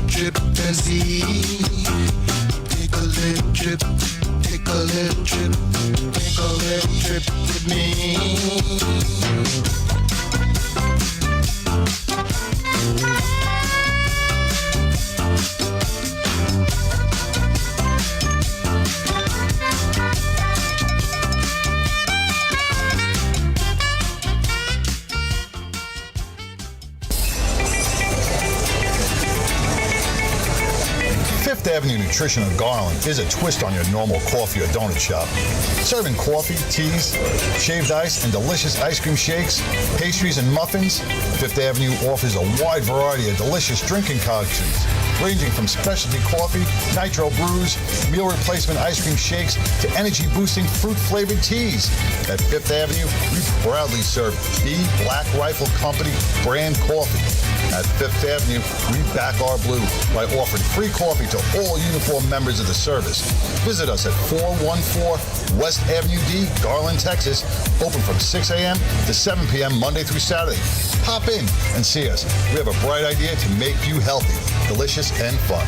trip and see. Take a little trip, take a little trip, take a little trip with me. Fifth Avenue Nutrition in Garland is a twist on your normal coffee or donut shop. Serving coffee, teas, shaved ice, and delicious ice cream shakes, pastries, and muffins, Fifth Avenue offers a wide variety of delicious drinking concoctions, ranging from specialty coffee, nitro brews, meal replacement ice cream shakes, to energy-boosting fruit-flavored teas. At Fifth Avenue, we proudly serve B Black Rifle Company brand coffee. At Fifth Avenue, we back our blue by offering free coffee to all uniformed members of the service. Visit us at 414 West Avenue D, Garland, Texas, open from 6 a.m. to 7 p.m. Monday through Saturday. Pop in and see us. We have a bright idea to make you healthy, delicious, and fun.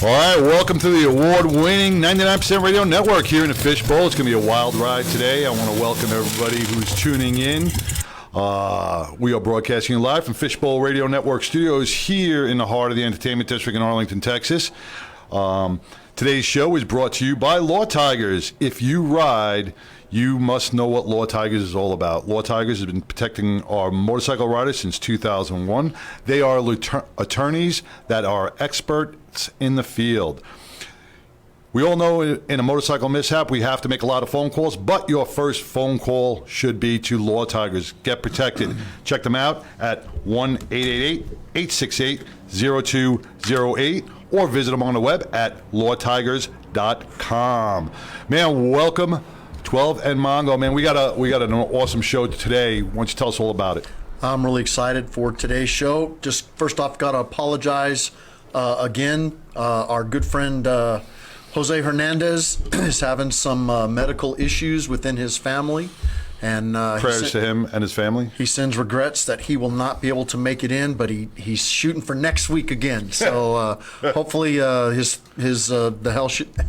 All right, welcome to the award-winning 99% Radio Network here in the Fishbowl. It's going to be a wild ride today. I want to welcome everybody who's tuning in. We are broadcasting live from Fishbowl Radio Network studios here in the heart of the entertainment district in Arlington, Texas. Today's show is brought to you by Law Tigers. If you ride, you must know what Law Tigers is all about. Law Tigers has been protecting our motorcycle riders since 2001. They are attorneys that are experts in the field. We all know in a motorcycle mishap, we have to make a lot of phone calls, but your first phone call should be to Law Tigers. Get protected. Check them out at 1-888-868-0208 or visit them on the web at lawtigers.com. Man, welcome. 12 and Mongo, man, we got an awesome show today. Why don't you tell us all about it? I'm really excited for today's show. Just first off, got to apologize again. Our good friend Jose Hernandez is having some medical issues within his family. And prayers to him and his family. He sends regrets that he will not be able to make it in, but he's shooting for next week again. So hopefully the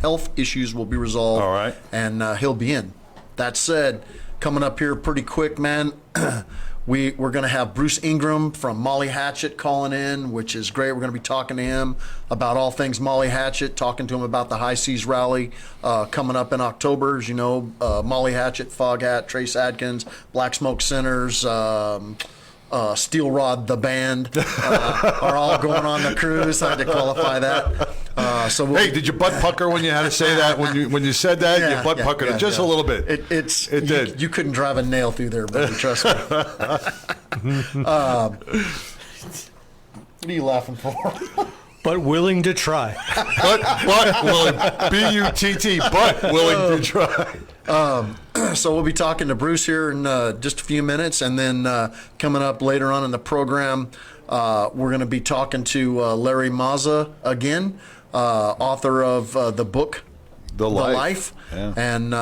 health issues will be resolved. All right. And he'll be in. That said, coming up here pretty quick, man. We're going to have Bruce Ingram from Molly Hatchet calling in, which is great. We're going to be talking to him about all things Molly Hatchet, talking to him about the High Seas Rally coming up in October. As you know, Molly Hatchet, Foghat, Trace Adkins, Black Smoke Sinners, Steel Rod the band are all going on the cruise. I had to qualify that. Hey, did your butt pucker when you had to say that? When you said that, your butt puckered just a little bit. It did. You couldn't drive a nail through there, buddy. Trust me. What are you laughing for? But willing to try. but willing. B-U-T-T. But willing to try. So we'll be talking to Bruce here in just a few minutes, and then coming up later on in the program, we're going to be talking to Larry Mazza again, author of the book The Life, yeah. And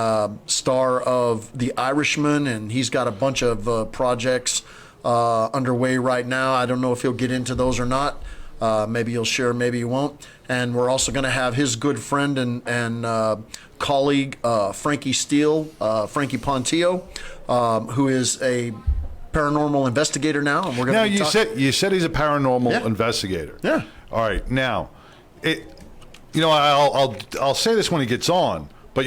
star of The Irishman, and he's got a bunch of projects underway right now. I don't know if he'll get into those or not. Maybe you'll share, maybe you won't. And we're also going to have his good friend and colleague, Frankie Steele, Frankie Pontillo, who is a paranormal investigator now. And we're going to you said he's a paranormal investigator. Yeah. All right. Now, I'll say this when he gets on, but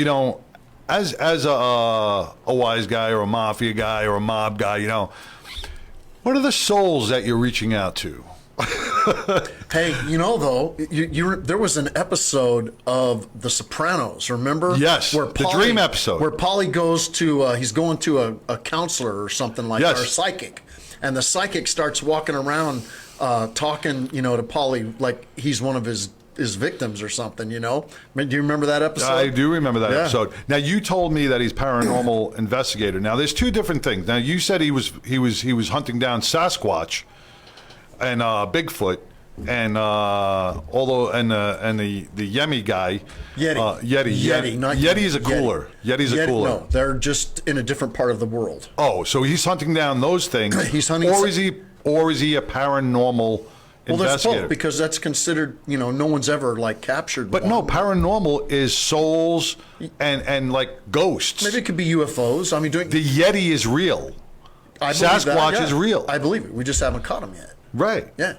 as a wise guy or a mafia guy or a mob guy, what are the souls that you're reaching out to? Hey, though, there was an episode of The Sopranos, remember? Yes, the dream episode. Where Paulie goes to, he's going to a counselor or something like that, or a psychic. And the psychic starts walking around talking, to Paulie like he's one of his victims or something, Do you remember that episode? I do remember that episode. Now, you told me that he's paranormal investigator. Now, there's two different things. Now, you said he was hunting down Sasquatch and Bigfoot, and the Yemi guy, Yeti, not Yeti is a cooler. Yeti's a cooler. No, they're just in a different part of the world. Oh, so he's hunting down those things. He's hunting, or is he a paranormal Well, there's investigator? both, because that's considered, no one's ever captured But one. no, paranormal is souls and like ghosts. Maybe it could be UFOs. I mean, the Yeti is real. I believe Sasquatch that, is real. I believe it. We just haven't caught him yet. Right. Yeah.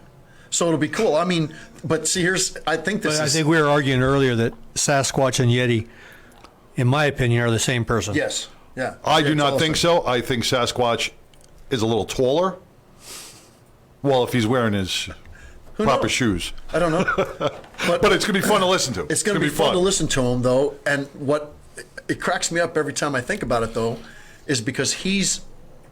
So it'll be cool. I mean, but see, I think we were arguing earlier that Sasquatch and Yeti, in my opinion, are the same person. Yes. Yeah. I do not think so. I think Sasquatch is a little taller. Well, if he's wearing his proper shoes. I don't know. But it's going to be fun to listen to. It's going to be fun to listen to him, though. And what it cracks me up every time I think about it, though, is because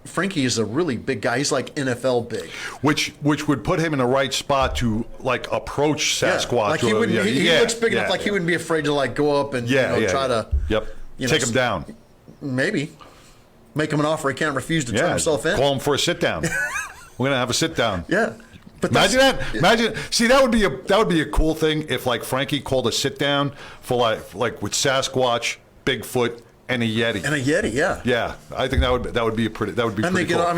Frankie is a really big guy. He's like NFL big, which would put him in the right spot to approach Sasquatch. Yeah. Like he looks big enough. Like he wouldn't be afraid to go up and try to take him down. Maybe make him an offer he can't refuse to turn himself in. Call him for a sit down. We're gonna have a sit down. Yeah. But imagine that. Imagine. See, that would be a cool thing if Frankie called a sit down for like with Sasquatch, Bigfoot, and a Yeti. Yeah. Yeah, I think that would be pretty cool.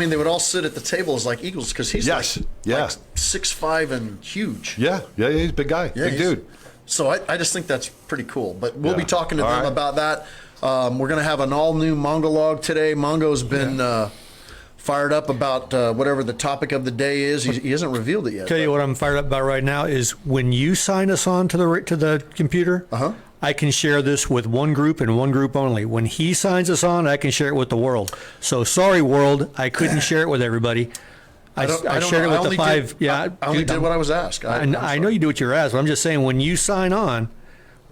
They would all sit at the table as like eagles because he's like 6'5" and huge. Yeah, he's a big guy, big dude. So I just think that's pretty cool. But we'll be talking to them about that. We're gonna have an all new Mongo log today. Mongo's been fired up about whatever the topic of the day is. He hasn't revealed it yet. Tell you what I'm fired up about right now is when you sign us on to the computer. I can share this with one group and one group only. When he signs us on, I can share it with the world. So sorry, world, I couldn't share it with everybody. I shared it with the five. I only did what I was asked. I know you do what you're asked, but I'm just saying when you sign on,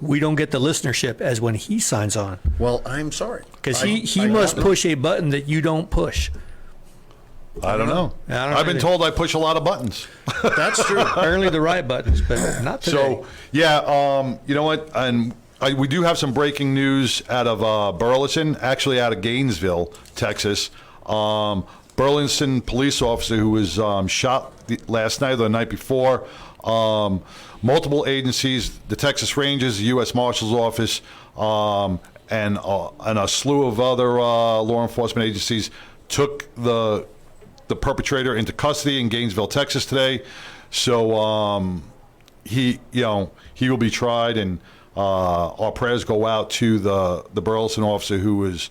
we don't get the listenership as when he signs on. Well, I'm sorry. Because he must push a button that you don't push. I don't know. I've been told I push a lot of buttons. That's true. Apparently the right buttons, but not today. So, you know what? And we do have some breaking news out of Burleson, actually out of Gainesville, Texas. Burleson police officer who was shot last night or the night before. Multiple agencies, the Texas Rangers, the U.S. Marshal's Office, and a slew of other law enforcement agencies took the perpetrator into custody in Gainesville, Texas today. So he will be tried, and our prayers go out to the Burleson officer who was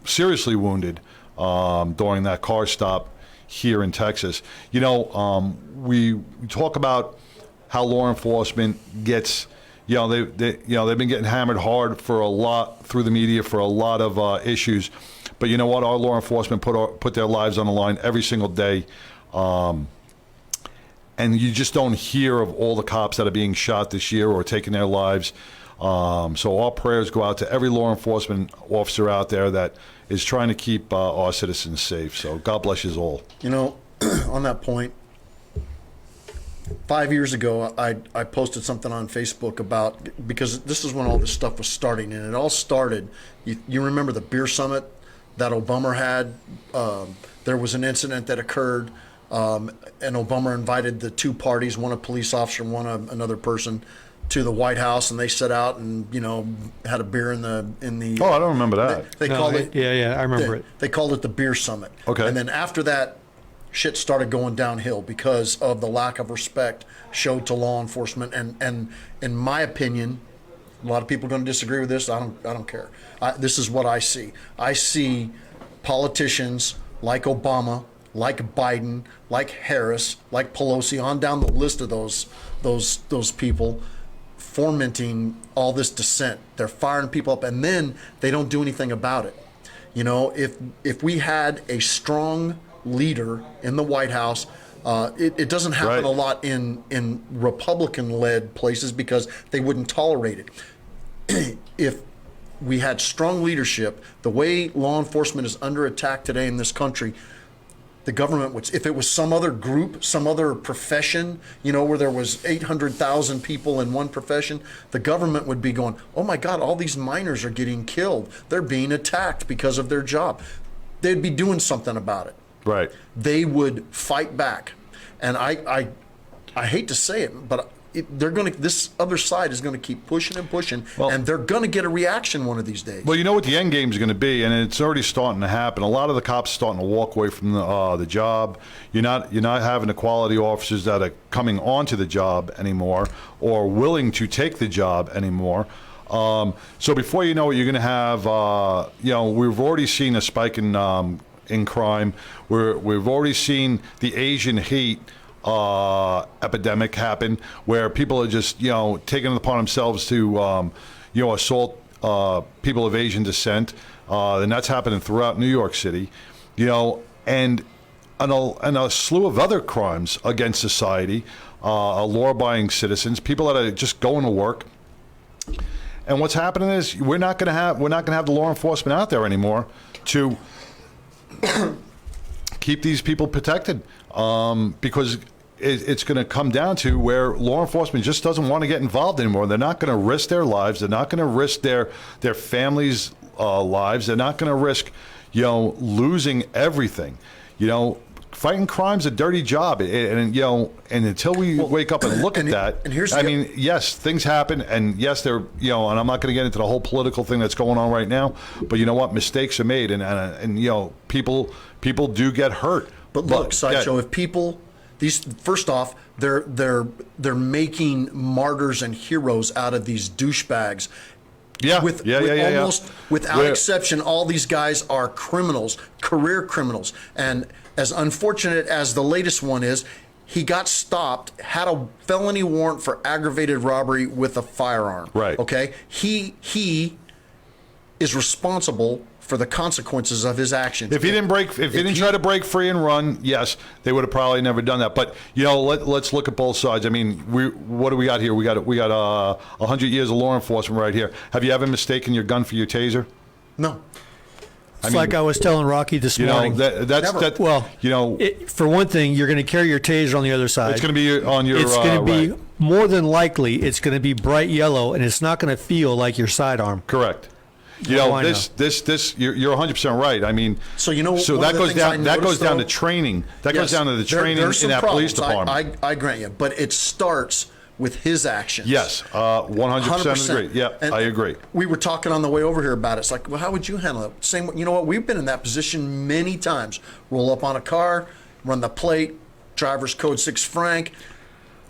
seriously wounded during that car stop here in Texas. We talk about how law enforcement gets, they've been getting hammered hard for a lot through the media for a lot of issues. But you know what? Our law enforcement put their lives on the line every single day. And you just don't hear of all the cops that are being shot this year or taking their lives. So our prayers go out to every law enforcement officer out there that is trying to keep our citizens safe. So God bless you all. On that point, 5 years ago, I posted something on Facebook about, because this is when all this stuff was starting, and it all started, you remember the beer summit that Obama had? There was an incident that occurred, and Obama invited the two parties, one a police officer and one another person, to the White House, and they set out and had a beer in the. Oh, I don't remember that. They called it. Yeah, I remember it. They called it the beer summit. Okay. And then after that, shit started going downhill because of the lack of respect showed to law enforcement. And in my opinion, a lot of people are going to disagree with this. I don't care. This is what I see. I see politicians like Obama, like Biden, like Harris, like Pelosi, on down the list of those people fomenting all this dissent. They're firing people up, and then they don't do anything about it. You know, if we had a strong leader in the White House, it doesn't happen a lot in Republican-led places because they wouldn't tolerate it. If we had strong leadership, the way law enforcement is under attack today in this country, the government would, if it was some other group, some other profession, you know, where there was 800,000 people in one profession, the government would be going, oh my God, all these miners are getting killed. They're being attacked because of their job. They'd be doing something about it. Right. They would fight back. And I hate to say it, but they're going to, this other side is going to keep pushing and pushing, and they're going to get a reaction one of these days. Well, you know what the end game is going to be, and it's already starting to happen. A lot of the cops are starting to walk away from the job. You're not having the quality officers that are coming onto the job anymore or willing to take the job anymore. So before you know it, you're going to have, we've already seen a spike in crime. We've already seen the Asian hate epidemic happen, where people are just taking it upon themselves to assault people of Asian descent, and that's happening throughout New York City, and a slew of other crimes against society, law-abiding citizens, people that are just going to work. And what's happening is we're not going to have the law enforcement out there anymore to keep these people protected, because it's going to come down to where law enforcement just doesn't want to get involved anymore. They're not going to risk their lives. They're not going to risk their families' lives. They're not going to risk, losing everything. Fighting crime's a dirty job, and until we wake up and look at that, and yes, things happen, and yes, they're and I'm not going to get into the whole political thing that's going on right now, but you know what, mistakes are made, and people do get hurt. But look, Sideshow, if people, first off, they're making martyrs and heroes out of these douchebags. Without exception, all these guys are criminals, career criminals. And as unfortunate as the latest one is, he got stopped, had a felony warrant for aggravated robbery with a firearm. Right. Okay? He is responsible for the consequences of his actions. If he didn't try to break free and run, yes, they would have probably never done that. But let's look at both sides. I mean, what do we got here? We got 100 years of law enforcement right here. Have you ever mistaken your gun for your taser? No. It's like I was telling Rocky this morning. For one thing, you're going to carry your taser on the other side. It's going to be on your. It's going to be more than likely. It's going to be bright yellow, and it's not going to feel like your sidearm. Correct. You're 100% right. I mean, so that goes down to training. That goes down to the training in that police department. I grant you, but it starts with his actions. Yes, 100% agree. Yeah, and I agree. We were talking on the way over here about it. It's like, well, how would you handle it? Same. You know what? We've been in that position many times. Roll up on a car, run the plate, driver's code 6 Frank.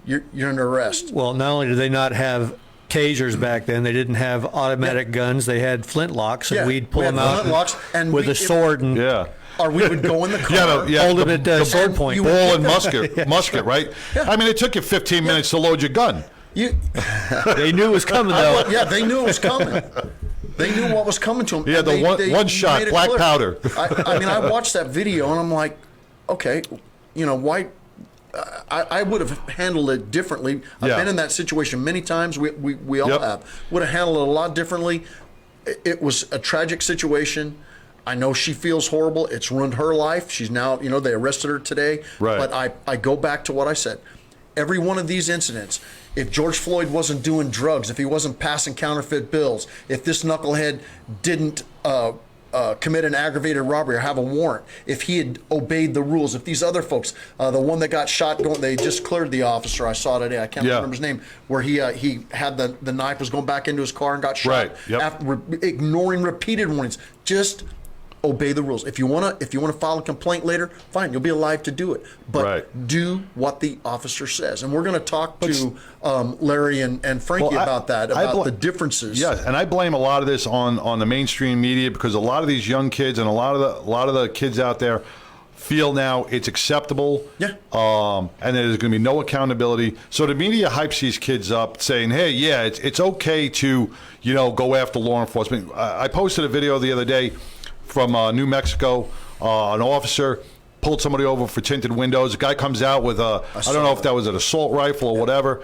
You're under arrest. Well, not only do they not have tasers back then, they didn't have automatic guns. They had flintlocks, and we'd pull them out with a sword and. Or we would go in the car, hold it at sword point. Ball and musket, right? Yeah. I mean, it took you 15 minutes to load your gun. They knew it was coming, though. They knew it was coming. They knew what was coming to them. Yeah, one shot, black powder. I watched that video, and I'm like, okay, why? I would have handled it differently. I've been in that situation many times. We all have. Would have handled it a lot differently. It was a tragic situation. I know she feels horrible. It's ruined her life. She's now, they arrested her today. Right. But I go back to what I said. Every one of these incidents, if George Floyd wasn't doing drugs, if he wasn't passing counterfeit bills, if this knucklehead didn't commit an aggravated robbery or have a warrant, if he had obeyed the rules, if these other folks, the one that got shot, they just cleared the officer, I saw today, I can't remember his name, where he had the knife, was going back into his car and got shot. Right. Yep. After ignoring repeated warnings. Just obey the rules. If you want to file a complaint later, fine, you'll be alive to do it. But Right. do what the officer says. And we're going to talk to Larry and Frankie Well, about that, about the differences. Yes, and I blame a lot of this on the mainstream media, because a lot of these young kids and a lot of the kids out there feel now it's acceptable. Yeah. And there's going to be no accountability. So the media hypes these kids up, saying, "Hey, yeah, it's okay to go after law enforcement." I posted a video the other day from New Mexico. An officer pulled somebody over for tinted windows. A guy comes out with I don't know if that was an assault rifle or whatever.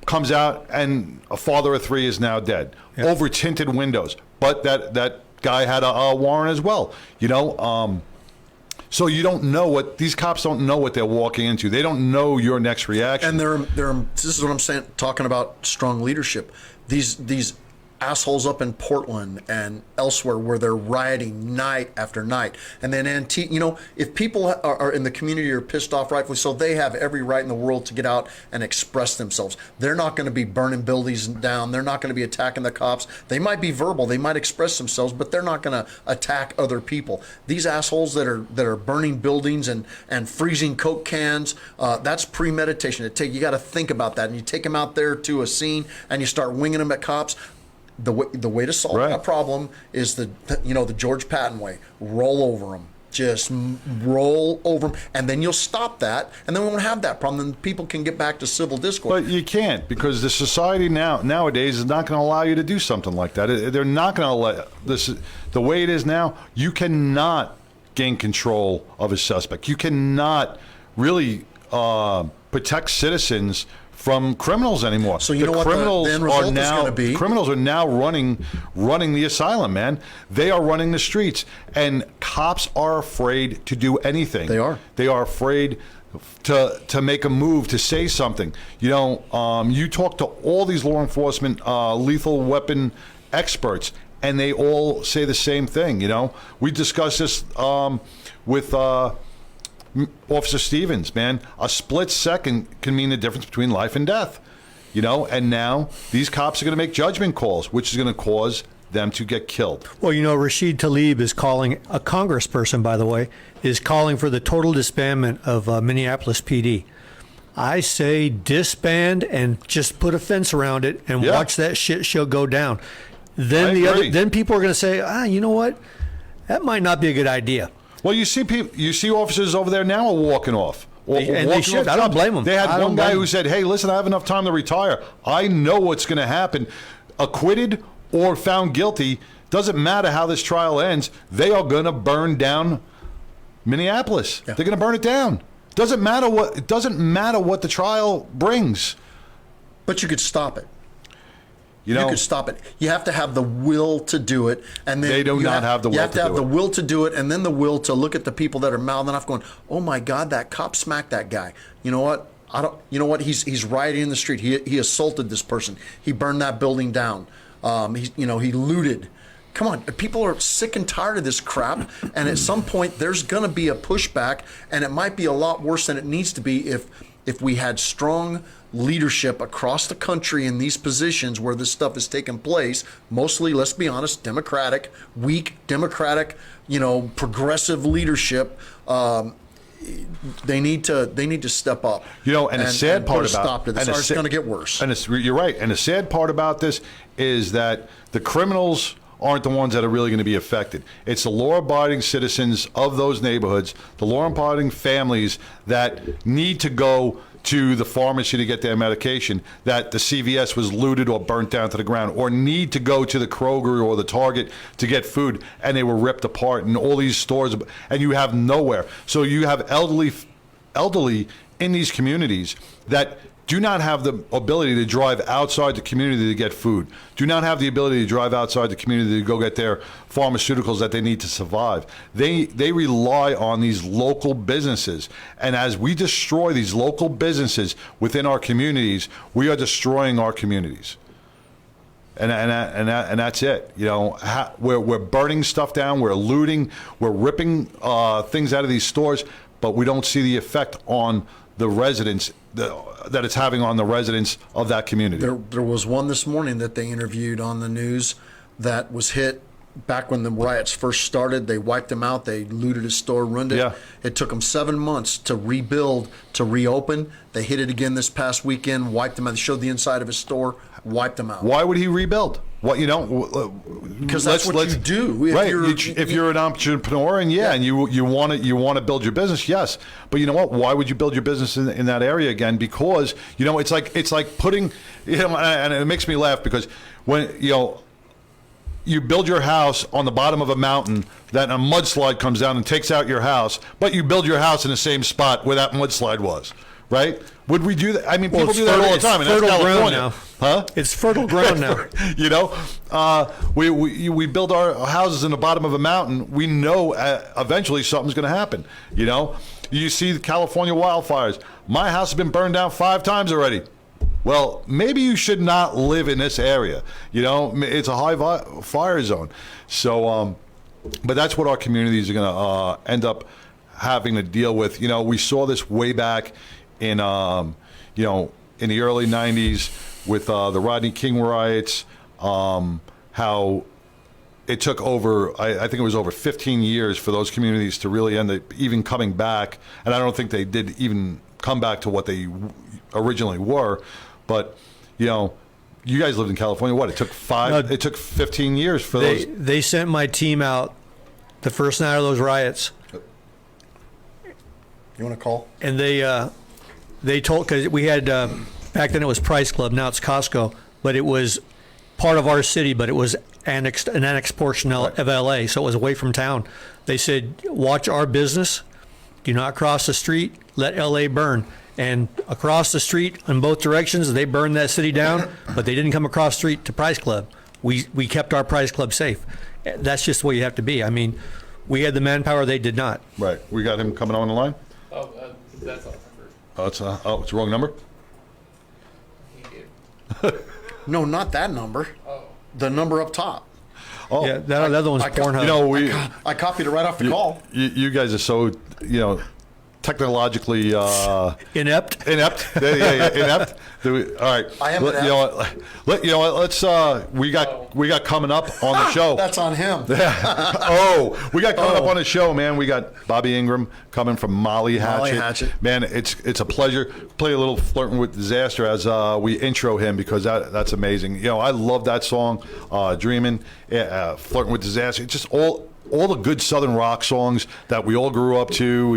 Comes out, and a father of 3 is now dead over tinted windows. But that guy had a warrant as well. So you don't know these cops don't know what they're walking into. They don't know your next reaction. And this is what I'm saying, talking about strong leadership. These assholes up in Portland and elsewhere where they're rioting night after night. And then if people are in the community are pissed off, rightfully so, they have every right in the world to get out and express themselves. They're not going to be burning buildings down. They're not going to be attacking the cops. They might be verbal. They might express themselves, but they're not going to attack other people. These assholes that are burning buildings and freezing Coke cans, that's premeditation. You got to think about that. And you take them out there to a scene and you start winging them at cops. The way to solve that problem is the George Patton way. Roll over them. Just roll over them, and then you'll stop that, and then we won't have that problem. Then people can get back to civil discourse. But you can't, because the society nowadays is not going to allow you to do something like that. They're not going to let this. The way it is now, you cannot gain control of a suspect. You cannot really protect citizens from criminals anymore. So you know what the end result is going to be? Criminals are now running the asylum, man. They are running the streets, and cops are afraid to do anything. They are. They are afraid to make a move, to say something. You talk to all these law enforcement lethal weapon experts, and they all say the same thing. We discussed this with Officer Stevens, man. A split second can mean the difference between life and death, and now these cops are going to make judgment calls, which is going to cause them to get killed. Well, Rashid Tlaib is calling, a congressperson, by the way, is calling for the total disbandment of Minneapolis PD. I say disband and just put a fence around it and watch that shit show go down. Then people are going to say, you know what? That might not be a good idea. Well, you see officers over there now are walking off. And they should. I don't blame them. They had one guy who said, "Hey, listen, I have enough time to retire. I know what's going to happen. Acquitted or found guilty, doesn't matter how this trial ends. They are going to burn down Minneapolis. Yeah. They're going to burn it down. Doesn't matter what the trial brings." But you could stop it. You could stop it. You have to have the will to do it, and then they do not have the will. You have to have the will to do it, and then the will to look at the people that are mouthing off, going, "Oh my God, that cop smacked that guy." You know what? You know what? He's rioting in the street. He assaulted this person. He burned that building down. He looted. Come on, people are sick and tired of this crap, and at some point there's going to be a pushback, and it might be a lot worse than it needs to be if we had strong leadership across the country in these positions where this stuff is taking place, mostly, let's be honest, weak democratic, progressive leadership. They need to step up. And the sad part about stop to this, or it's going to get worse. And you're right. And the sad part about this is that the criminals aren't the ones that are really going to be affected. It's the law-abiding citizens of those neighborhoods, the law-abiding families that need to go to the pharmacy to get their medication, that the CVS was looted or burnt down to the ground, or need to go to the Kroger or the Target to get food, and they were ripped apart, and all these stores, and you have nowhere. So you have elderly in these communities that do not have the ability to drive outside the community to get food, do not have the ability to drive outside the community to go get their pharmaceuticals that they need to survive. They rely on these local businesses. And as we destroy these local businesses within our communities, we are destroying our communities. And that's it. We're burning stuff down, we're looting, we're ripping things out of these stores, but we don't see the effect on the residents that it's having on the residents of that community. There was one this morning that they interviewed on the news that was hit back when the riots first started, they wiped him out. They looted his store, ruined it. Yeah. It took them 7 months to rebuild, to reopen. They hit it again this past weekend, wiped him out. They showed the inside of his store, wiped him out. Why would he rebuild? What, you know? Because that's what you do. If you're an entrepreneur, and and you want to build your business, yes. But you know what? Why would you build your business in that area again? Because it's like putting, and it makes me laugh because when you build your house on the bottom of a mountain, then a mudslide comes down and takes out your house, but you build your house in the same spot where that mudslide was, right? Would we do that? I mean, people do that all the time, and that's California. Now. Huh? It's fertile ground now. We build our houses in the bottom of a mountain. We know eventually something's going to happen. You see the California wildfires. My house has been burned down 5 times already. Well, maybe you should not live in this area. It's a high fire zone. So, but that's what our communities are going to end up having to deal with. We saw this way back in, in the early 90s with the Rodney King riots, how it took over, I think it was over 15 years for those communities to really end up even coming back. And I don't think they did even come back to what they originally were. But, you guys lived in California. What, it took 15 years for those. They sent my team out the first night of those riots. You want to call? And they told, because we had, back then it was Price Club, now it's Costco, but it was part of our city, but it was an annexed portion of LA, so it was away from town. They said, watch our business, do not cross the street, let LA burn. And across the street in both directions, they burned that city down, but they didn't come across the street to Price Club. We kept our Price Club safe. That's just the way you have to be. I mean, we had the manpower, they did not. Right. We got him coming on the line? That's all It's the wrong number? No, not that number. Oh. The number up top. Oh, Yeah, that other one's Pornhub. I copied it right off the call. You guys are so, technologically Inept. inept. Inept. All right. I am You know what? Let's. We got coming up on the show. That's on him. We got coming up on the show, man. We got Bobby Ingram coming from Molly Hatchet. Man, it's a pleasure. Play a little Flirting with Disaster as we intro him because that's amazing. I love that song, Dreaming, Flirting with Disaster. It's just all the good Southern rock songs that we all grew up to.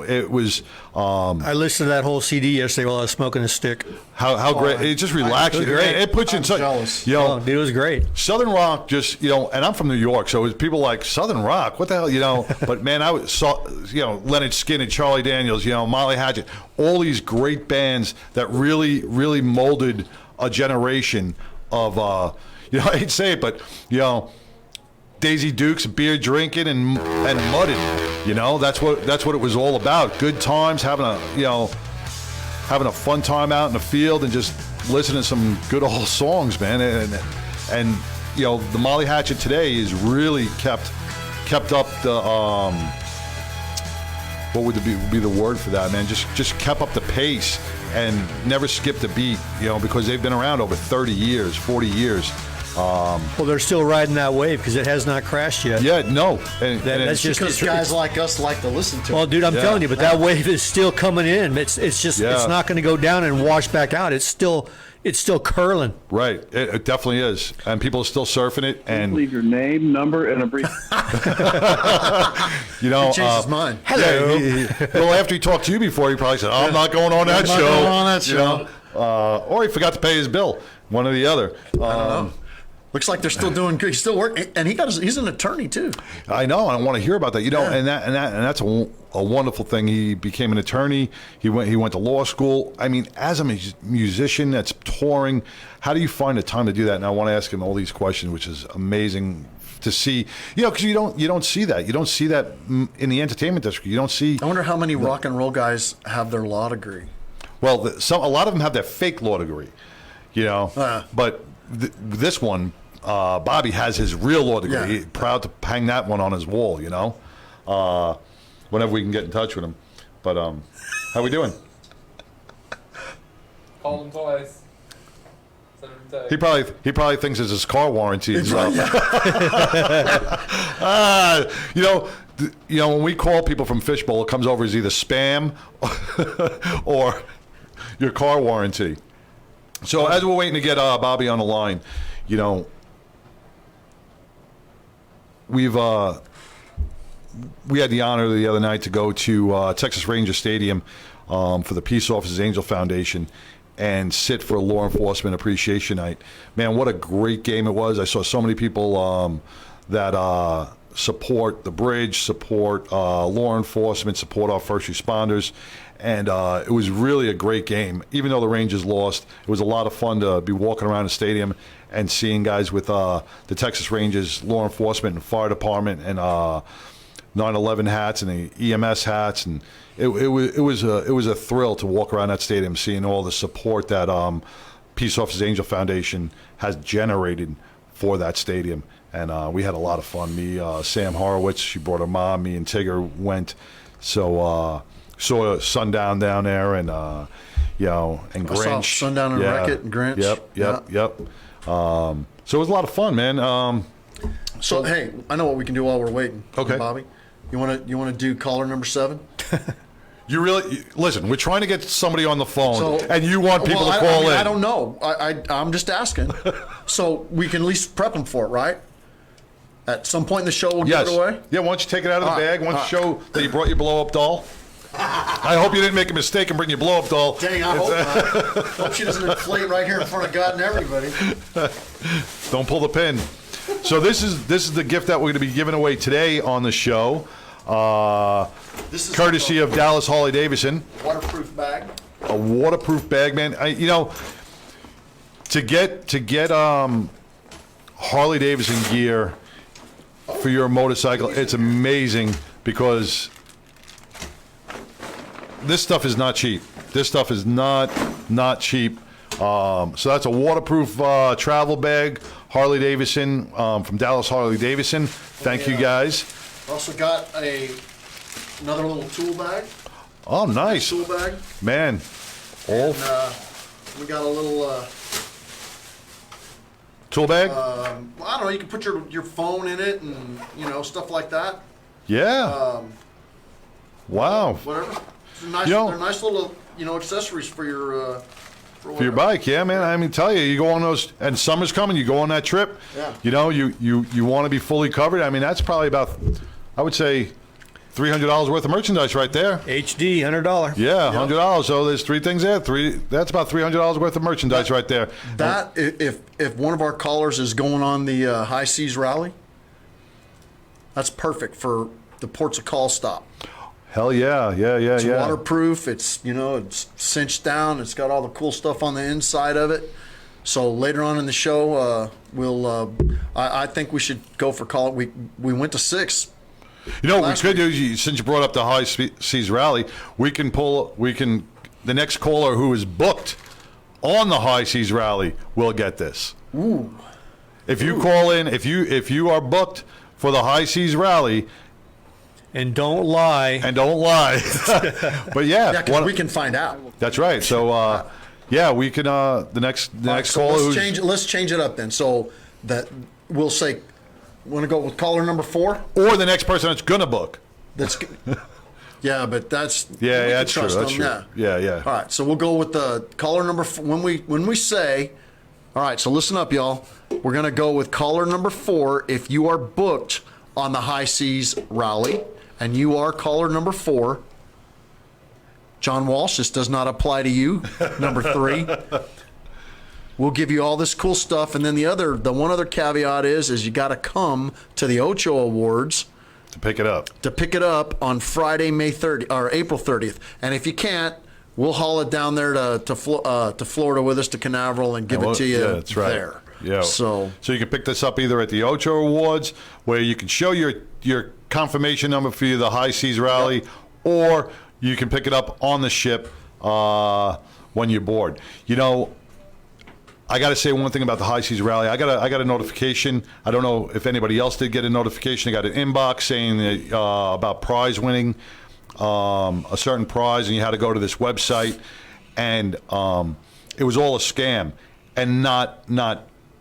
It was. I listened to that whole CD yesterday while I was smoking a stick. How great! It just relaxes. It puts you in such. Jealous. Dude, it was great. Southern rock, just and I'm from New York, so people like Southern rock. What the hell, But man, I saw Leonard Skinner, Charlie Daniels, Molly Hatchet, all these great bands that really, really molded a generation of. I hate to say it, but Daisy Dukes, beer drinking and mudding. That's what it was all about. Good times, having a fun time out in the field and just listening to some good old songs, man. And the Molly Hatchet today is really kept up the what would be the word for that, man? Just kept up the pace and never skipped a beat, because they've been around over 30 years, 40 years. Well, they're still riding that wave because it has not crashed yet. Yeah, no. And that's just because guys like us like to listen to it. Well, dude, I'm telling you, but that wave is still coming in. It's just it's not going to go down and wash back out. It's still curling. Right, it definitely is, and people are still surfing it. And leave your name, number, and a brief. He changed his mind. Hello. Well, after he talked to you before, he probably said, "I'm not going on that show." Going on that show. Or he forgot to pay his bill. One or the other. I don't know. Looks like they're still doing good. He's still working, and he's an attorney too. I know. I want to hear about that. And that's a wonderful thing. He became an attorney. He went to law school. I mean, as a musician that's touring, how do you find the time to do that? And I want to ask him all these questions, which is amazing to see. Because you don't see that. You don't see that in the entertainment industry. You don't see. I wonder how many rock and roll guys have their law degree. Well, a lot of them have their fake law degree. But this one. Bobby has his real law degree. Yeah. He's proud to hang that one on his wall, whenever we can get in touch with him. But how we doing? Called him twice. He probably thinks it's his car warranty. As well. When we call people from Fishbowl, it comes over as either spam or your car warranty. So as we're waiting to get Bobby on the line, we had the honor the other night to go to Texas Ranger Stadium for the Peace Officers Angel Foundation and sit for a law enforcement appreciation night. Man, what a great game it was. I saw so many people that support the bridge, support law enforcement, support our first responders. And it was really a great game. Even though the Rangers lost, it was a lot of fun to be walking around the stadium and seeing guys with the Texas Rangers law enforcement and fire department and 9/11 hats and the EMS hats, and it was a thrill to walk around that stadium, seeing all the support that Peace Officers Angel Foundation has generated for that stadium. And we had a lot of fun. Me, Sam Horowitz, she brought her mom. Me and Tigger went. So saw Sundown down there, and and Grinch. I saw Sundown and Wreck-It and Grinch. Yep. So it was a lot of fun, man. So hey, I know what we can do while we're waiting. Okay, Bobby, you want to do caller number 7? You really listen. We're trying to get somebody on the phone, and you want people to call in. I don't know. I'm just asking, so we can at least prep them for it, right? At some point in the show, we'll give it away. Yeah, why don't you take it out of the bag? Why don't you show that you brought your blow-up doll? I hope you didn't make a mistake and bring your blow-up doll. Dang, I hope not. Hope she doesn't inflate right here in front of God and everybody. Don't pull the pin. So this is the gift that we're going to be giving away today on the show. This is courtesy of Dallas Harley Davidson. Waterproof bag. A waterproof bag, man. To get Harley Davidson gear for your motorcycle, it's amazing because this stuff is not cheap. This stuff is not cheap. So that's a waterproof travel bag, Harley Davidson, from Dallas Harley Davidson. Thank you guys. Also got another little tool bag. Oh, nice. Tool bag. Man. And, we got a little tool bag? I don't know, you can put your phone in it and, stuff like that. Yeah. Wow. Whatever. They're nice little, accessories for your for your bike, yeah, man. I mean, tell you, you go on those, and summer's coming. You go on that trip. Yeah. You want to be fully covered. I mean, that's probably about, I would say, $300 worth of merchandise right there. HD, $100. Yeah, $100. So there's 3 things there. That's about $300 worth of merchandise right there. That if one of our callers is going on the High Seas Rally, that's perfect for the ports of call stop. Hell yeah, It's waterproof. It's it's cinched down. It's got all the cool stuff on the inside of it. So later on in the show, we'll. I think we should go for call. We went to 6. What we could do, since you brought up the High Seas Rally, the next caller who is booked on the High Seas Rally will get this. Ooh. If you call in, if you are booked for the High Seas Rally. And don't lie. But yeah, we can find out. That's right. So we can. The next caller. Let's change it up then. So that we'll say, want to go with caller number 4, or the next person that's gonna book. That's. Yeah, but that's. That's true. That's true. Yeah. All right, so we'll go with the caller number 4 when we say. All right, so listen up, y'all. We're gonna go with caller number 4 if you are booked on the High Seas Rally. And you are caller number 4. John Walsh, this does not apply to you. Number 3. We'll give you all this cool stuff. And then the one other caveat is you got to come to the Ocho Awards. To pick it up. On Friday, April 30th. And if you can't, we'll haul it down there to Florida with us to Canaveral and give it to you that's right. there. Yeah. So you can pick this up either at the Ocho Awards, where you can show your confirmation number for the High Seas Rally, or you can pick it up on the ship when you're board. I got to say one thing about the High Seas Rally. I got a notification. I don't know if anybody else did get a notification. I got an inbox saying about prize winning a certain prize, and you had to go to this website, and it was all a scam. and not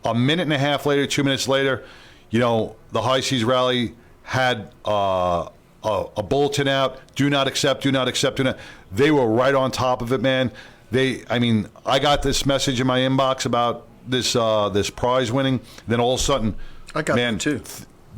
a minute and a half later, 2 minutes later, the High Seas Rally had a bulletin out. Do not accept. Do not accept. They were right on top of it, man. I got this message in my inbox about this prize winning. Then all of a sudden, I got it too.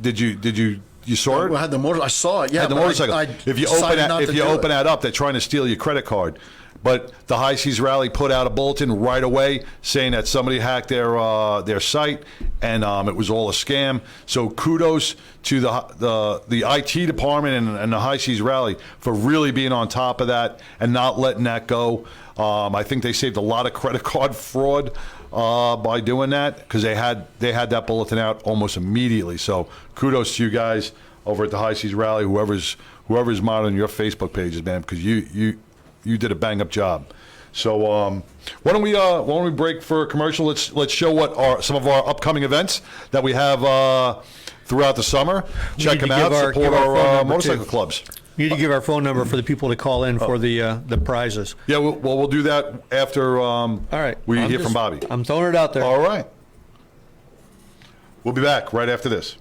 Did you saw it? I had the motor. I saw it. Yeah, had the motorcycle. If you open that up, they're trying to steal your credit card. But the High Seas Rally put out a bulletin right away saying that somebody hacked their site, and it was all a scam. So kudos to the IT department and the High Seas Rally for really being on top of that and not letting that go. I think they saved a lot of credit card fraud by doing that, because they had that bulletin out almost immediately. So kudos to you guys over at the High Seas Rally, whoever's monitoring your Facebook pages, man, because you did a bang up job. So why don't we break for a commercial? Let's show what some of our upcoming events that we have throughout the summer. Check them out. Support our motorcycle clubs. You need to give our phone number for the people to call in for the prizes. Yeah, we'll do that after all right. we hear from Bobby. I'm throwing it out there. All right. We'll be back right after this.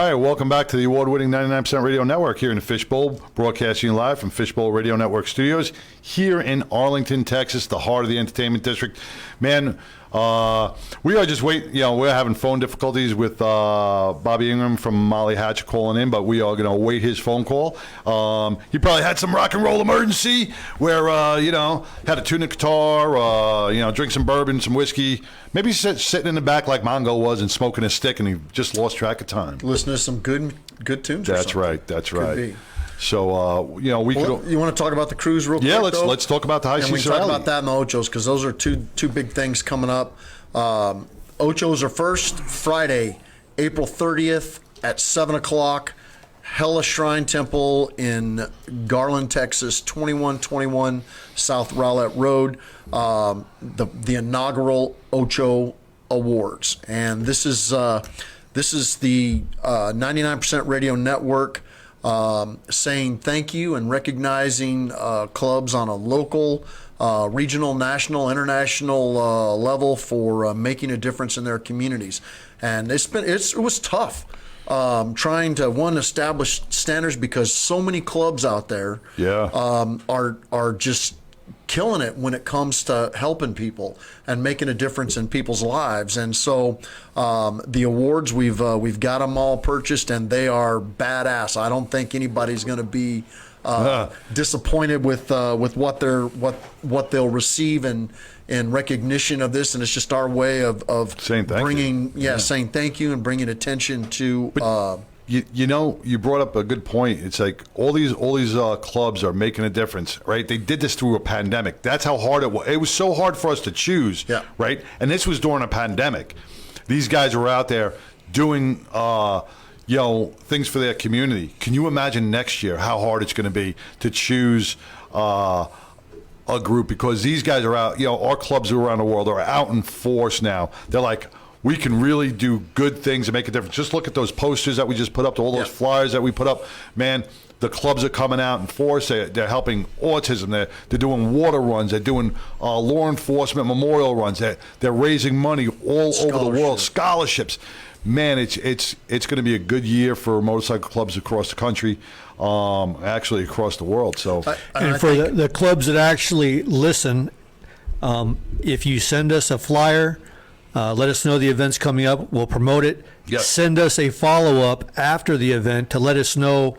Welcome back to the award-winning 99% Radio Network here in the Fishbowl, broadcasting live from Fishbowl Radio Network Studios here in Arlington, Texas, the heart of the entertainment district. Man, we are just waiting. We're having phone difficulties with Bobby Ingram from Molly Hatch calling in, but we are going to await his phone call. He probably had some rock and roll emergency where, had to tune the guitar, drink some bourbon, some whiskey. Maybe he's sitting in the back like Mongo was and smoking a stick, and he just lost track of time. Listen to some good tunes. That's right. That's right. Could be. So, we could. You want to talk about the cruise real quick? Yeah, let's talk about the High Seas Rally. We can talk about that and the Ochos, because those are two big things coming up. Ochos are first Friday, April 30th at 7 o'clock. Hella Shrine Temple in Garland, Texas, 2121 South Rowlett Road. The inaugural Ocho Awards, and this is the 99% Radio Network saying thank you and recognizing clubs on a local, regional, national, international level for making a difference in their communities. And it was tough. Trying to establish standards, because so many clubs out there are just killing it when it comes to helping people and making a difference in people's lives. And so the awards, we've got them all purchased, and they are badass. I don't think anybody's going to be disappointed with what they'll receive, and in recognition of this, and it's just our way of Saying thank you. bringing, saying thank you and bringing attention to. You know, you brought up a good point. It's like all these clubs are making a difference, right? They did this through a pandemic. That's how hard it was. It was so hard for us to choose, right? And this was during a pandemic. These guys were out there doing, things for their community. Can you imagine next year how hard it's going to be to choose a group? Because these guys are out. Our clubs around the world are out in force now. They're like, we can really do good things and make a difference. Just look at those posters that we just put up, all those flyers that we put up. Man, the clubs are coming out in force. They're helping autism. They're doing water runs. They're doing law enforcement memorial runs. They're raising money all over the world. Scholarships. Man, it's going to be a good year for motorcycle clubs across the country, actually across the world. So, and for the clubs that actually listen, if you send us a flyer, let us know the event's coming up. We'll promote it. Yes. Send us a follow-up after the event to let us know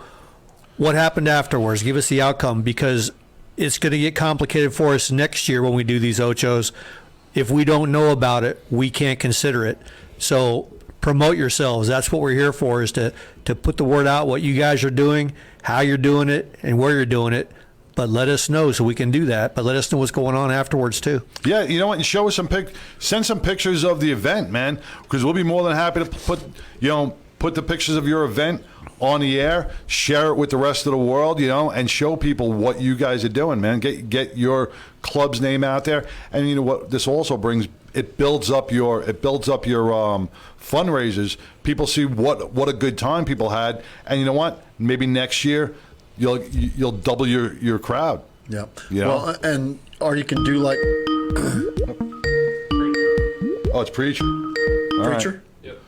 what happened afterwards. Give us the outcome, because it's going to get complicated for us next year when we do these ochos. If we don't know about it, we can't consider it. So promote yourselves. That's what we're here for, is to put the word out, what you guys are doing, how you're doing it, and where you're doing it. But let us know so we can do that. But let us know what's going on afterwards too. Yeah, you know what? And show us send some pictures of the event, man, because we'll be more than happy to put the pictures of your event on the air, share it with the rest of the world, and show people what you guys are doing, man. Get your club's name out there, and you know what? This also brings it builds up your fundraisers. People see what a good time people had, and you know what? Maybe next year you'll double your crowd. Yeah. Well, or you can do like. Oh, it's Preacher. All Preacher. Right. Yep.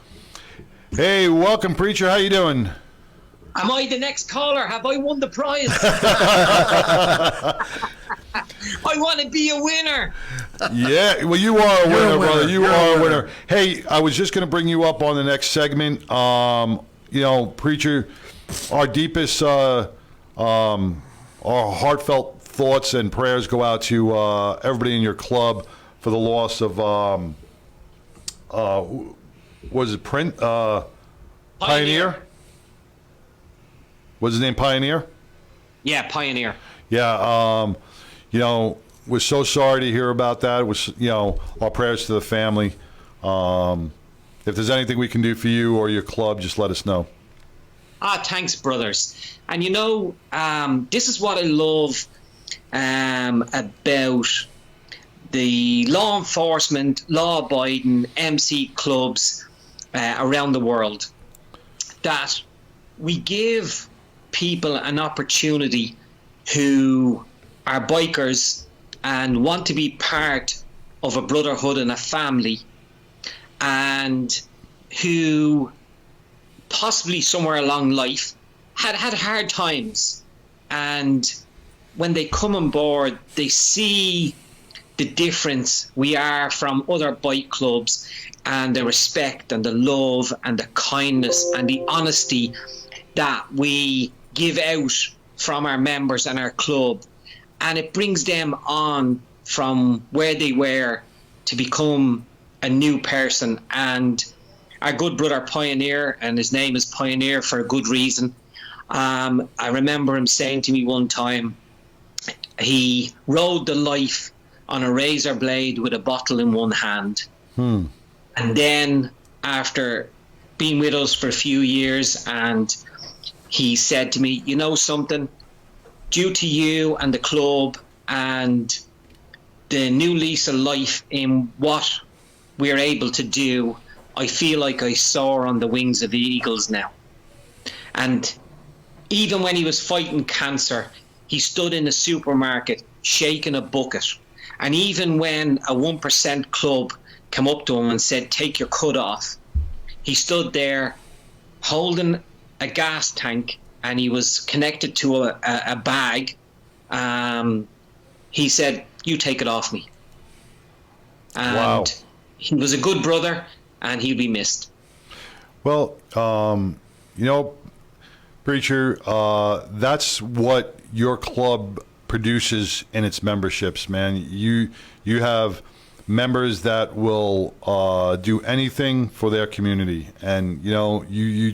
Hey, welcome, Preacher. How you doing? Am I the next caller? Have I won the prize? I want to be a winner. Yeah, well, you are a winner, brother. You are a winner. Hey, I was just going to bring you up on the next segment. Preacher, our deepest, our heartfelt thoughts and prayers go out to everybody in your club for the loss of, was it Pioneer? Was his name Pioneer? Yeah, Pioneer. Yeah, we're so sorry to hear about that. It was, our prayers to the family. If there's anything we can do for you or your club, just let us know. Thanks, brothers. And this is what I love about the law enforcement, law-abiding MC clubs around the world, that we give people an opportunity who are bikers and want to be part of a brotherhood and a family, and who possibly somewhere along life had hard times, and when they come on board, they see the difference we are from other bike clubs, and the respect and the love and the kindness and the honesty that we give out from our members and our club. And it brings them on from where they were to become a new person. And our good brother Pioneer, and his name is Pioneer for a good reason, I remember him saying to me one time, he rode the life on a razor blade with a bottle in one hand. And then after being with us for a few years, and he said to me, you know something, due to you and the club and the new lease of life in what we're able to do, I feel like I soar on the wings of the eagles now. And even when he was fighting cancer, he stood in a supermarket shaking a bucket. And even when a 1% club came up to him and said, take your cut off, he stood there holding a gas tank, and he was connected to a bag. He said, you take it off me. And wow. He was a good brother, and he'll be missed. Well, Preacher, that's what your club produces in its memberships, man. You have members that will do anything for their community. And, you know, you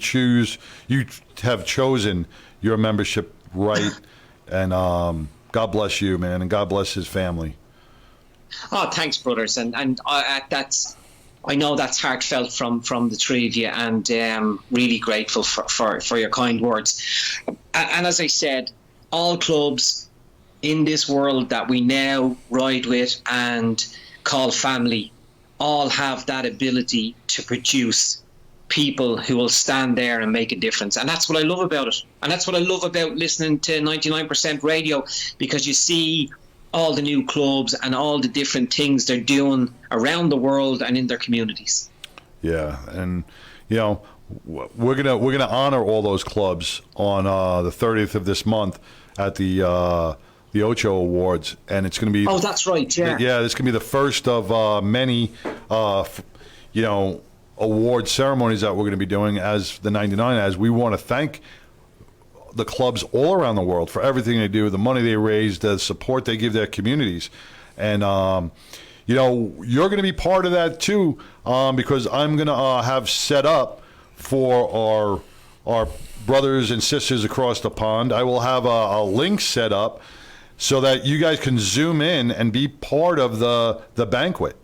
have chosen your membership right. And God bless you, man, and God bless his family. Oh, thanks, brothers. And I know that's heartfelt from the three of you, and really grateful for your kind words. And as I said, all clubs in this world that we now ride with and call family all have that ability to produce people who will stand there and make a difference. And that's what I love about it. And that's what I love about listening to 99% radio, because you see all the new clubs and all the different things they're doing around the world and in their communities. Yeah, and you know, we're gonna honor all those clubs on the 30th of this month at the Ocho Awards, and it's going to be. Oh, that's right. Yeah. Yeah, this can be the first of many, you know, award ceremonies that we're going to be doing as the 99. As we want to thank the clubs all around the world for everything they do, the money they raise, the support they give their communities, and you know, you're going to be part of that too, because I'm going to have set up for our brothers and sisters across the pond. I will have a link set up so that you guys can zoom in and be part of the banquet.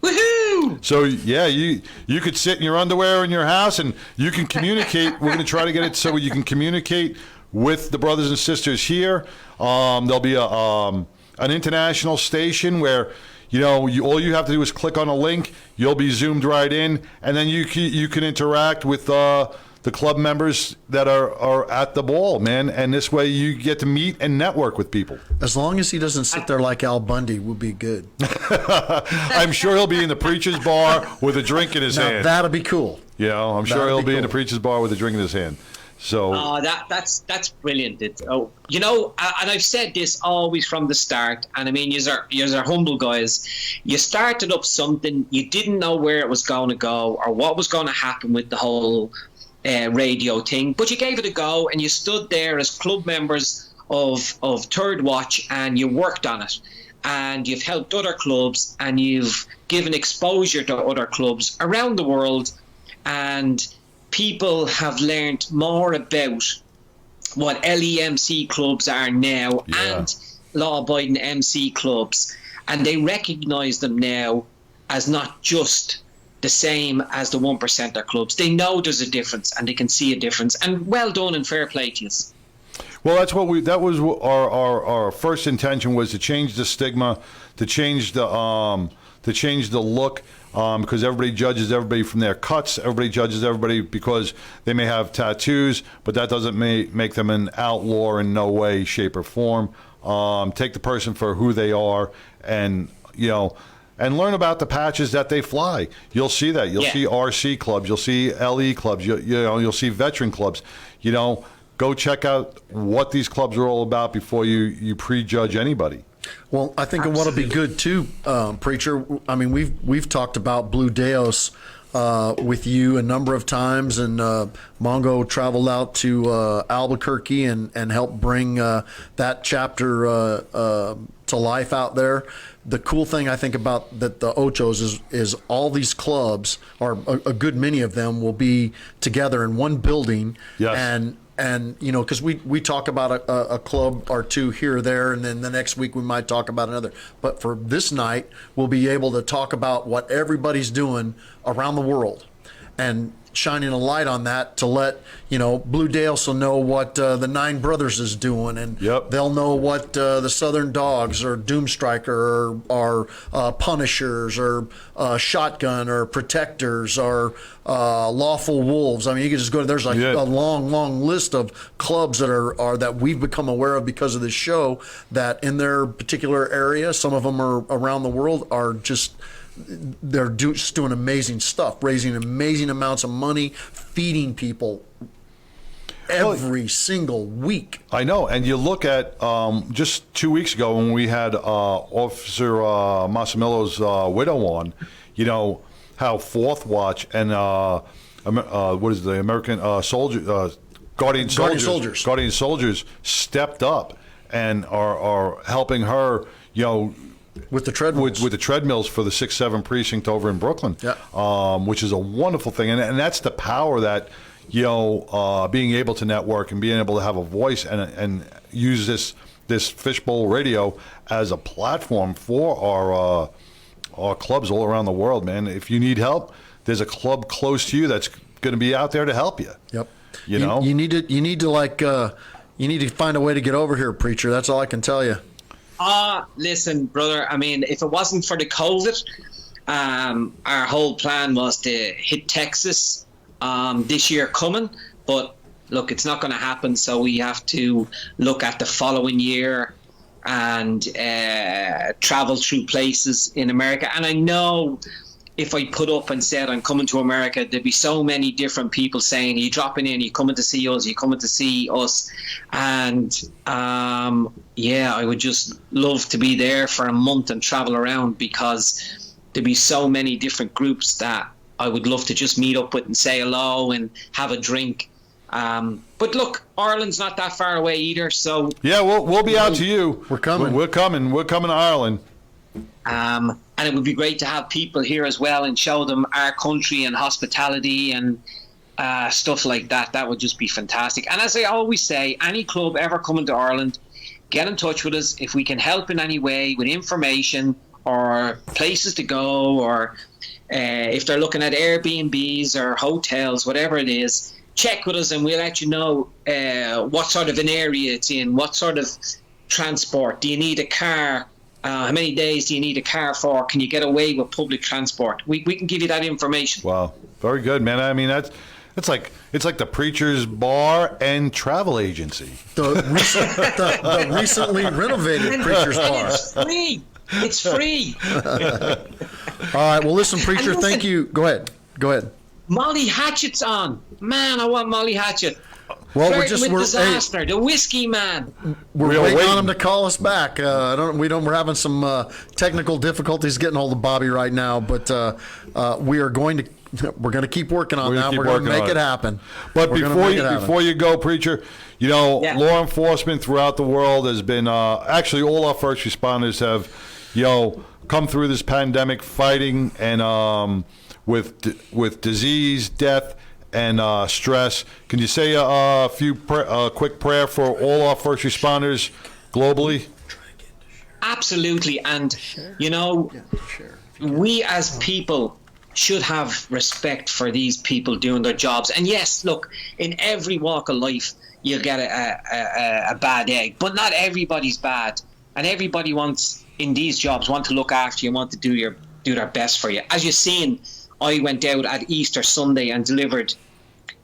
Woohoo! So yeah, you could sit in your underwear in your house and you can communicate. We're going to try to get it so you can communicate with the brothers and sisters here. There'll be an international station where, you know, all you have to do is click on a link. You'll be zoomed right in, and then you can interact with the club members that are at the ball, man. And this way you get to meet and network with people. As long as he doesn't sit there like Al Bundy, we'll be good. I'm sure he'll be in the preacher's bar with a drink in his Now, hand. that'll be cool. You know, I'm sure That'd he'll be be in the cool. preacher's bar with a drink in his hand. So That's brilliant. You know, and I've said this always from the start, and I mean, you're humble guys. You started up something, you didn't know where it was going to go or what was going to happen with the whole radio thing, but you gave it a go, and you stood there as club members of Third Watch, and you worked on it, and you've helped other clubs, and you've given exposure to other clubs around the world, and people have learned more about what LEMC clubs are now, and law-abiding MC clubs, and they recognise them now as not just the same as the 1%er clubs. They know there's a difference, and they can see a difference. And well done and fair play to you. well, that was our first intention, was to change the stigma, to change the look. Because everybody judges everybody from their cuts. Everybody judges everybody because they may have tattoos, but that doesn't make them an outlaw in no way, shape, or form. Take the person for who they are, and you know, and learn about the patches that they fly. You'll see that. You'll see RC clubs. You'll see LE clubs. You'll see veteran clubs. You know, go check out what these clubs are all about before you prejudge anybody. Well, I think what'll be good too, Preacher. I mean, we've talked about Blue Deos with you a number of times, and Mongo traveled out to Albuquerque and helped bring that chapter to life out there. The cool thing I think about the Ochos is all these clubs, or a good many of them, will be together in one building. Yes. And you know, because we talk about a club or two here or there, and then the next week we might talk about another. But for this night, we'll be able to talk about what everybody's doing around the world, and shining a light on that to let, you know, Blue Deos will know what the Nine Brothers is doing, and they'll know what the Southern Dogs or Doomstriker or Punishers or Shotgun or Protectors or Lawful Wolves. I mean, you can just go, there's like a long list of clubs that are that we've become aware of because of this show, that in their particular area, some of them are around the world, are just, they're just doing amazing stuff, raising amazing amounts of money, feeding people every single week. I know. And you look at just 2 weeks ago when we had Officer Massimillo's widow on, you know, how Fourth Watch and what is the American Guardian Soldiers stepped up and are helping her, you know, With the treadmills. With the treadmills for the 6-7 precinct over in Brooklyn, which is a wonderful thing. And that's the power that, being able to network and being able to have a voice and use this fishbowl radio as a platform for our clubs all around the world, man. If you need help, there's a club close to you that's going to be out there to help you. Yep. You know? You need to find a way to get over here, preacher. That's all I can tell you. Listen, brother, I mean, if it wasn't for the COVID, our whole plan was to hit Texas this year coming. But look, it's not going to happen. So we have to look at the following year and travel through places in America. And I know if I put up and said I'm coming to America, there'd be so many different people saying, are you dropping in? Are you coming to see us? Are you coming to see us? And I would just love to be there for a month and travel around, because there'd be so many different groups that I would love to just meet up with and say hello and have a drink. But look, Ireland's not that far away either. So yeah, we'll be out to you. We're coming. We're coming to Ireland. And it would be great to have people here as well and show them our country and hospitality and stuff like that. That would just be fantastic. And as I always say, any club ever coming to Ireland, get in touch with us if we can help in any way with information or places to go, or if they're looking at Airbnbs or hotels, whatever it is. Check with us and we'll let you know what sort of an area it's in, what sort of transport. Do you need a car? How many days do you need a car for? Can you get away with public transport? We can give you that information. Wow, very good, man. I mean, it's like the Preacher's Bar and Travel Agency. The recently renovated Preacher's Bar. It's free. It's free. All right. Well, listen, preacher. Listen, thank you. Go ahead. Molly Hatchet's on. Man, I want Molly Hatchet. Well, Flirting with disaster. The whiskey man. We're waiting on him to call us back. We're having some technical difficulties getting hold of Bobby right now, but we're going to keep working on that. We're going to make it happen. But before you go, preacher, law enforcement throughout the world has been actually all our first responders have, come through this pandemic fighting and with disease, death, and stress. Can you say a quick prayer for all our first responders globally? Absolutely. And, we as people should have respect for these people doing their jobs. And yes, look, in every walk of life, you'll get a bad egg, but not everybody's bad. And everybody in these jobs want to look after you, want to do their best for you. As you've seen, I went out at Easter Sunday and delivered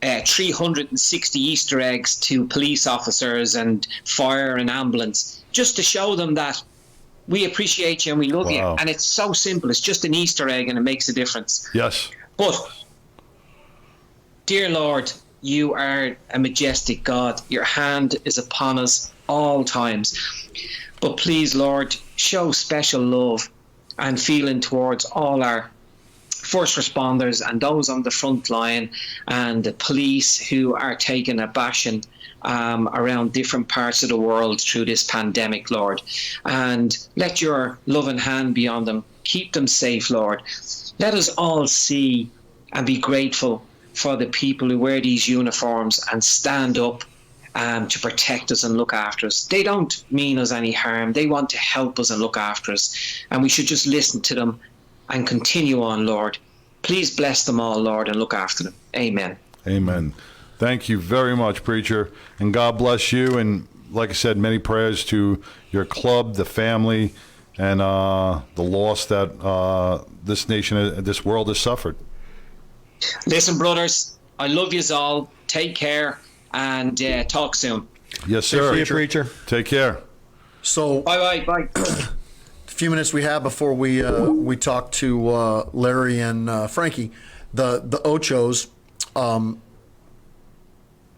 360 Easter eggs to police officers and fire and ambulance, just to show them that we appreciate you and we love you. And it's so simple. It's just an Easter egg and it makes a difference. Yes. But, dear Lord, you are a majestic God. Your hand is upon us all times. But please, Lord, show special love and feeling towards all our first responders and those on the front line and the police who are taking a bashing around different parts of the world through this pandemic, Lord. And let your loving hand be on them. Keep them safe, Lord. Let us all see and be grateful for the people who wear these uniforms and stand up to protect us and look after us. They don't mean us any harm. They want to help us and look after us. And we should just listen to them and continue on, Lord. Please bless them all, Lord, and look after them. Amen. Amen. Thank you very much, preacher, and God bless you. And like I said, many prayers to your club, the family, and the loss that this nation, this world has suffered. Listen, brothers, I love you all. Take care and talk soon. Yes, sir. See you, preacher. Take care. So, Bye. few minutes we have before we talk to Larry and Frankie, the Ochos,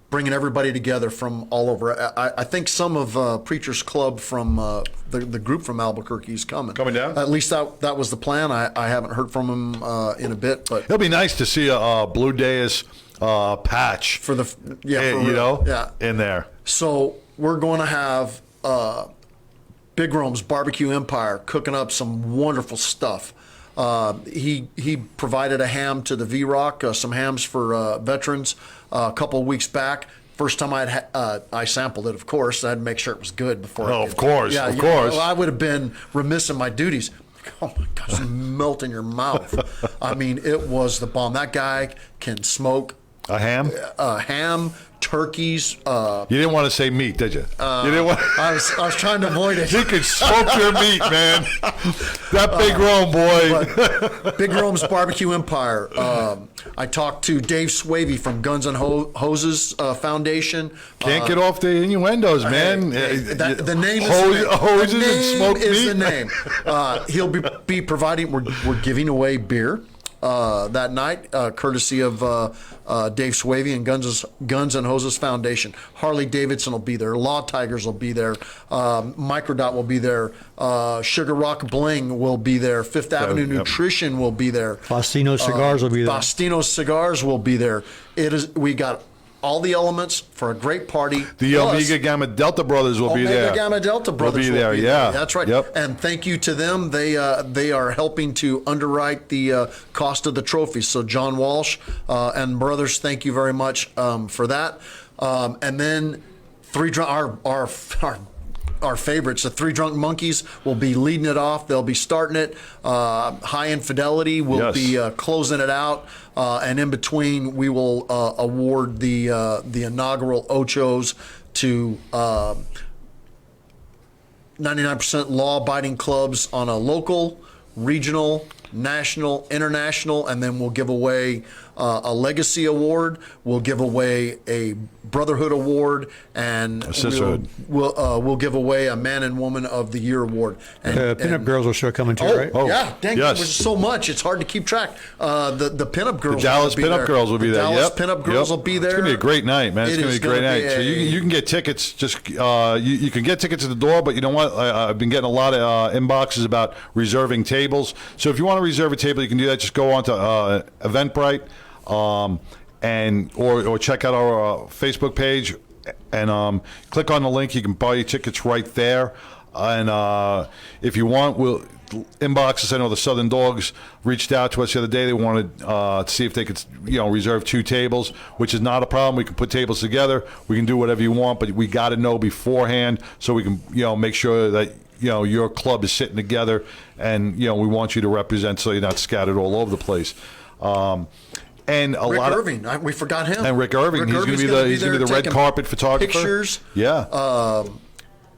bringing everybody together from all over. I think some of Preacher's Club from the group from Albuquerque is coming down. At least that was the plan. I haven't heard from him in a bit, but it'll be nice to see a Blue Deus patch for the in there. So we're going to have Big Rome's Barbecue Empire, cooking up some wonderful stuff. He provided a ham to the V-Rock, some hams for veterans a couple of weeks back. First time I sampled it, of course. I had to make sure it was good before. Of course. Well, I would have been remiss in my duties. Oh my gosh, melt in your mouth. I mean, it was the bomb. That guy can smoke a ham, turkeys. You didn't want to say meat, did you? You didn't want. I was trying to avoid it. He could smoke your meat, man. That Big Rome boy. Big Rome's Barbecue Empire. I talked to Dave Swavey from Guns and Hoses Foundation. Can't get off the innuendos, man. The name hoses and smoked is meat. the name. He'll be providing. We're giving away beer that night, courtesy of Dave Swavey and Guns and Hoses Foundation. Harley Davidson will be there. Law Tigers will be there. Microdot will be there. Sugar Rock Bling will be there. Fifth Avenue Nutrition will be there. Faustino Cigars will be there. Faustino Cigars will be there. We got all the elements for a great party. The Plus, Omega Gamma Delta brothers will be there. Omega Gamma Delta brothers will be there. Yeah, that's right. Yep. And thank you to them. They are helping to underwrite the cost of the trophies. So John Walsh and brothers, thank you very much for that. And then our favorites, the Three Drunk Monkeys, will be leading it off. They'll be starting it. High Infidelity will be closing it out. And in between, we will award the inaugural Ochos to 99% law-abiding clubs on a local, regional, national, international, and then we'll give away a legacy award. We'll give away a brotherhood award, and a sisterhood. We'll give away a man and woman of the year award. And Pinup Girls will show coming too, right? Oh, yeah, dang, yes. There's so much. It's hard to keep track. The Pinup Girls. The Dallas Pinup Girls will be there. Dallas Pinup Girls will be there. It's gonna be a great night, man. It's gonna be a great night. So you can get tickets. Just you can get tickets at the door, but you know what? I've been getting a lot of inboxes about reserving tables. So if you want to reserve a table, you can do that. Just go on to Eventbrite. And or check out our Facebook page and click on the link. You can buy your tickets right there. And if you want, we'll inbox us. I know the Southern Dogs reached out to us the other day. They wanted to see if they could, reserve 2 tables, which is not a problem. We can put tables together. We can do whatever you want, but we got to know beforehand so we can, make sure that your club is sitting together, and we want you to represent so you're not scattered all over the place. And Rick Irving, we forgot him. And Rick Irving, he's going to be the red carpet photographer. Pictures. Yeah.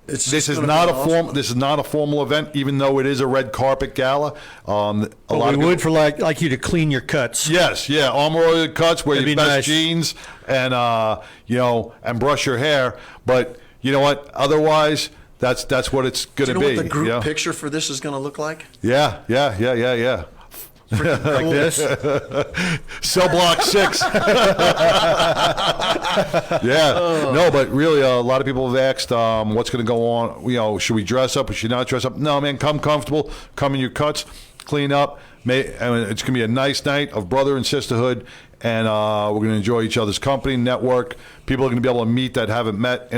This is not a formal event, even though it is a red carpet gala. We would for like you to clean your cuts. Yes, yeah, armor oil cuts, wear your best nice. jeans, and and brush your hair. But you know what? Otherwise, that's what it's going to be. Do you know what the group picture for this is going to look like? Yeah. Like this. Cell block 6. No, but really, a lot of people have asked what's going to go on. Should we dress up or should we not dress up? No, man, come comfortable, come in your cuts, clean up. It's going to be a nice night of brother and sisterhood, and we're going to enjoy each other's company, network. People are going to be able to meet that haven't met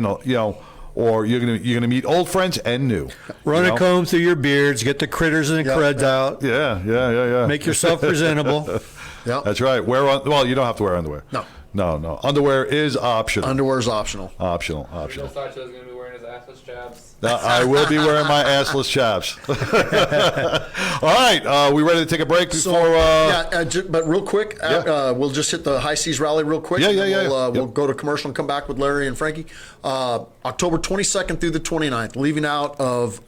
or you're gonna meet old friends and new. Run a comb through your beards, get the critters and the creds out. Yeah. Make yourself presentable. Yeah, that's right. You don't have to wear underwear. No. Underwear is optional. Underwear is optional. Optional. Sacha's going to be wearing his assless chaps. I will be wearing my assless chaps. All right, we ready to take a break before? But real quick, we'll just hit the High Seas Rally real quick. We'll go to commercial and come back with Larry and Frankie. October 22nd through the 29th, leaving out of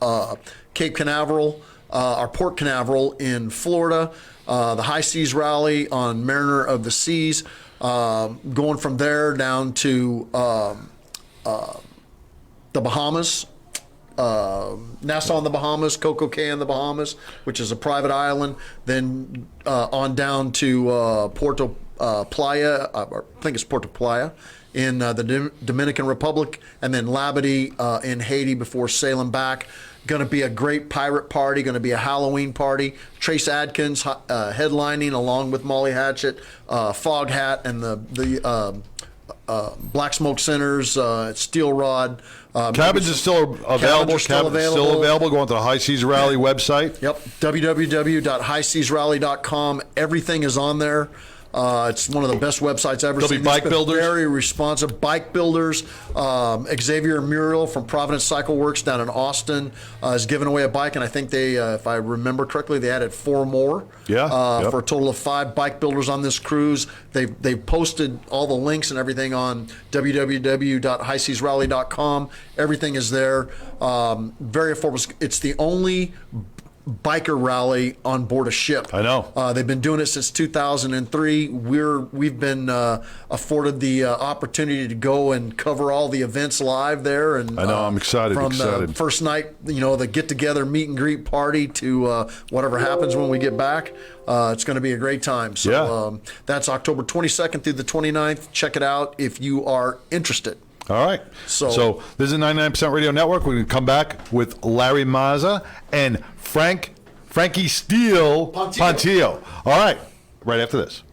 Cape Canaveral, our Port Canaveral in Florida. The High Seas Rally on Mariner of the Seas. Going from there down to the Bahamas, Nassau in the Bahamas, Coco Cay in the Bahamas, which is a private island, then on down to Puerto Playa, I think it's Puerto Playa, in the Dominican Republic, and then Labadee in Haiti before sailing back. Going to be a great pirate party, going to be a Halloween party. Trace Adkins headlining along with Molly Hatchet, Foghat, and the Black Smoke Centers, Steel Rod. Cabins is still available. Still available. Go onto the High Seas Rally website. Yep, www.highseasrally.com. Everything is on there. It's one of the best websites ever. There'll be bike builders. Very responsive. Bike builders. Xavier Muriel from Providence Cycle Works down in Austin is giving away a bike, and I think they, if I remember correctly, they added 4 more. Yeah. For a total of 5 bike builders on this cruise. They posted all the links and everything on www.highseasrally.com. Everything is there. Very affordable. It's the only biker rally on board a ship. I know. They've been doing it since 2003. We've been afforded the opportunity to go and cover all the events live there. And I know. I'm excited. From the first night, the get together, meet and greet party to whatever happens when we get back. It's going to be a great time. So that's October 22nd through the 29th. Check it out if you are interested. All right. So this is 99% Radio Network. We're going to come back with Larry Mazza and Frankie Steele Pontillo. All right. Right after this.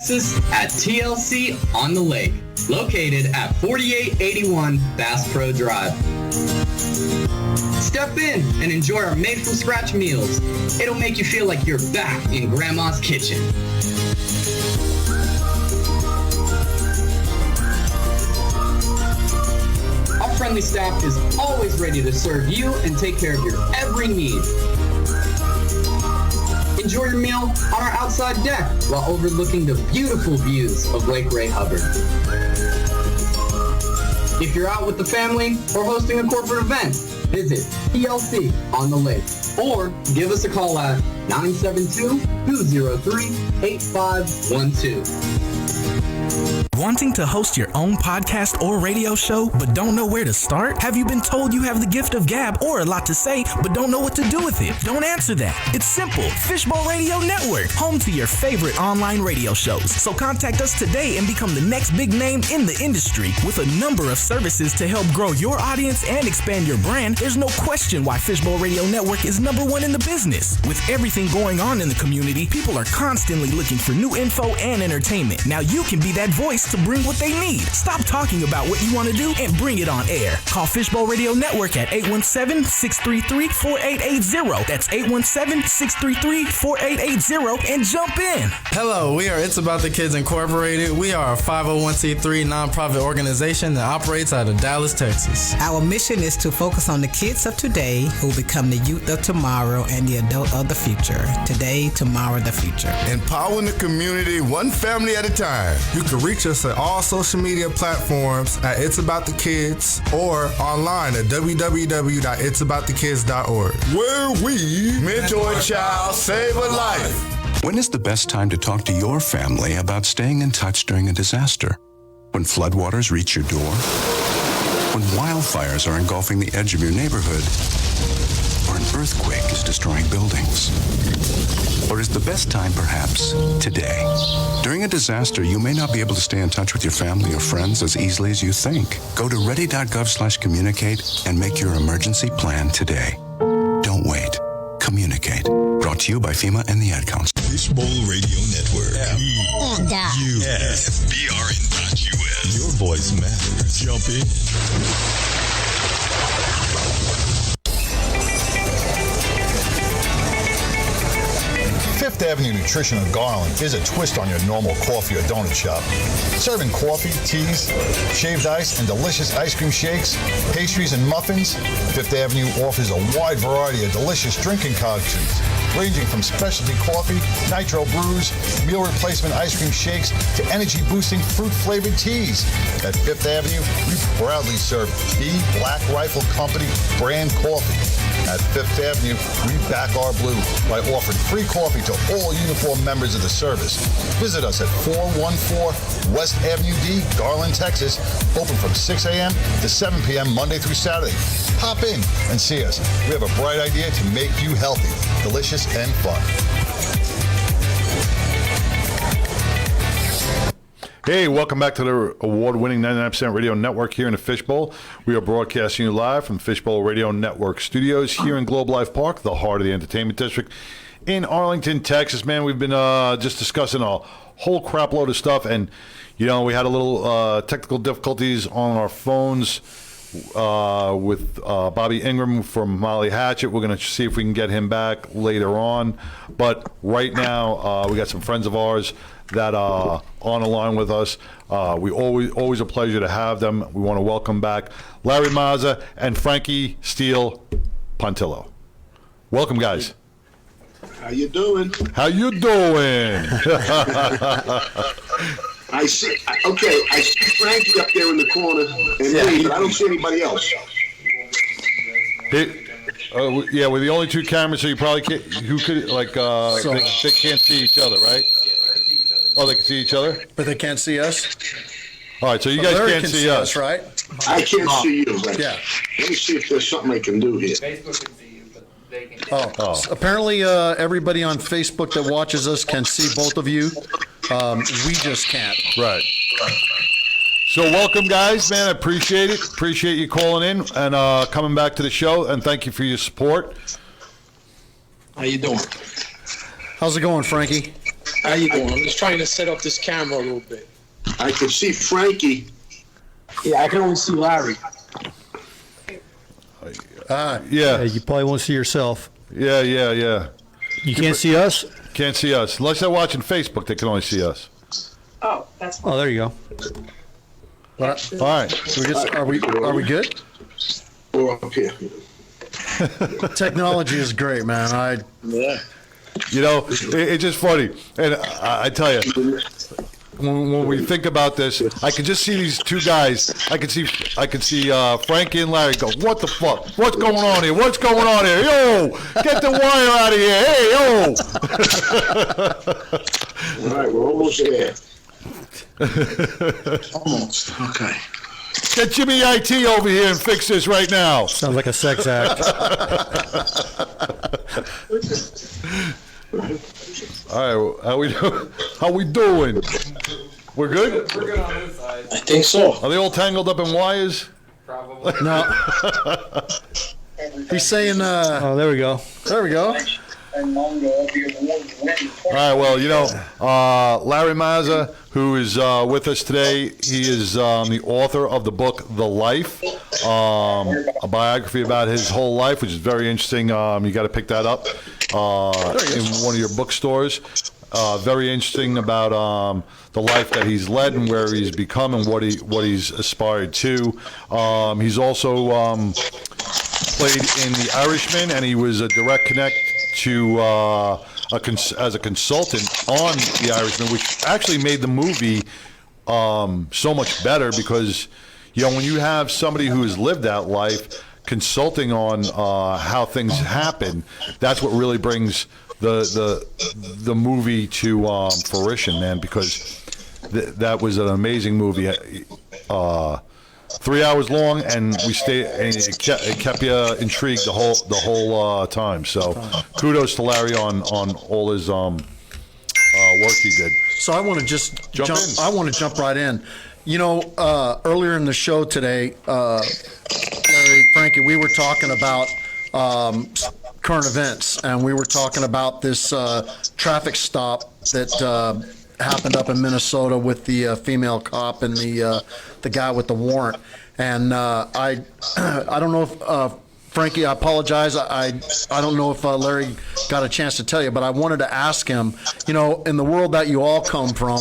Texas at TLC on the Lake, located at 4881 Bass Pro Drive. Step in and enjoy our made-from-scratch meals. It'll make you feel like you're back in Grandma's kitchen. Our friendly staff is always ready to serve you and take care of your every need. Enjoy your meal on our outside deck while overlooking the beautiful views of Lake Ray Hubbard. If you're out with the family or hosting a corporate event, visit TLC on the Lake or give us a call at 972-203-8512. Wanting to host your own podcast or radio show, but don't know where to start? Have you been told you have the gift of gab or a lot to say, but don't know what to do with it? Don't answer that. It's simple. Fishbowl Radio Network, home to your favorite online radio shows. So contact us today and become the next big name in the industry. With a number of services to help grow your audience and expand your brand, there's no question why Fishbowl Radio Network is #1 in the business. With everything going on in the community, people are constantly looking for new info and entertainment. Now you can be that voice to bring what they need. Stop talking about what you want to do and bring it on air. Call Fishbowl Radio Network at 817-633-4880. That's 817-633-4880 and jump in. Hello, we are It's About the Kids Incorporated. We are a 501c3 nonprofit organization that operates out of Dallas, Texas. Our mission is to focus on the kids of today who become the youth of tomorrow and the adult of the future. Today, tomorrow, the future. Empowering the community one family at a time. You can reach us at all social media platforms at It's About the Kids or online at www.itsaboutthekids.org. Where we mentor a child, save a life. When is the best time to talk to your family about staying in touch during a disaster? When floodwaters reach your door? When wildfires are engulfing the edge of your neighborhood? Or an earthquake is destroying buildings? Or is the best time perhaps today? During a disaster, you may not be able to stay in touch with your family or friends as easily as you think. Go to ready.gov/communicate and make your emergency plan today. Don't wait. Communicate. Brought to you by FEMA and the Ad Council. Fishbowl Radio Network. FBRN.US. Your voice matters. Jump in. Fifth Avenue Nutrition in Garland is a twist on your normal coffee or donut shop. Serving coffee, teas, shaved ice, and delicious ice cream shakes, pastries, and muffins, Fifth Avenue offers a wide variety of delicious drinking concoctions, ranging from specialty coffee, nitro brews, meal replacement ice cream shakes, to energy-boosting fruit-flavored teas. At Fifth Avenue, we proudly serve B Black Rifle Company brand coffee. At Fifth Avenue, we back our blue by offering free coffee to all uniformed members of the service. Visit us at 414 West Avenue D, Garland, Texas, open from 6 a.m. to 7 p.m. Monday through Saturday. Pop in and see us. We have a bright idea to make you healthy, delicious, and fun. Hey, welcome back to the award-winning 99% Radio Network here in the Fishbowl. We are broadcasting you live from Fishbowl Radio Network studios here in Globe Life Park, the heart of the entertainment district in Arlington, Texas. Man, we've been just discussing a whole crap load of stuff, and we had a little technical difficulties on our phones with Bobby Ingram from Molly Hatchet. We're going to see if we can get him back later on. But right now, we got some friends of ours that are on the line with us. We always a pleasure to have them. We want to welcome back Larry Mazza and Frankie Steele Pontillo. Welcome, guys. How you doing? How you doing? I see Frankie up there in the corner, and me, but I don't see anybody else. Yeah, we're the only two cameras, so you probably can't. Who could they can't see each other, right? Oh, they can see each other, but they can't see us. All right, so you guys can't see us, right? I can't see you. Right? Yeah. Let me see if there's something I can do here. Facebook can see you, but they can. Apparently, everybody on Facebook that watches us can see both of you. We just can't. Right. So welcome, guys, man. I appreciate it. Appreciate you calling in and coming back to the show, and thank you for your support. How you doing? How's it going, Frankie? How you doing? I'm just trying to set up this camera a little bit. I can see Frankie. Yeah, I can only see Larry. Yeah. You probably won't see yourself. Yeah. You can't see us? Can't see us. Unless they're watching Facebook, they can only see us. Oh, that's fine. Oh, there you go. All right. Are we good? We're up here. Technology is great, man. Yeah. It's just funny. And I tell you, when we think about this, I can just see these two guys. I can see Frankie and Larry go, what the fuck? What's going on here? What's going on here? Yo, get the wire out of here. Hey, yo. All right, we're almost there. Almost. Okay. Get Jimmy IT over here and fix this right now. Sounds like a sex act. All right, how we doing? We're good? We're good on this side. I think so. Are they all tangled up in wires? Probably. No. He's saying, oh, there we go. There we go. All right, well, Larry Mazza, who is with us today, he is the author of the book The Life, a biography about his whole life, which is very interesting. You got to pick that up in one of your bookstores. Very interesting about the life that he's led and where he's become and what he's aspired to. He's also played in The Irishman, and he was a direct connect to as a consultant on The Irishman, which actually made the movie so much better because when you have somebody who has lived that life consulting on how things happen, that's what really brings the movie to fruition, man. Because that was an amazing movie. 3 hours long, and it kept you intrigued the whole time. So, kudos to Larry on all his work he did. So I want to just jump right in. Earlier in the show today, Larry, Frankie, we were talking about current events, and we were talking about this traffic stop that happened up in Minnesota with the female cop and the guy with the warrant. And I don't know if Frankie, I apologize. I don't know if Larry got a chance to tell you, but I wanted to ask him, in the world that you all come from,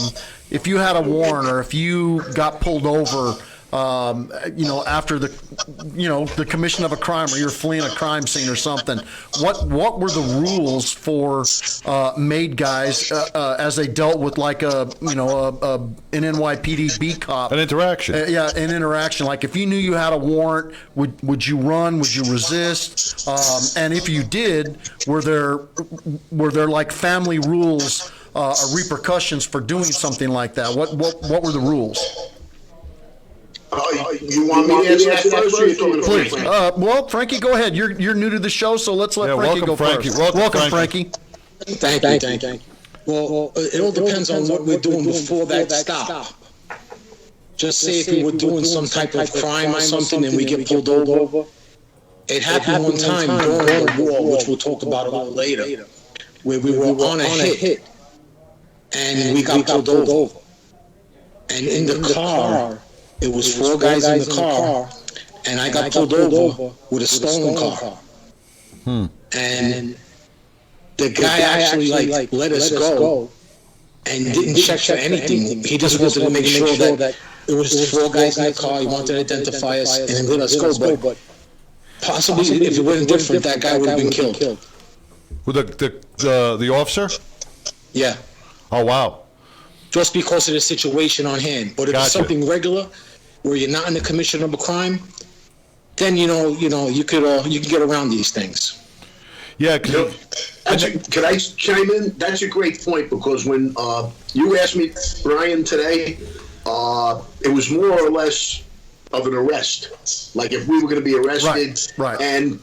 if you had a warrant or if you got pulled over, after the commission of a crime, or you're fleeing a crime scene or something, what were the rules for made guys as they dealt with like an NYPD beat cop? An interaction. An interaction. Like if you knew you had a warrant, would you run? Would you resist? And if you did, were there like family rules or repercussions for doing something like that? What were the rules? You want me to answer that first? Please. Well, Frankie, go ahead. You're new to the show, so let's let Frankie go first. Welcome, Frankie. Thank you. Well, it all depends on what we're doing before that stop. Just say if we were doing some type of crime or something and we get pulled over. It happened one time during World War, which we'll talk about a little later. where we were on a hit, and we got pulled over. And in the car, it was 4 guys in the car, and I got pulled over with a stolen car. And the guy actually like let us go and didn't check for anything. He just wanted to make sure that it was 4 guys in the car. He wanted to identify us and let us go. But possibly, if it wasn't different, that guy would have been killed. With the officer? Yeah. Oh, wow. Just because of the situation on hand. But if it's something regular, where you're not in the commission of a crime, then you can get around these things. Yeah. Could I chime in? That's a great point, because when you asked me, Brian, today, it was more or less of an arrest. Like if we were going to be arrested, right. And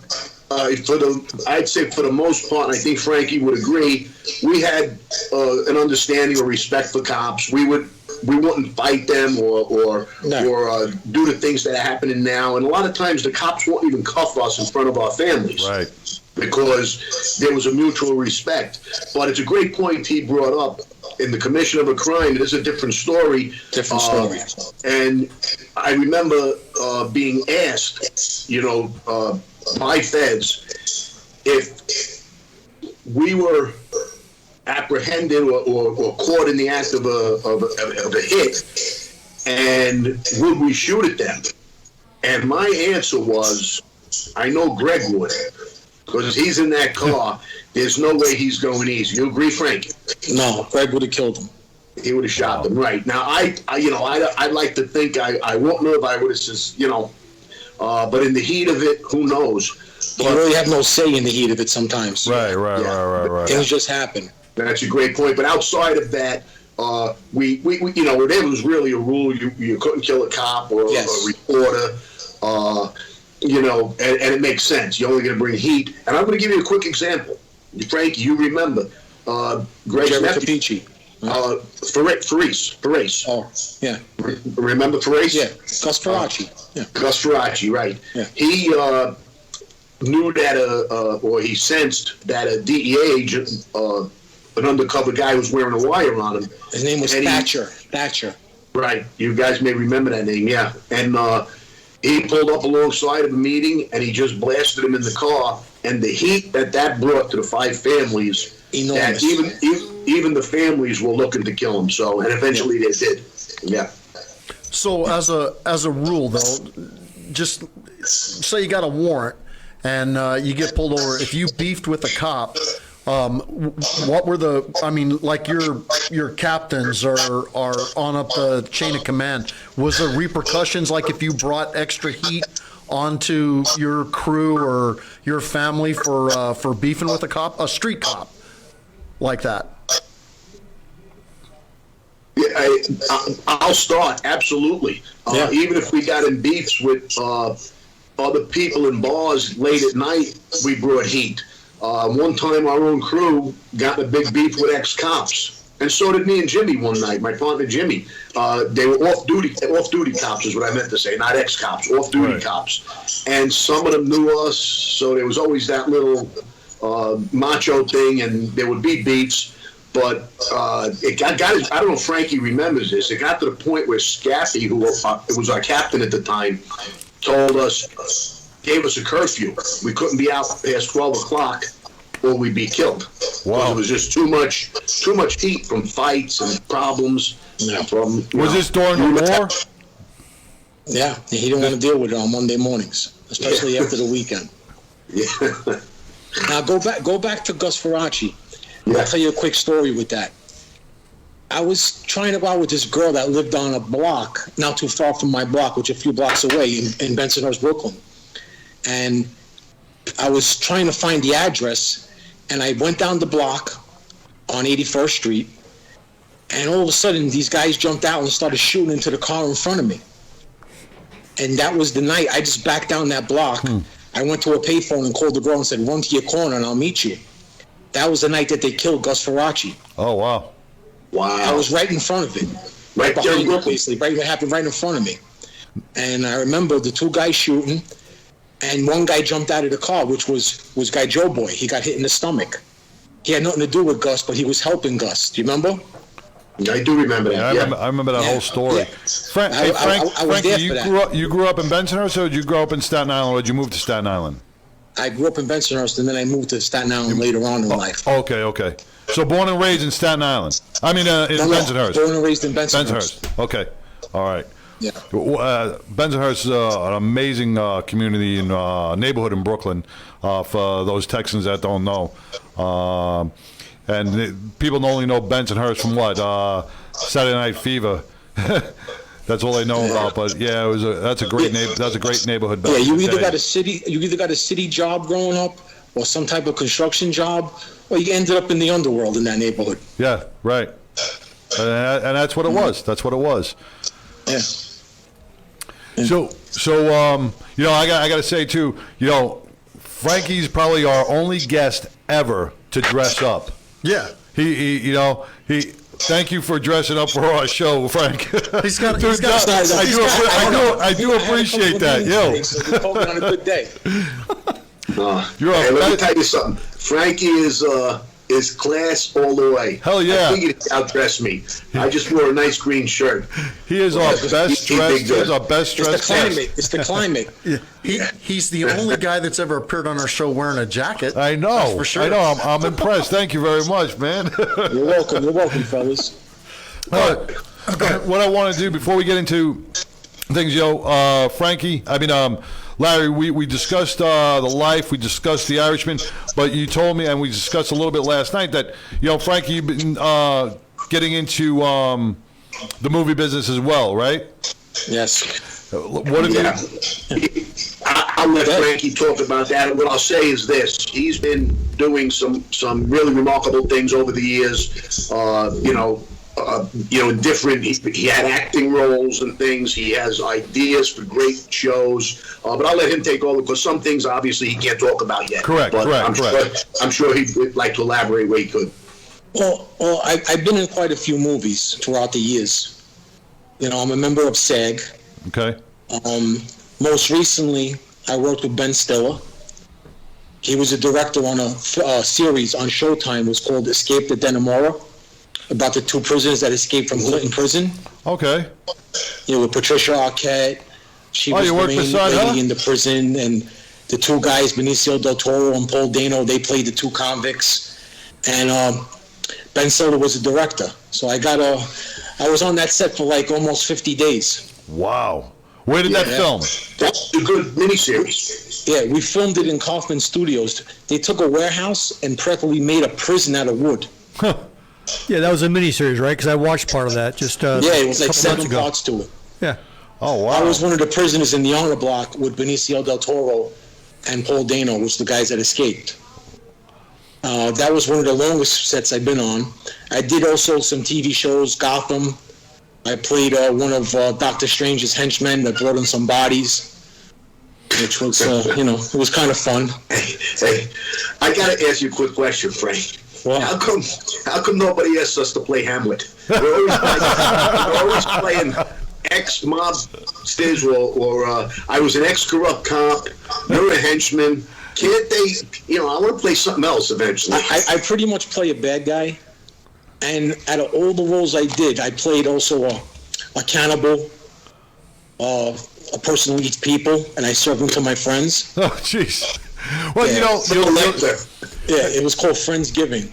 I'd say for the most part, and I think Frankie would agree, we had an understanding or respect for cops. We wouldn't fight them or do the things that are happening now. And a lot of times the cops won't even cuff us in front of our families. Right. Because there was a mutual respect. But it's a great point he brought up. In the commission of a crime, it is a different story. Different story. And I remember being asked, by feds, if we were apprehended or caught in the act of a hit, and would we shoot at them? And my answer was, I know Greg would. Because he's in that car, there's no way he's going easy. You agree, Frank? No, Greg would have killed him. He would have shot them, right? Now, I'd like to think I won't know if I would have said, but in the heat of it, who knows? You really have no say in the heat of it sometimes. Right. Things just happen. That's a great point. But outside of that, we there was really a rule: you couldn't kill a cop or a reporter. And it makes sense. You're only going to bring heat. And I'm going to give you a quick example. Frankie, you remember Greg's nephew, Farace. Oh, yeah. Remember Farace? Yeah, Gus Faraci. Gus Faraci, right. Yeah. He knew that, or he sensed that a DEA agent, an undercover guy, was wearing a wire on him. His name was Thatcher. Right. You guys may remember that name, yeah. And he pulled up alongside of a meeting, and he just blasted him in the car. And the heat that brought to the 5 families, enormous. That even the families were looking to kill him. So, and eventually they did. Yeah. So as a rule, though, just say you got a warrant and you get pulled over. If you beefed with a cop, what were like your captains are on up the chain of command. Was there repercussions, like if you brought extra heat onto your crew or your family for beefing with a street cop like that? Yeah, I'll start. Absolutely. Even if we got in beefs with other people in bars late at night, we brought heat. One time our own crew got in a big beef with ex-cops. And so did me and Jimmy one night, my partner Jimmy. They were off-duty cops is what I meant to say, not ex-cops, off-duty cops. And some of them knew us, so there was always that little macho thing, and there would be beefs. But it got I don't know if Frankie remembers this, it got to the point where Scaffy, who was our captain at the time, gave us a curfew. We couldn't be out past 12 o'clock or we'd be killed. Wow. It was just too much heat from fights and problems. Yeah. Was this during the war? Yeah, he didn't want to deal with it on Monday mornings, especially after the weekend. Yeah. Now go back to Gus Faraci. I'll tell you a quick story with that. I was trying to go out with this girl that lived on a block, not too far from my block, which is a few blocks away in Bensonhurst, Brooklyn. And I was trying to find the address, and I went down the block on 81st Street, and all of a sudden these guys jumped out and started shooting into the car in front of me. And that was the night I just backed down that block. I went to a payphone and called the girl and said, run to your corner and I'll meet you. That was the night that they killed Gus Faraci. Oh, wow. Wow. I was right in front of it. Right behind me, basically. It happened right in front of me. And I remember the 2 guys shooting, and one guy jumped out of the car, which was Guy Joe Boy. He got hit in the stomach. He had nothing to do with Gus, but he was helping Gus. Do you remember? I do remember that. Yeah, I remember that whole story. Yeah. Frank, I was Frankie, there for that. you grew up in Bensonhurst, or did you grow up in Staten Island, or did you move to Staten Island? I grew up in Bensonhurst, and then I moved to Staten Island later on in life. Okay. So born and raised in Staten Island. I mean, in Bensonhurst. Born and raised in Bensonhurst. Okay. All right. Yeah. Bensonhurst is an amazing community and neighborhood in Brooklyn for those Texans that don't know. People only know Bensonhurst from what? Saturday Night Fever. That's all they know about. But yeah, that's a great neighborhood. Yeah, you either got a city job growing up, or some type of construction job, or you ended up in the underworld in that neighborhood. Yeah, right. And that's what it was. That's what it was. Yeah. So I got to say too, Frankie's probably our only guest ever to dress up. Yeah. He thank you for dressing up for our show, Frank. I do appreciate that. So we called it on a good day. Let me tell you something. Frankie is class all the way. Hell yeah. I figured he'd outdress me. I just wore a nice green shirt. He is our best dressed. He's our best dressed guest. It's the climate. He's the only guy that's ever appeared on our show wearing a jacket. I know. That's for sure. I know. I'm impressed. Thank you very much, man. You're welcome. You're welcome, fellas. What I want to do before we get into things, Frankie, Larry, we discussed the life, we discussed the Irishman, but you told me, and we discussed a little bit last night, that, Frankie, you've been getting into the movie business as well, right? Yes. What have you... I'll let Frankie talk about that. What I'll say is this. He's been doing some really remarkable things over the years, different. He had acting roles and things. He has ideas for great shows, but I'll let him take over because some things obviously he can't talk about yet. Correct. I'm sure he would like to elaborate where he could. Well, I've been in quite a few movies throughout the years. I'm a member of SAG. Okay. Most recently, I worked with Ben Stiller. He was a director on a series on Showtime. It was called Escape the Dannemora, about the two prisoners that escaped from Clinton Prison. Okay. With Patricia Arquette. She was the main lady in the prison, and the two guys, Benicio del Toro and Paul Dano, they played the two convicts. And Ben Stiller was the director. So I was on that set for like almost 50 days. Wow. Where did that film? That's a good miniseries. Yeah, we filmed it in Kaufman Studios. They took a warehouse and practically made a prison out of wood. Huh. Yeah, that was a miniseries, right? Because I watched part of that just it was like 7 parts to it. Yeah. Oh, wow. I was one of the prisoners in the honor block with Benicio del Toro and Paul Dano, which the guys that escaped. That was one of the longest sets I've been on. I did also some TV shows, Gotham. I played one of Doctor Strange's henchmen that brought in some bodies, which was, it was kind of fun. Hey, I got to ask you a quick question, Frank. Well, how come nobody asks us to play Hamlet? We're always playing ex-mobsters or I was an ex-corrupt cop, you're a henchman. Can't they, I want to play something else eventually. I pretty much play a bad guy. And out of all the roles I did, I played also a cannibal, a person who eats people, and I serve them to my friends. Oh, jeez. Well, it was called Friendsgiving.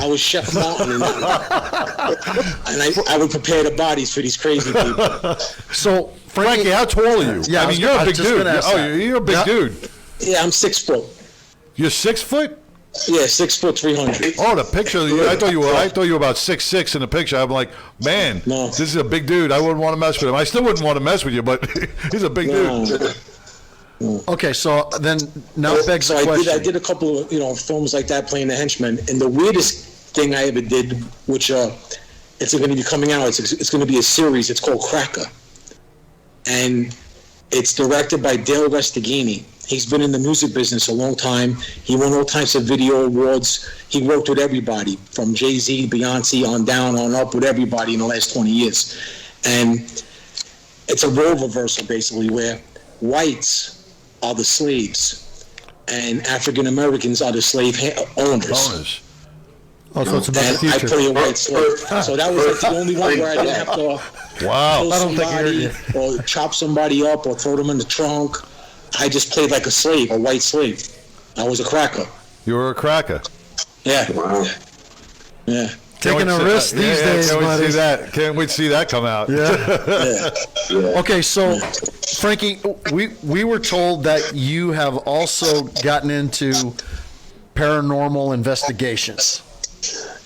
I was Chef Mountain, and I would prepare the bodies for these crazy people. So, Frankie, how tall are you? Yeah, you're a big dude. You're a big dude. Yeah, I'm 6 foot. You're 6 foot? Yeah, 6 foot 300. Oh, the picture! I thought you were about 6'6" in the picture. I'm like, man, this is a big dude. I wouldn't want to mess with him. I still wouldn't want to mess with you, but he's a big dude. Okay, so then now begs the question. I did a couple of films like that playing the henchman, and the weirdest thing I ever did, which it's going to be coming out. It's going to be a series. It's called Cracker, and it's directed by Dale Restaghini. He's been in the music business a long time. He won all types of video awards. He worked with everybody, from Jay-Z, Beyonce, on down, on up, with everybody in the last 20 years. And it's a role reversal, basically, where whites are the slaves and African Americans are the slave owners. Oh, so it's about the And future. I play a white slave. So that was like the only one where I didn't have to Wow. kill I don't think somebody or chop somebody up or throw them in the trunk. I just played like a slave, a white slave. I was a cracker. You were a cracker. Yeah. Wow. Yeah. Taking a risk these days, Can't wait to buddy. see that. Can't wait to see that come out. Okay, so Frankie, we were told that you have also gotten into paranormal investigations.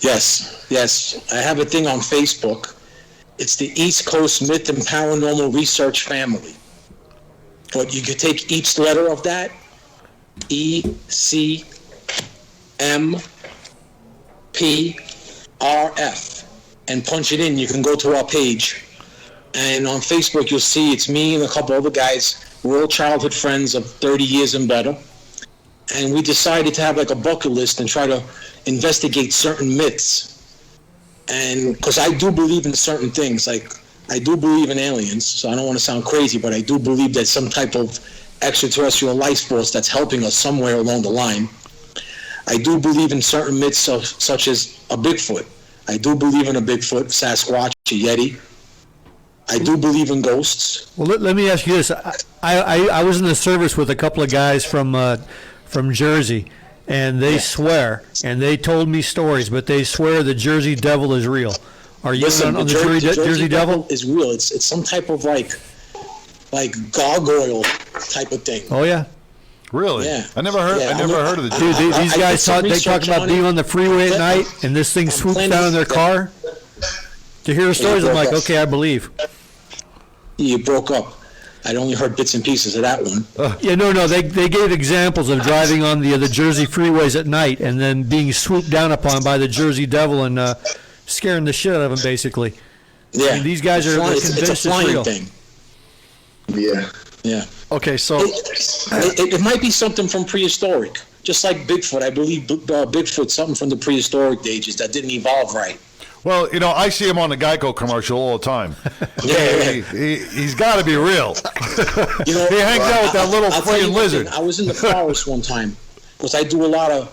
Yes. I have a thing on Facebook. It's the East Coast Myth and Paranormal Research Family. But you could take each letter of that, ECMPRF, and punch it in. You can go to our page. And on Facebook, you'll see it's me and a couple other guys. We're all childhood friends of 30 years and better. And we decided to have like a bucket list and try to investigate certain myths. And because I do believe in certain things, like I do believe in aliens, so I don't want to sound crazy, but I do believe there's some type of extraterrestrial life force that's helping us somewhere along the line. I do believe in certain myths such as a Bigfoot. I do believe in a Bigfoot, Sasquatch, a Yeti. I do believe in ghosts. Well, let me ask you this. I was in the service with a couple of guys from Jersey, and they swear, and they told me stories, but they swear the Jersey Devil is real. Are you on the Jersey Devil? Is real. It's some type of like gargoyle type of thing. Oh yeah. Really? Yeah. I never heard of the Dude, these guys talk about being on the freeway at night, and this thing swoops down in their car. To hear the stories, I'm like, okay, I believe. You broke up. I'd only heard bits and pieces of that one. Yeah, no, they gave examples of driving on the Jersey freeways at night and then being swooped down upon by the Jersey Devil and scaring the shit out of them, basically. Yeah. I mean, these guys are convinced it's a flying real. thing. Yeah. Okay, so it might be something from prehistoric, just like Bigfoot. I believe Bigfoot's something from the prehistoric ages that didn't evolve right. Well, I see him on the Geico commercial all the time. He's got to be real. He hangs out with that little freaking lizard. I was in the forest one time because I do a lot of,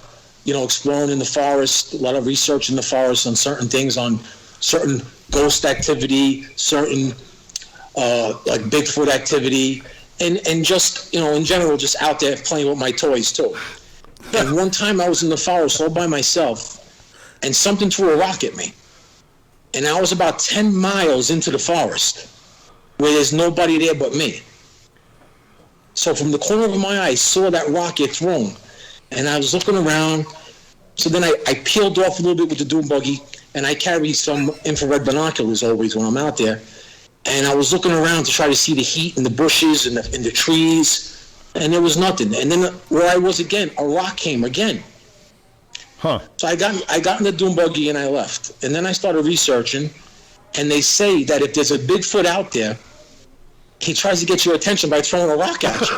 exploring in the forest, a lot of research in the forest on certain things, on certain ghost activity, certain like Bigfoot activity, and just, in general, just out there playing with my toys too. And one time I was in the forest all by myself, and something threw a rock at me. And I was about 10 miles into the forest where there's nobody there but me. So from the corner of my eye, I saw that rock get thrown. And I was looking around. So then I peeled off a little bit with the dune buggy, and I carry some infrared binoculars always when I'm out there. And I was looking around to try to see the heat in the bushes and the trees, and there was nothing. And then where I was again, a rock came again. Huh. So I got in the dune buggy and I left. And then I started researching, and they say that if there's a Bigfoot out there, he tries to get your attention by throwing a rock at you.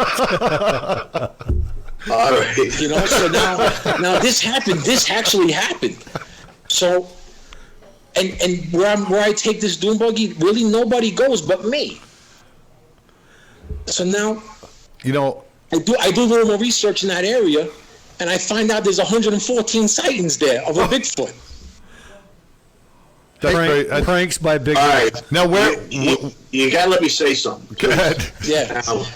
All right. So now this happened. This actually happened. So, and where I take this dune buggy, really nobody goes but me. So now, I do a little more research in that area. And I find out there's 114 sightings there of a Bigfoot. Pranks by Bigfoot. All right. Now, you gotta let me say something. Go ahead. Yeah. Now,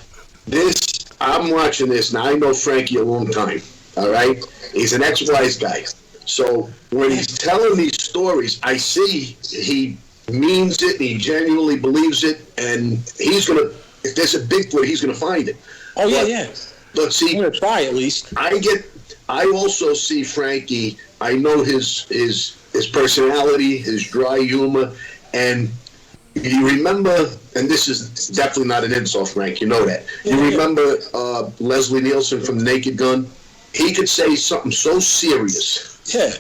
I'm watching this, now I know Frankie a long time, all right? He's an ex-wise guy. So when he's telling these stories, I see he means it, he genuinely believes it, and if there's a Bigfoot, he's gonna find it. Oh, yeah. But see, I'm gonna try at least. I also see Frankie. I know his personality, his dry humor, and you remember. And this is definitely not an insult, Frank. You know that. You remember Leslie Nielsen from Naked Gun? He could say something so serious. Yeah.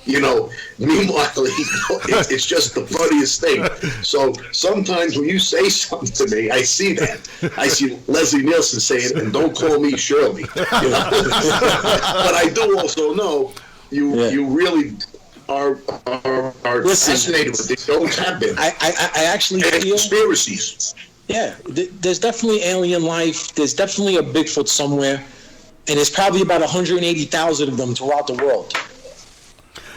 Meanwhile, it's just the funniest thing. So sometimes when you say something to me, I see that. I see Leslie Nielsen saying, and don't call me Shirley. But I do also know you really are fascinated with these. Don't have been. I actually feel conspiracies. Yeah, there's definitely alien life. There's definitely a Bigfoot somewhere, and there's probably about 180,000 of them throughout the world.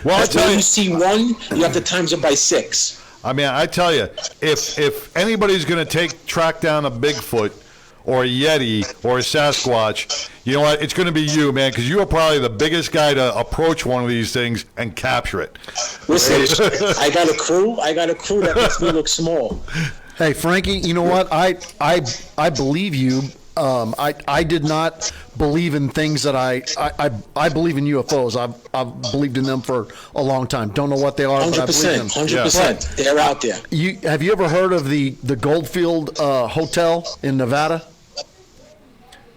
Well, I tell when you, you see one, you have to times it by 6. I mean, I tell you, if anybody's going to track down a Bigfoot or a Yeti or a Sasquatch, you know what? It's going to be you, man, because you are probably the biggest guy to approach one of these things and capture it. Listen, I got a crew that makes me look small. Hey, Frankie, you know what? I believe you. I did not believe in things that I believe in UFOs. I've believed in them for a long time. Don't know what they are, but I believe in them. 100%. They're out there. Have you ever heard of the Goldfield Hotel in Nevada?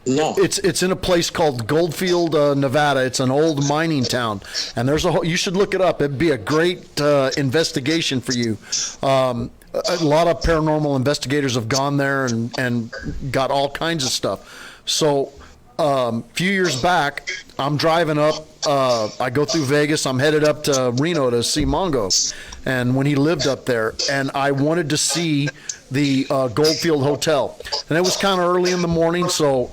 No. It's in a place called Goldfield, Nevada. It's an old mining town, and there's you should look it up. It'd be a great investigation for you. A lot of paranormal investigators have gone there and got all kinds of stuff. So a few years back, I'm driving up. I go through Vegas. I'm headed up to Reno to see Mongo, and when he lived up there, and I wanted to see the Goldfield Hotel, and it was kind of early in the morning. So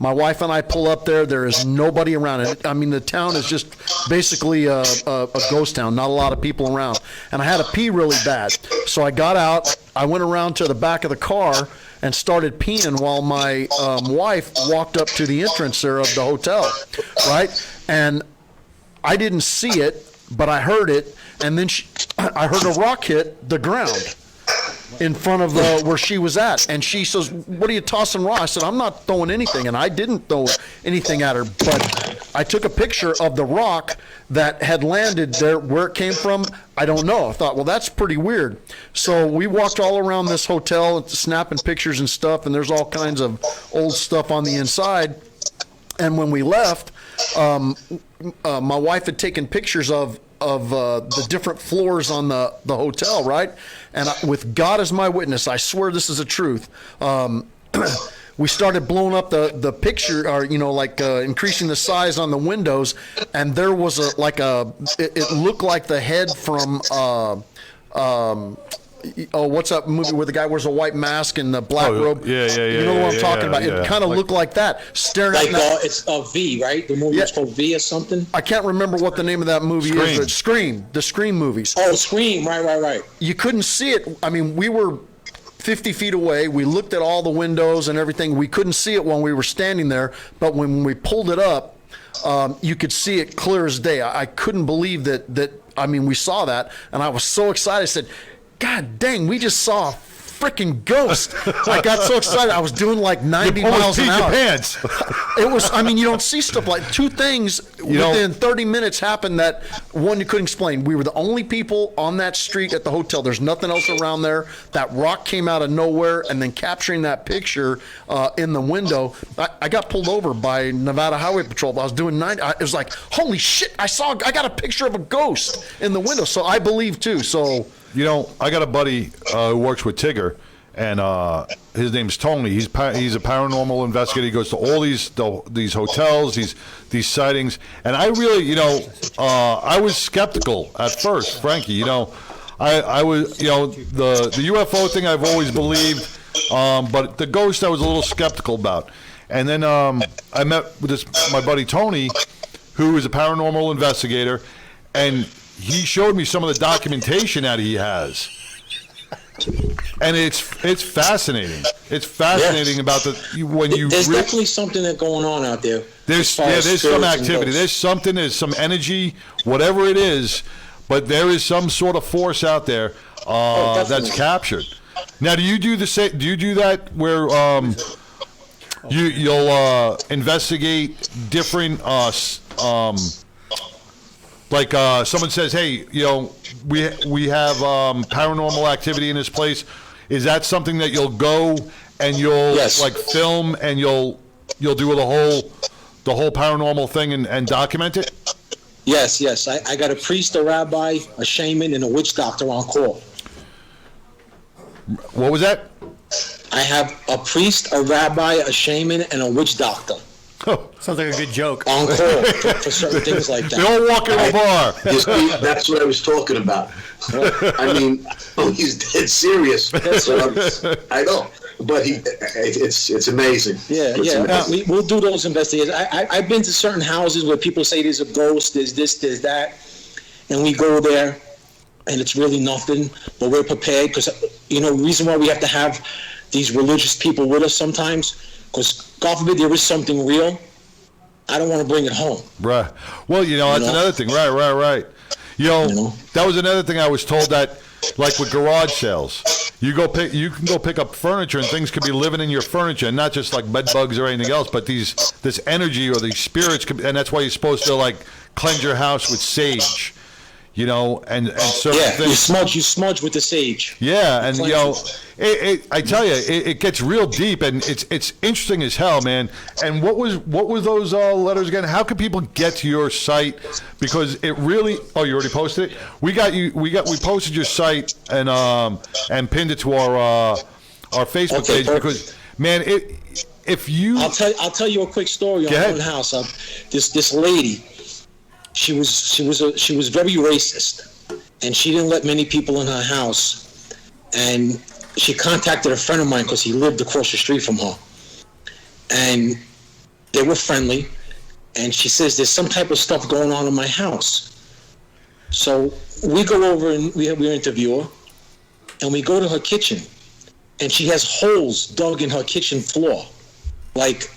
my wife and I pull up there. There is nobody around it. I mean, the town is just basically a ghost town. Not a lot of people around, and I had to pee really bad. So I got out. I went around to the back of the car and started peeing while my wife walked up to the entrance there of the hotel, right? And I didn't see it, but I heard it, and then I heard a rock hit the ground in front of where she was at, and she says, "What are you tossing rock?" I said, "I'm not throwing anything," and I didn't throw anything at her, but I took a picture of the rock that had landed there. Where it came from, I don't know. I thought, well, that's pretty weird. So we walked all around this hotel, snapping pictures and stuff, and there's all kinds of old stuff on the inside. And when we left, my wife had taken pictures of the different floors on the hotel, right? And with God as my witness, I swear this is the truth. We started blowing up the picture, or increasing the size on the windows, and there was it looked like the head from what's that movie where the guy wears a white mask and the black robe? Yeah. You know what I'm talking about? Yeah. It kind of looked like that, staring at me. It's V, right? The movie is called V or something? I can't remember what the name of that movie is. But Scream. The Scream movies. Oh, Scream. Right. You couldn't see it. I mean, we were 50 feet away. We looked at all the windows and everything. We couldn't see it when we were standing there, but when we pulled it up, you could see it clear as day. I couldn't believe that. I mean, we saw that, and I was so excited. I said, God dang, we just saw a freaking ghost. I got so excited. I was doing like 90 miles an hour. Pants. It was, I mean, you don't see stuff like two things within 30 minutes happened that one you couldn't explain. We were the only people on that street at the hotel. There's nothing else around there. That rock came out of nowhere, and then capturing that picture in the window, I got pulled over by Nevada Highway Patrol. I was doing 90. It was like, holy shit, I got a picture of a ghost in the window. So I believe too. So, you know, I got a buddy who works with Tigger, and his name's Tony. He's a paranormal investigator. He goes to all these hotels, these sightings, and I really, I was skeptical at first, Frankie. I was, the UFO thing I've always believed, but the ghost I was a little skeptical about. And then I met with my buddy Tony, who is a paranormal investigator, and he showed me some of the documentation that he has, and it's fascinating. It's fascinating about when you. There's definitely something that's going on out there. There's some activity. There's some energy, whatever it is, but there is some sort of force out there that's captured. Now, do you do the same? Do you do that where you'll investigate different like someone says, hey, we have paranormal activity in this place. Is that something that you'll go and you'll like film and you'll do the whole paranormal thing and document it? Yes. I got a priest, a rabbi, a shaman, and a witch doctor on call. What was that? I have a priest, a rabbi, a shaman, and a witch doctor. Sounds like a good joke. On call for certain things like that. They all walk in a bar. You see, that's what I was talking about. I mean, he's dead serious. I know, but it's amazing. Yeah. We'll do those investigations. I've been to certain houses where people say there's a ghost, there's this, there's that, and we go there, and it's really nothing, but we're prepared because, the reason why we have to have these religious people with us sometimes, because God forbid there is something real, I don't want to bring it home. Right. Well, that's another thing. Right. That was another thing I was told, that, like with garage sales, you can go pick up furniture and things could be living in your furniture, and not just like bed bugs or anything else, but this energy or these spirits, and that's why you're supposed to like cleanse your house with sage. And certain things. You smudge with the sage. Yeah, and I tell you, it gets real deep, and it's interesting as hell, man. And what were those letters again? How can people get to your site? Because it really. Oh, you already posted it. We posted your site and pinned it to our Facebook page because, man, if you. I'll tell you a quick story on one house. This lady. She was very racist, and she didn't let many people in her house. And she contacted a friend of mine because he lived across the street from her, and they were friendly. And she says, "There's some type of stuff going on in my house." So we go over and we interview her, and we go to her kitchen, and she has holes dug in her kitchen floor, like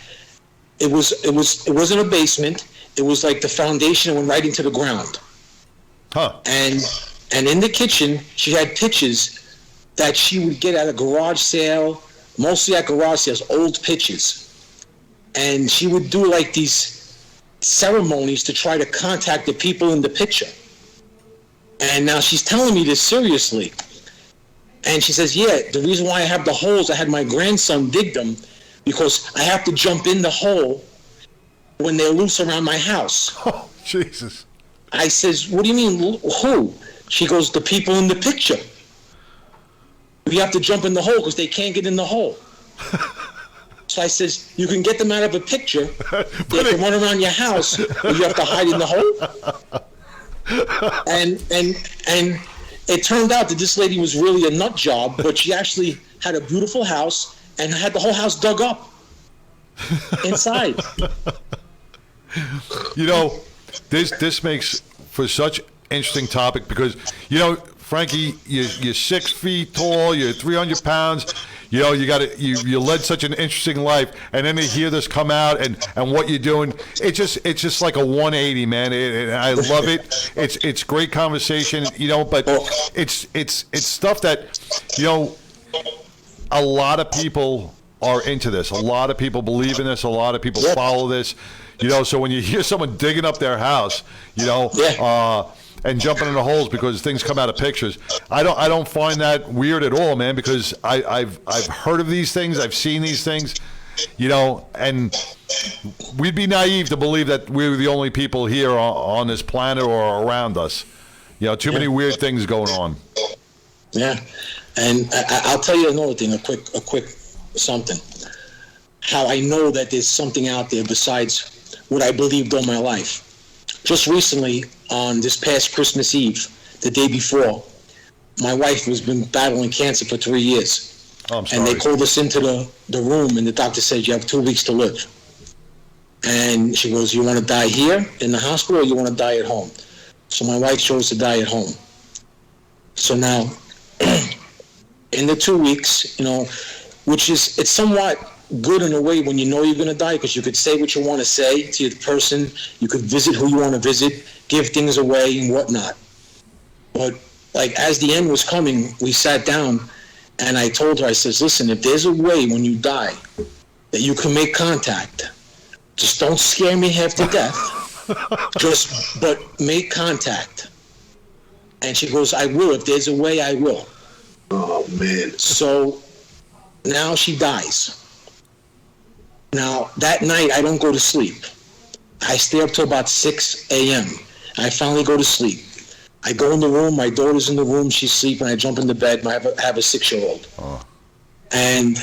it wasn't a basement. It was like the foundation went right into the ground. Huh. And in the kitchen, she had pictures that she would get at a garage sale, mostly at garage sales, old pictures. And she would do like these ceremonies to try to contact the people in the picture. And now she's telling me this seriously. And she says, yeah, the reason why I have the holes, I had my grandson dig them because I have to jump in the hole when they're loose around my house. Oh, Jesus. I says, what do you mean, who? She goes, the people in the picture. We have to jump in the hole because they can't get in the hole. So I says, you can get them out of a picture. They can run around your house, or you have to hide in the hole. And it turned out that this lady was really a nut job, but she actually had a beautiful house and had the whole house dug up inside. This makes for such interesting topic because, Frankie, you're 6 feet tall, you're 300 pounds, you led such an interesting life, and then to hear this come out and what you're doing, it's just like a 180, man. I love it. It's great conversation, but it's stuff that, a lot of people are into this. A lot of people believe in this. A lot of people follow this. So when you hear someone digging up their house, and jumping in the holes because things come out of pictures, I don't find that weird at all, man. Because I've heard of these things, I've seen these things, and we'd be naive to believe that we're the only people here on this planet or around us. Too many weird things going on. Yeah, and I'll tell you another thing, a quick something. How I know that there's something out there besides what I believed all my life. Just recently, on this past Christmas Eve, the day before, my wife has been battling cancer for 3 years. Oh, I'm sorry. And they called us into the room, and the doctor said, you have 2 weeks to live. And she goes, you want to die here in the hospital or you want to die at home? So my wife chose to die at home. So now, in the 2 weeks, it's somewhat good in a way when you know you're going to die, because you could say what you want to say to the person, you could visit who you want to visit, give things away and whatnot. But like as the end was coming, we sat down and I told her, I says, listen, if there's a way when you die that you can make contact, just don't scare me half to death, but make contact. And she goes, I will. If there's a way, I will. Oh, man. So now she dies. Now, that night, I don't go to sleep. I stay up till about 6 a.m. I finally go to sleep. I go in the room, my daughter's in the room, she's sleeping, I jump into bed, I have a 6-year-old. Oh. And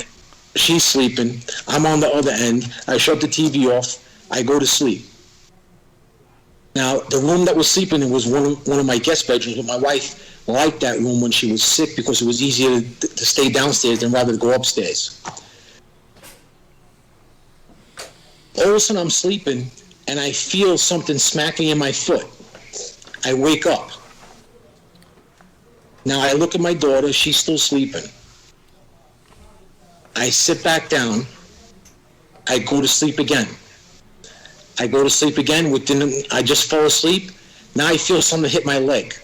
she's sleeping, I'm on the other end, I shut the TV off, I go to sleep. Now, the room that was sleeping in was one of my guest bedrooms, but my wife liked that room when she was sick because it was easier to stay downstairs than rather to go upstairs. All of a sudden I'm sleeping and I feel something smack me in my foot. I wake up. Now I look at my daughter, she's still sleeping. I sit back down. I go to sleep again. I just fall asleep. Now I feel something hit my leg.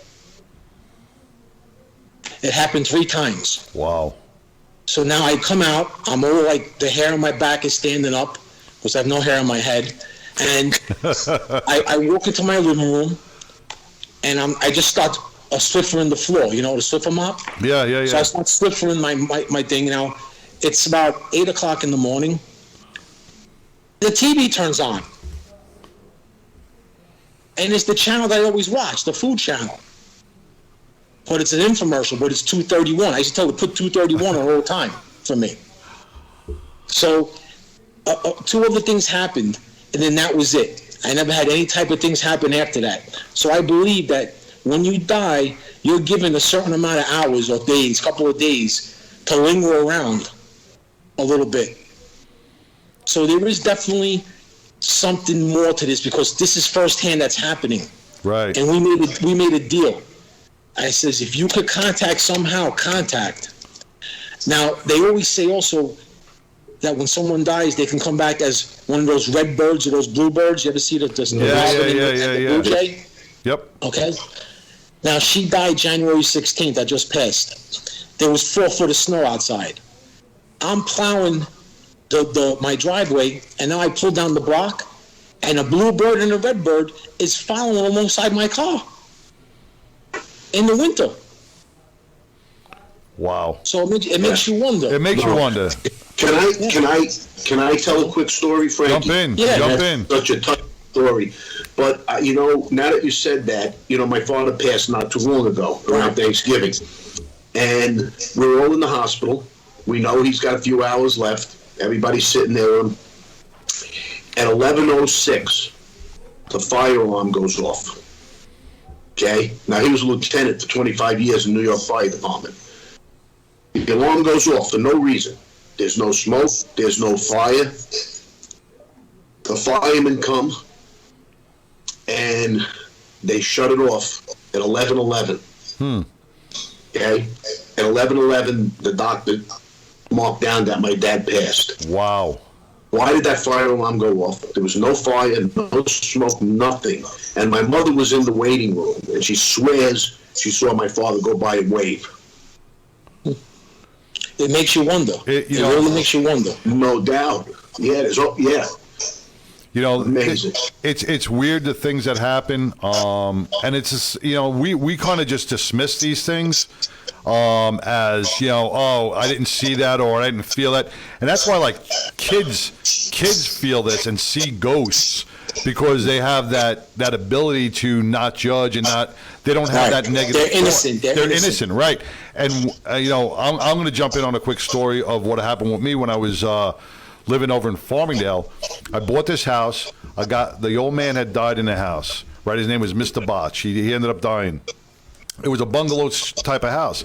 It happened 3 times. Wow. So now I come out, I'm all like, the hair on my back is standing up, because I have no hair on my head. And I walk into my living room, and I just start swiffering the floor, the Swiffer mop? Yeah. So I start swiffering my thing. Now, it's about 8 o'clock in the morning. The TV turns on. And it's the channel that I always watch, the Food Channel. But it's an infomercial, but it's 231. I used to tell her to put 231 on all the time for me. So 2 other things happened, and then that was it. I never had any type of things happen after that. So I believe that when you die, you're given a certain amount of hours or days, couple of days, to linger around a little bit. So there is definitely something more to this, because this is firsthand that's happening. Right. And we made a deal. I says, if you could contact somehow, contact. Now, they always say also that when someone dies, they can come back as one of those red birds or those blue birds. You ever see the blue jay? Yep. Okay. Now, she died January 16th. I just passed. There was 4 foot of snow outside. I'm plowing my driveway, and now I pull down the block, and a blue bird and a red bird is following alongside my car in the winter. Wow. So it makes you wonder. It makes you wonder. Can I tell a quick story, Frankie? Jump in. Yeah. Jump in. Such a tough story. But, now that you said that, my father passed not too long ago, around Thanksgiving. And we're all in the hospital. We know he's got a few hours left. Everybody's sitting there. At 11:06, the fire alarm goes off. Okay? Now, he was a lieutenant for 25 years in New York Fire Department. The alarm goes off for no reason. There's no smoke. There's no fire. The firemen come, and they shut it off at 11:11. Okay? At 11:11, the doctor marked down that my dad passed. Wow. Why did that fire alarm go off? There was no fire, no smoke, nothing. And my mother was in the waiting room, and she swears she saw my father go by and wave. It makes you wonder. It really makes you wonder. No doubt. Yeah, amazing. It's weird, the things that happen, and it's just, we kind of just dismiss these things as I didn't see that, or I didn't feel that, and that's why kids feel this and see ghosts, because they have that ability to not judge and they don't have that negative. They're innocent. They're innocent, right? And I'm going to jump in on a quick story of what happened with me when I was living over in Farmingdale. I bought this house. The old man had died in the house, right? His name was Mr. Botch. He ended up dying. It was a bungalow type of house.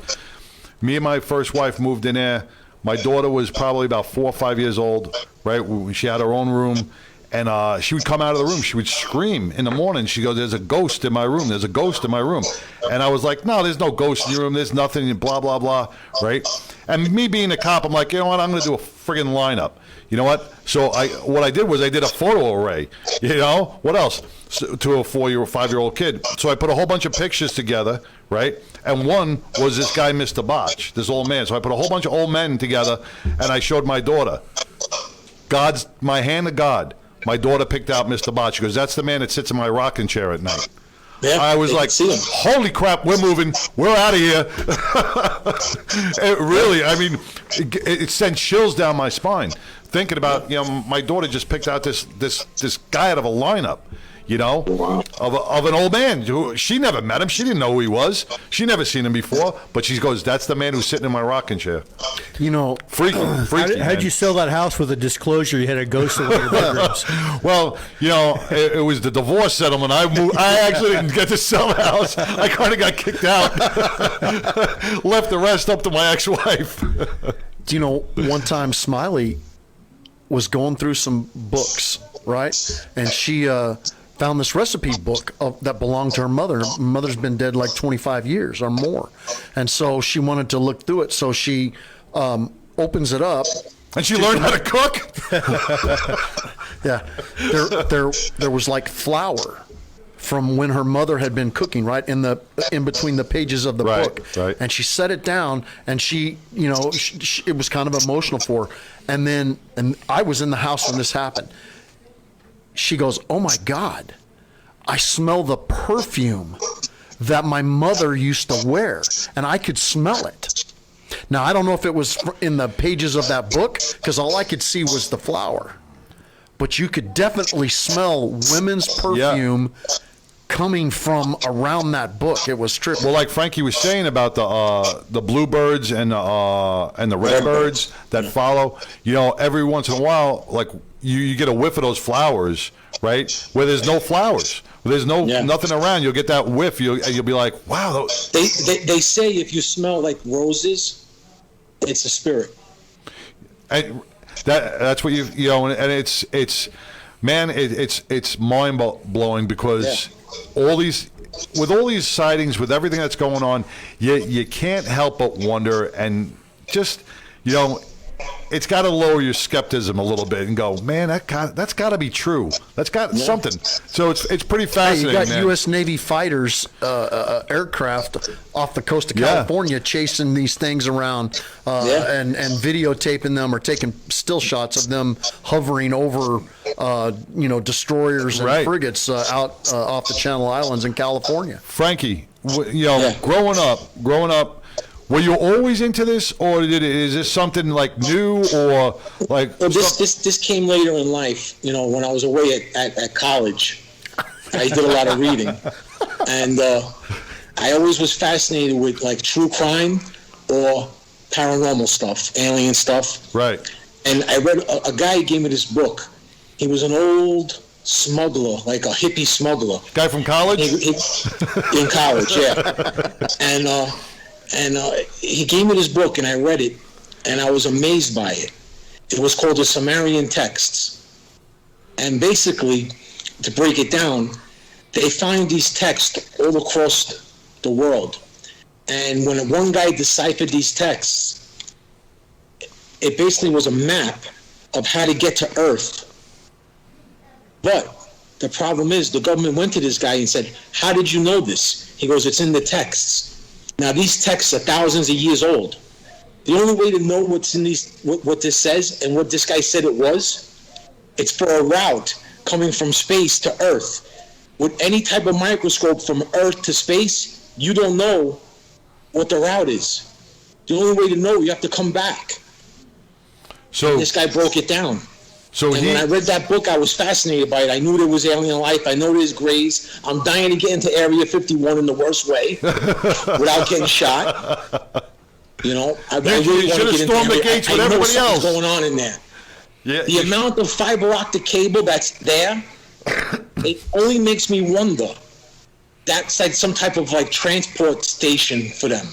Me and my first wife moved in there. My daughter was probably about 4 or 5 years old, right? She had her own room, and she would come out of the room. She would scream in the morning. She goes, "There's a ghost in my room. There's a ghost in my room." And I was like, "No, there's no ghost in your room. There's nothing, blah, blah, blah," right? And me being a cop, I'm like, you know what? I'm going to do a friggin' lineup. You know what? So what I did was I did a photo array. What else? To a 4-year or 5-year-old kid. So I put a whole bunch of pictures together, right? And one was this guy, Mr. Botch, this old man. So I put a whole bunch of old men together, and I showed my daughter. My hand to God. My daughter picked out Mr. Botch. She goes, "That's the man that sits in my rocking chair at night." Yeah, I was like, holy crap, we're moving. We're out of here. It really, it sent chills down my spine. Thinking about, my daughter just picked out this guy out of a lineup, of an old man who she never met him. She didn't know who he was. She never seen him before. But she goes, "That's the man who's sitting in my rocking chair." Freaky. How'd you sell that house with a disclosure you had a ghost in one of your bedrooms? Well, it was the divorce settlement. I actually didn't get to sell the house. I kind of got kicked out. Left the rest up to my ex-wife. One time Smiley was going through some books, right? And she found this recipe book that belonged to her mother. Her mother's been dead like 25 years or more. And so she wanted to look through it. So she opens it up. And she learned how to cook? Yeah. There was like flour from when her mother had been cooking, right, in between the pages of the book. Right. And she set it down, and she, it was kind of emotional for her. And I was in the house when this happened. She goes, "Oh my God, I smell the perfume that my mother used to wear, and I could smell it." Now, I don't know if it was in the pages of that book, because all I could see was the flour. But you could definitely smell women's perfume coming from around that book. It was trippy. Well, like Frankie was saying about the bluebirds and the redbirds that follow, every once in a while, like you get a whiff of those flowers, right? Where there's no flowers, where there's nothing around, you'll get that whiff. You'll be like, wow. They say if you smell like roses, it's a spirit. And that's what and it's mind blowing because all these sightings, with everything that's going on, you can't help but wonder, and just it's got to lower your skepticism a little bit and go, man, that's got to be true. That's got something. So it's pretty fascinating. Hey, you got man. U.S. Navy fighters aircraft off the coast of California chasing these things around and videotaping them or taking still shots of them hovering over destroyers and frigates out off the Channel Islands in California. Frankie, growing up. Were you always into this, or is this something like new, or like? Well, this came later in life. When I was away at college, I did a lot of reading, and I always was fascinated with like true crime or paranormal stuff, alien stuff. Right. And I read a guy gave me this book. He was an old smuggler, like a hippie smuggler. Guy from college. In college, yeah. And he gave me this book, and I read it, and I was amazed by it. It was called the Sumerian Texts. And basically, to break it down, they find these texts all across the world. And when one guy deciphered these texts, it basically was a map of how to get to Earth. But the problem is, the government went to this guy and said, "How did you know this?" He goes, "It's in the texts." Now, these texts are thousands of years old. The only way to know what's in these, what this says and what this guy said it's for a route coming from space to Earth. With any type of microscope from Earth to space, you don't know what the route is. The only way to know, you have to come back. So and this guy broke it down. So when I read that book, I was fascinated by it. I knew there was alien life. I know there's grays. I'm dying to get into Area 51 in the worst way without getting shot. I really want to get into the gates with everybody else. What's going on in there? Yeah. The amount of fiber optic cable that's there, it only makes me wonder. That's like some type of like transport station for them.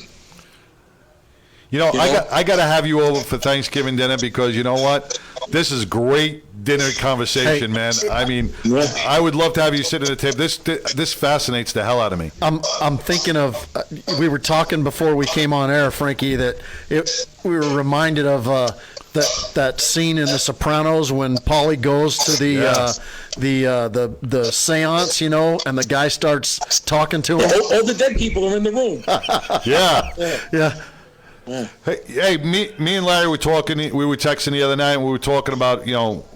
I got to have you over for Thanksgiving dinner because you know what? This is great dinner conversation, man. I mean, I would love to have you sit at the table. This fascinates the hell out of me. I'm thinking of we were talking before we came on air, Frankie, that we were reminded of that scene in The Sopranos when Paulie goes to the seance, and the guy starts talking to him. All the dead people are in the room. Yeah. Hey, me and Larry were talking. We were texting the other night, and we were talking about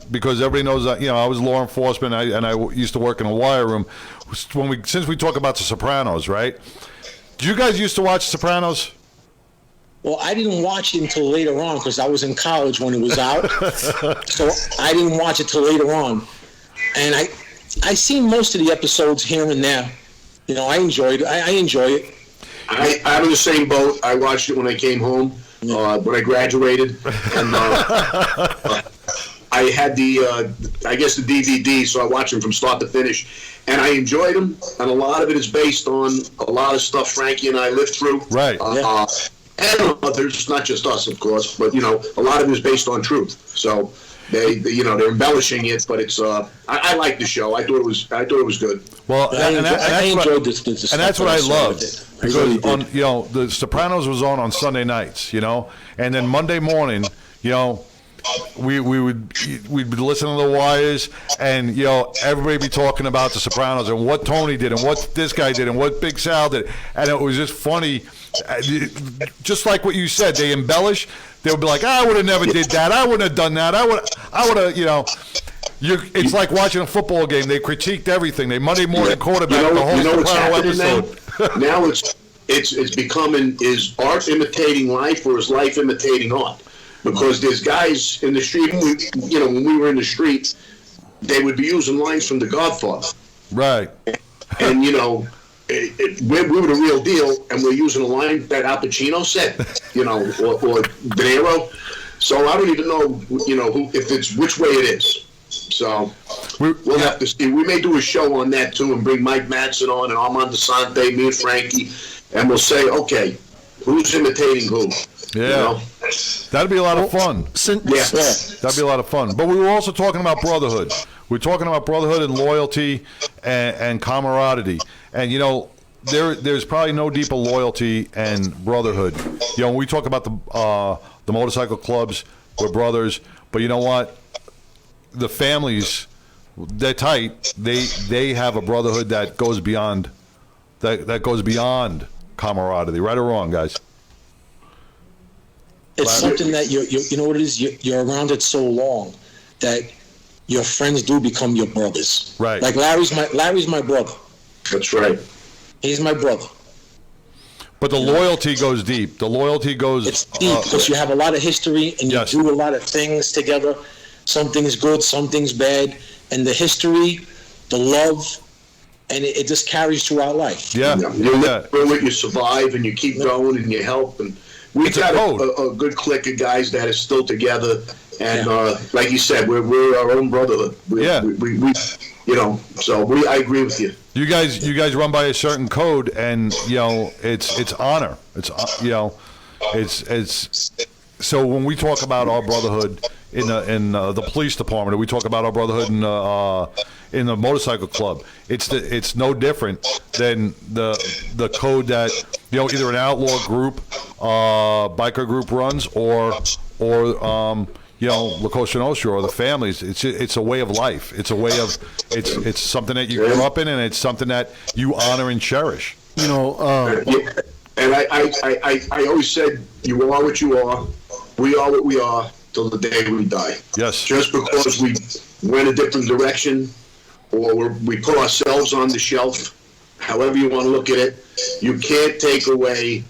because everybody knows that I was law enforcement, and I used to work in a wire room. Since we talk about The Sopranos, right? Do you guys used to watch The Sopranos? Well, I didn't watch it until later on because I was in college when it was out, so I didn't watch it till later on. And I seen most of the episodes here and there. I enjoyed it. I enjoy it. I'm in the same boat. I watched it when I came home, when I graduated, and I had the DVD, so I watched them from start to finish, and I enjoyed them. And a lot of it is based on a lot of stuff Frankie and I lived through, right? And others, not just us, of course, but a lot of it is based on truth. So, they're embellishing it, but it's. I like the show. I thought it was good. Well, I enjoyed this and that's what I loved. Because really The Sopranos was on Sunday nights, and then Monday morning, we'd be listening to The Wires, and everybody be talking about The Sopranos and what Tony did and what this guy did and what Big Sal did, and it was just funny, just like what you said. They embellish. They would be like, I would have never did that. I wouldn't have done that. I would have, It's like watching a football game. They critiqued everything. They Monday morning quarterback the whole Soprano episode. Now it's becoming, is art imitating life or is life imitating art? Because there's guys in the street, when we were in the street, they would be using lines from The Godfather. Right. And, we were the real deal, and we're using a line that Al Pacino said, or De Niro. So I don't even know, if it's which way it is. So we'll have to see. We may do a show on that, too, and bring Mike Madsen on and Armand DeSante, me and Frankie, and we'll say, okay, who's imitating who? Yeah. That'd be a lot of fun. That'd be a lot of fun. But we were also talking about brotherhood. We're talking about brotherhood and loyalty and camaraderie. And, there's probably no deeper loyalty and brotherhood. When we talk about the motorcycle clubs, we're brothers. But you know what? The families, they're tight. They have a brotherhood that goes beyond that goes beyond camaraderie. Right or wrong, guys? It's something that you know what it is. You're around it so long that your friends do become your brothers. Right. Like Larry's my brother. That's right. He's my brother. But the loyalty goes deep. The loyalty goes. It's deep because you have a lot of history and you do a lot of things together. Some things good, some things bad, and the history, the love, and it just carries throughout life. Yeah. You live through it, you survive, and you keep going, and you help, and. We've got a good clique of guys that are still together, and like you said, we're our own brotherhood. We I agree with you. You guys run by a certain code, and it's honor. It's so when we talk about our brotherhood in the police department, or we talk about our brotherhood in the motorcycle club, it's no different than the code that either an outlaw group, biker group runs, or La Cosa Nostra or the families. It's a way of life. It's a way of it's something that you grew up in, and it's something that you honor and cherish. And I always said, you are what you are. We are what we are till the day we die. Yes. Just because we went a different direction, or we put ourselves on the shelf, however you want to look at it, you can't take away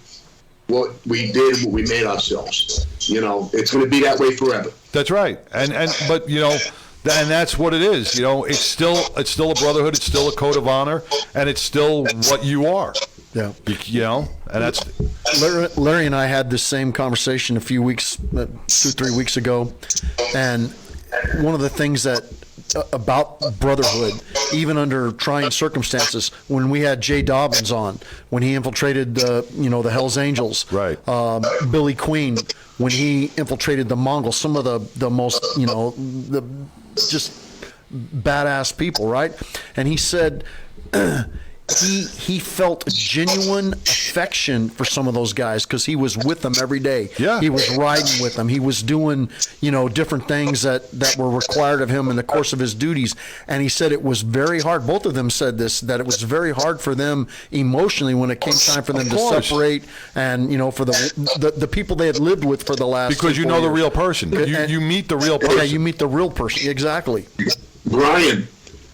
what we did, what we made ourselves. It's going to be that way forever. That's right. But and that's what it is. It's still a brotherhood. It's still a code of honor, and it's still what you are. Yeah. And that's Larry and I had this same conversation a few weeks, 2-3 weeks ago, and one of the things that about brotherhood, even under trying circumstances, when we had Jay Dobbins on, when he infiltrated the Hells Angels, right? Billy Queen, when he infiltrated the Mongols, some of the most the just badass people, right? And he said he felt genuine affection for some of those guys because he was with them every day. Yeah. He was riding with them. He was doing, different things that were required of him in the course of his duties. And he said it was very hard. Both of them said this, that it was very hard for them emotionally when it came time for them to separate and, for the people they had lived with for the last because you know the real person. You meet the real person. Yeah, you meet the real person. Exactly. Brian,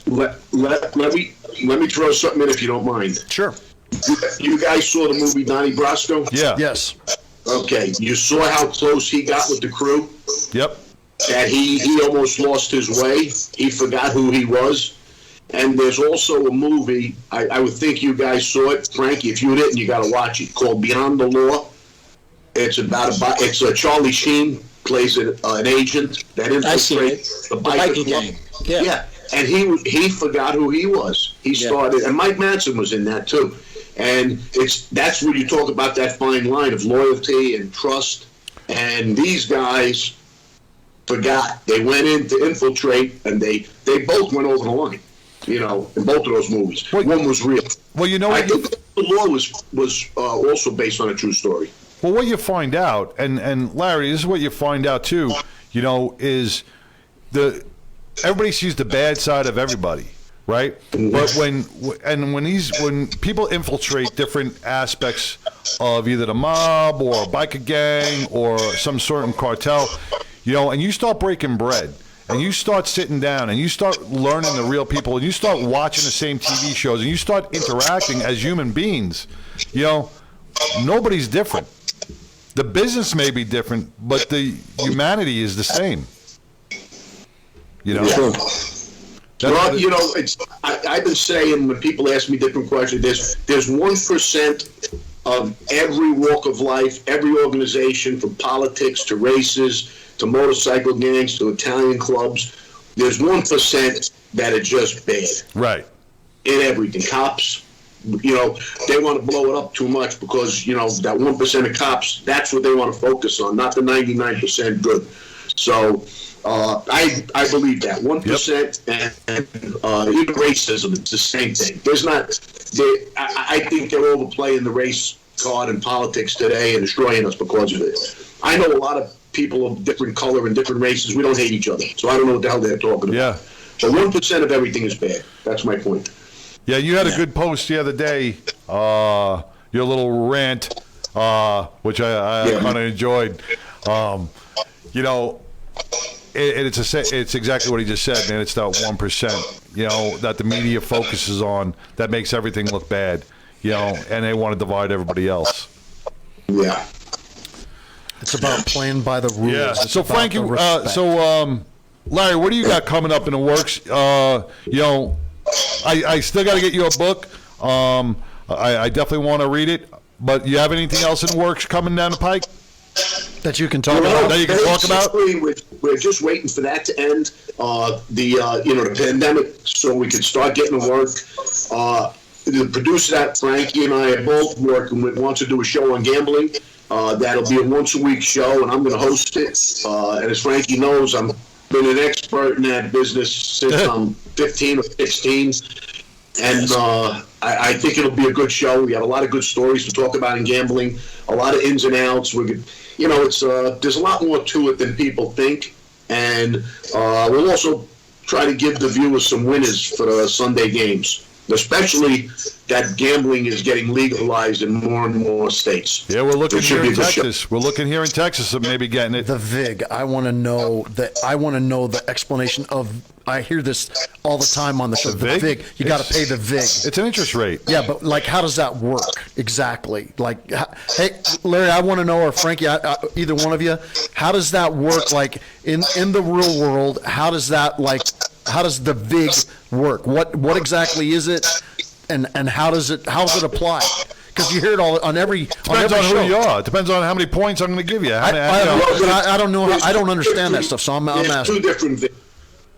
let me throw something in if you don't mind. Sure. You guys saw the movie Donnie Brasco? Yeah. Yes. Okay. You saw how close he got with the crew? Yep. That he almost lost his way. He forgot who he was. And there's also a movie, I would think you guys saw it. Frankie, if you didn't, you got to watch it, called Beyond the Law. It's Charlie Sheen plays an agent that infiltrates the biker gang. Yeah. And he forgot who he was. He started, and Mike Madsen was in that too. And that's where you talk about that fine line of loyalty and trust. And these guys, forgot. They went in to infiltrate, and they both went over the line. You know, in both of those movies, one was real. Well, you know, I think The Law was also based on a true story. Well, what you find out, and Larry, this is what you find out too. You know, is everybody sees the bad side of everybody, right? But when people infiltrate different aspects of either the mob or a biker gang or some certain cartel, you know, and you start breaking bread. And you start sitting down and you start learning the real people and you start watching the same TV shows and you start interacting as human beings, you know, nobody's different. The business may be different, but the humanity is the same. You know? Well, you know, I've been saying when people ask me different questions, there's 1% of every walk of life, every organization, from politics to races to motorcycle gangs to Italian clubs. There's 1% that are just bad. Right. In everything. Cops, you know, they want to blow it up too much because, you know, that 1% of cops, that's what they want to focus on, not the 99% good. So I believe that 1% and even racism, it's the same thing. I think they're overplaying the race card in politics today and destroying us because of it. I know a lot of people of different color and different races. We don't hate each other, so I don't know what the hell they're talking about. Yeah. But 1% of everything is bad. That's my point. Yeah, you had a good post the other day, your little rant, which I kind of enjoyed. You know, it's exactly what he just said, man. It's that 1%, you know, that the media focuses on that makes everything look bad, you know, and they want to divide everybody else. Yeah. It's about playing by the rules. Yeah. It's So about Frankie, the respect. Larry, what do you got coming up in the works? You know, I still got to get you a book. I definitely want to read it. But you have anything else in the works coming down the pike that you can talk about? That you can talk about? We're just waiting for that to end. The pandemic, so we could start getting to work. The producer that Frankie and I are both working with wants to do a show on gambling. That'll be a once-a-week show, and I'm going to host it. And as Frankie knows, I've been an expert in that business since I'm 15 or 16. And I think it'll be a good show. We have a lot of good stories to talk about in gambling, a lot of ins and outs. There's a lot more to it than people think. And we'll also try to give the viewers some winners for the Sunday games. Especially that gambling is getting legalized in more and more states. Yeah, we're looking here in Texas. We're looking here in Texas of maybe getting it. The VIG. I want to know the explanation of. I hear this all the time on the show. The VIG. You got to pay the VIG. It's an interest rate. Yeah, but like, how does that work exactly? Like, hey, Larry, I want to know, or Frankie, either one of you, how does that work? Like in the real world, how does the VIG work? What exactly is it, and how does it apply? Because you hear it all on every Depends on show. who you are. It depends on how many points I'm going to give you. I don't know. I don't understand that stuff, so I'm There's asking. two different VIG.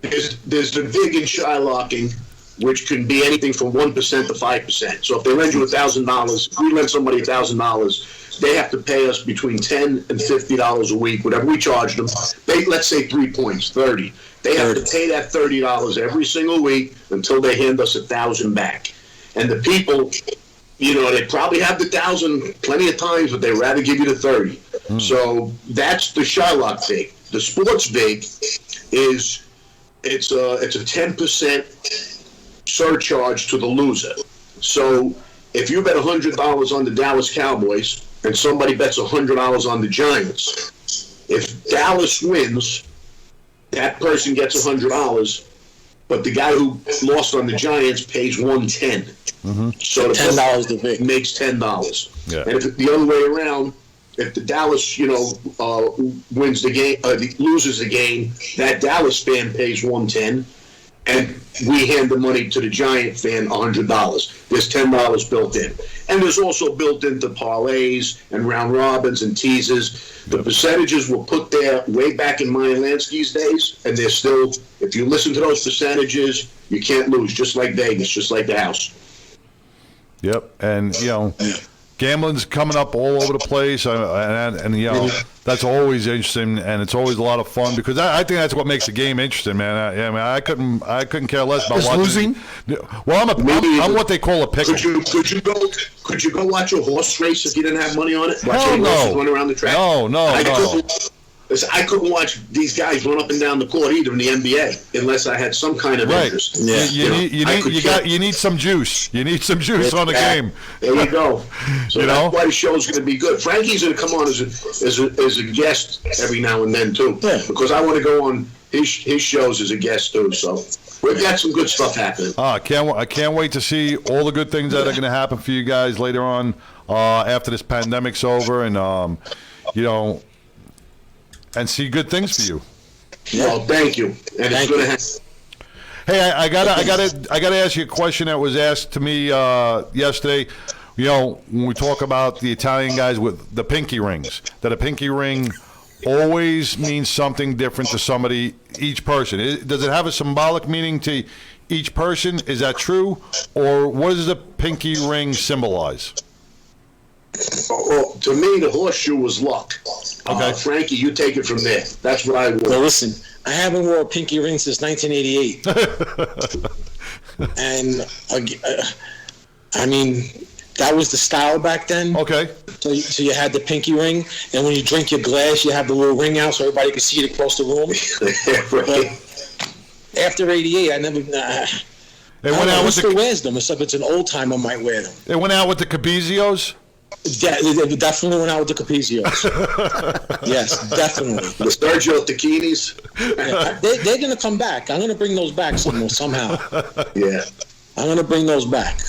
There's the VIG and Shylocking, which can be anything from 1% to 5%. So if they lend you $1,000, if we lend somebody $1,000, they have to pay us between $10 and $50 a week, whatever we charge them. Let's say 3 points, 30. They have to pay that $30 every single week until they hand us $1,000 back. And the people, they probably have the $1,000 plenty of times, but they rather give you the 30. So that's the Shylock VIG. The sports VIG is it's a 10% surcharge to the loser. So if you bet $100 on the Dallas Cowboys and somebody bets $100 on the Giants, if Dallas wins, that person gets $100, but the guy who lost on the Giants pays $110. So $10 the VIG makes $10. Yeah. And if the other way around, if the Dallas, wins the game, loses the game, that Dallas fan pays $110, and we hand the money to the Giant fan $100. There's $10 built in, and there's also built into parlays and round robins and teasers. The percentages were put there way back in Meyer Lansky's days, and they're still. If you listen to those percentages, you can't lose. Just like Vegas, just like the house. Yep, and gambling's coming up all over the place, and you know that's always interesting, and it's always a lot of fun because I think that's what makes the game interesting, man. I couldn't care less about watching losing. Well, I'm what they call a pickle. Could you go watch a horse race if you didn't have money on it? Watch Hell any no. horses run around the track? No. I couldn't watch these guys run up and down the court either in the NBA unless I had some kind of interest. Yeah. You need some juice. You need some juice on the game. There you go. So that's why the show's going to be good. Frankie's going to come on as a guest every now and then too, because I want to go on his shows as a guest too. So we've got some good stuff happening. I can't wait to see all the good things that are going to happen for you guys later on after this pandemic's over, and you know. And see good things for you. Well, thank you. And it's going to happen. Hey, I gotta ask you a question that was asked to me yesterday. You know, when we talk about the Italian guys with the pinky rings, that a pinky ring always means something different to somebody, each person. Does it have a symbolic meaning to each person? Is that true, or what does the pinky ring symbolize? Well, to me, the horseshoe was luck. Okay. Frankie, you take it from there. That's what I would. Well, listen, I haven't worn a pinky ring since 1988. And, I mean, that was the style back then. Okay. So you had the pinky ring, and when you drink your glass, you have the little ring out so everybody can see it across the room. But after 88, I never... It went out with still wears them, except it's an old timer might wear them. It went out with the Cabizios? They definitely went out with the Capizios. Yes, definitely. The Sergio Tacchinis. They're going to come back. I'm going to bring those back somehow. Yeah. I'm going to bring those back.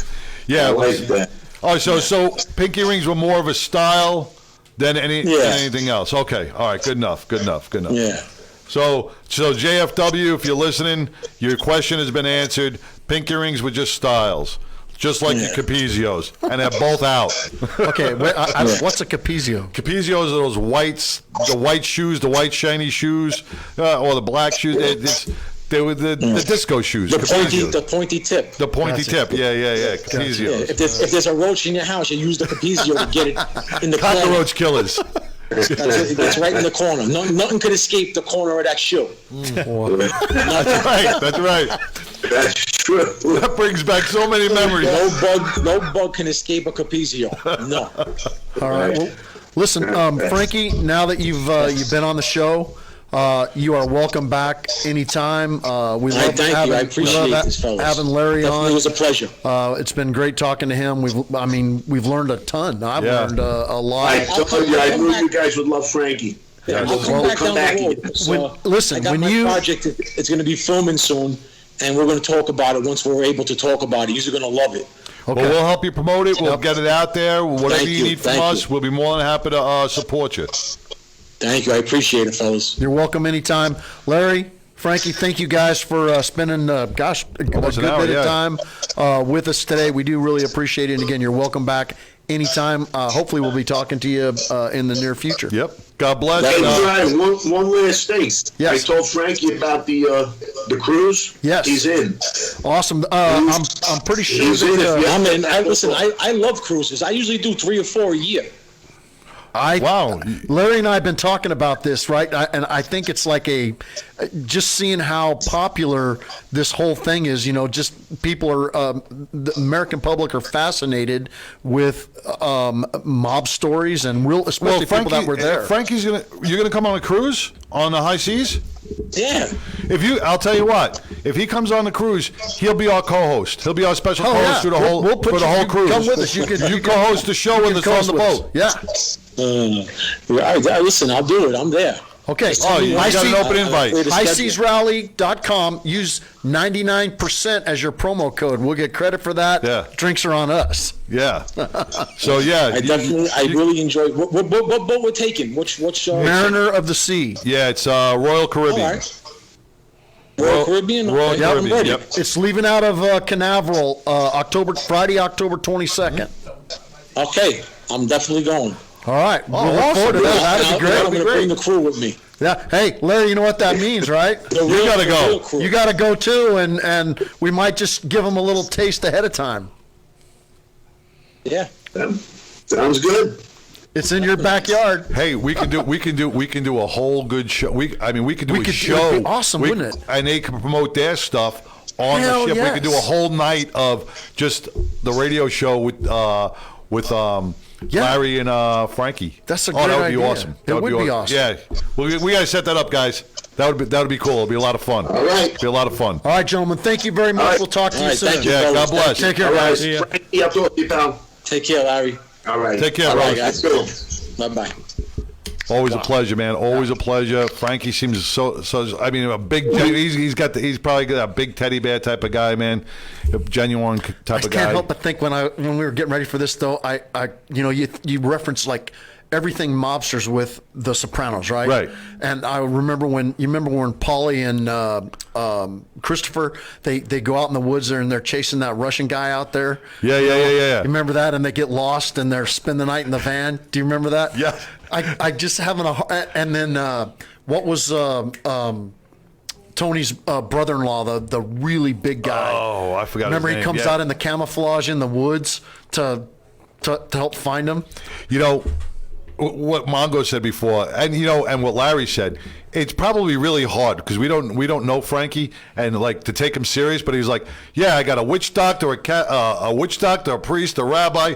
Yeah. I like that. Oh, so pinky rings were more of a style than anything else. Okay. All right. Good enough. Yeah. So JFW, if you're listening, your question has been answered. Pinky rings were just styles. Just like the Capizios, and they're both out. Okay, what's a Capizio? Capizios are those whites, the white shoes, the white shiny shoes, or the black shoes. They were the disco shoes. The pointy tip. The pointy tip. Yeah. Capizios. Yeah. If there's a roach in your house, you use the Capizio to get it in the corner. Cockroach killers. That's right in the corner. Nothing could escape the corner of that shoe. That's right. That's true. That brings back so many memories. No bug can escape a Capizio. No. All right. Well, listen, Frankie. Now that you've been on the show, you are welcome back anytime. We love having, I appreciate this, fellas. having Larry on. It was a pleasure. It's been great talking to him. We've learned a ton. I've learned a lot. I told you, I knew you guys would love Frankie. I'll come back down the road. So listen, I got my project. It's going to be filming soon. And we're going to talk about it once we're able to talk about it. You're going to love it. Okay. Well, we'll help you promote it. We'll get it out there. Whatever you need from us, we'll be more than happy to support you. Thank you. I appreciate it, fellas. You're welcome anytime. Larry, Frankie, thank you guys for spending, a good bit of time with us today. We do really appreciate it. And again, you're welcome back anytime. Hopefully, we'll be talking to you in the near future. Yep. God bless. Hey, Brian, one last thing. Yes. I told Frankie about the cruise. Yes. He's in. Awesome. I'm pretty sure. He's in. I'm in. Listen, I love cruises. I usually do 3 or 4 a year. Wow. Larry and I have been talking about this, right? And I think it's like just seeing how popular this whole thing is. You know, just people are, the American public are fascinated with mob stories and especially people that were there. Frankie's you're gonna come on a cruise on the high seas? Yeah. I'll tell you what. If he comes on the cruise, he'll be our co-host. He'll be our special co-host through the whole cruise. Come with us. You co-host the show with us on the boat. Yeah. Listen, I'll do it. I'm there. Okay. You got an open invite. HighSeasRally.com. Use 99% as your promo code. We'll get credit for that. Yeah. Drinks are on us. Yeah. So yeah. I really enjoyed. What boat we're taking? Which Mariner of the Sea. Yeah, it's Royal Caribbean. All right. Royal Caribbean. Royal Caribbean. Yep. It's leaving out of Canaveral Friday, October 22nd. Okay, I'm definitely going. All right. We'll look forward to that. That'd be great. I'm going to bring the crew with me. Yeah. Hey, Larry, you know what that means, right? You got to go. You got to go too, and we might just give them a little taste ahead of time. Yeah. Sounds good. It's in your backyard. Hey, we can do a whole good show. We could do a show. It would be awesome, wouldn't it? And they can promote their stuff on Hell the ship. yes. We could do a whole night of just the radio show with Larry and Frankie. That's a that great would be idea. awesome. It would be awesome. Yeah, we got to set that up, guys. That would be cool. It'll be a lot of fun. All right. Be a lot of fun. All right, gentlemen. Thank you very much. All right. We'll talk to All you right, soon. thank you, Yeah, fellas. God bless. Take care, All right. guys. Frankie, I'll talk to you, pal. Take care, Larry. All right. Take care, All right, brothers. guys. Go. Bye-bye. Always a pleasure, man. Always a pleasure. Frankie seems so. I mean, a big. He's probably got a big teddy bear type of guy, man. A genuine type of guy. I can't help but think when we were getting ready for this, though, you referenced like everything mobsters with The Sopranos, right? Right. And I remember when Paulie and Christopher they go out in the woods there and they're chasing that Russian guy out there. Yeah. You remember that? And they get lost and they're spend the night in the van. Do you remember that? Yeah. I just having and then what was Tony's brother-in-law, the really big guy? Oh, I forgot. Remember his he name. comes Yeah. out in the camouflage in the woods to help find him. You know what Mongo said before, and what Larry said. It's probably really hard because we don't know Frankie and like to take him serious. But he's like, yeah, I got a witch doctor, a witch doctor, a priest, a rabbi.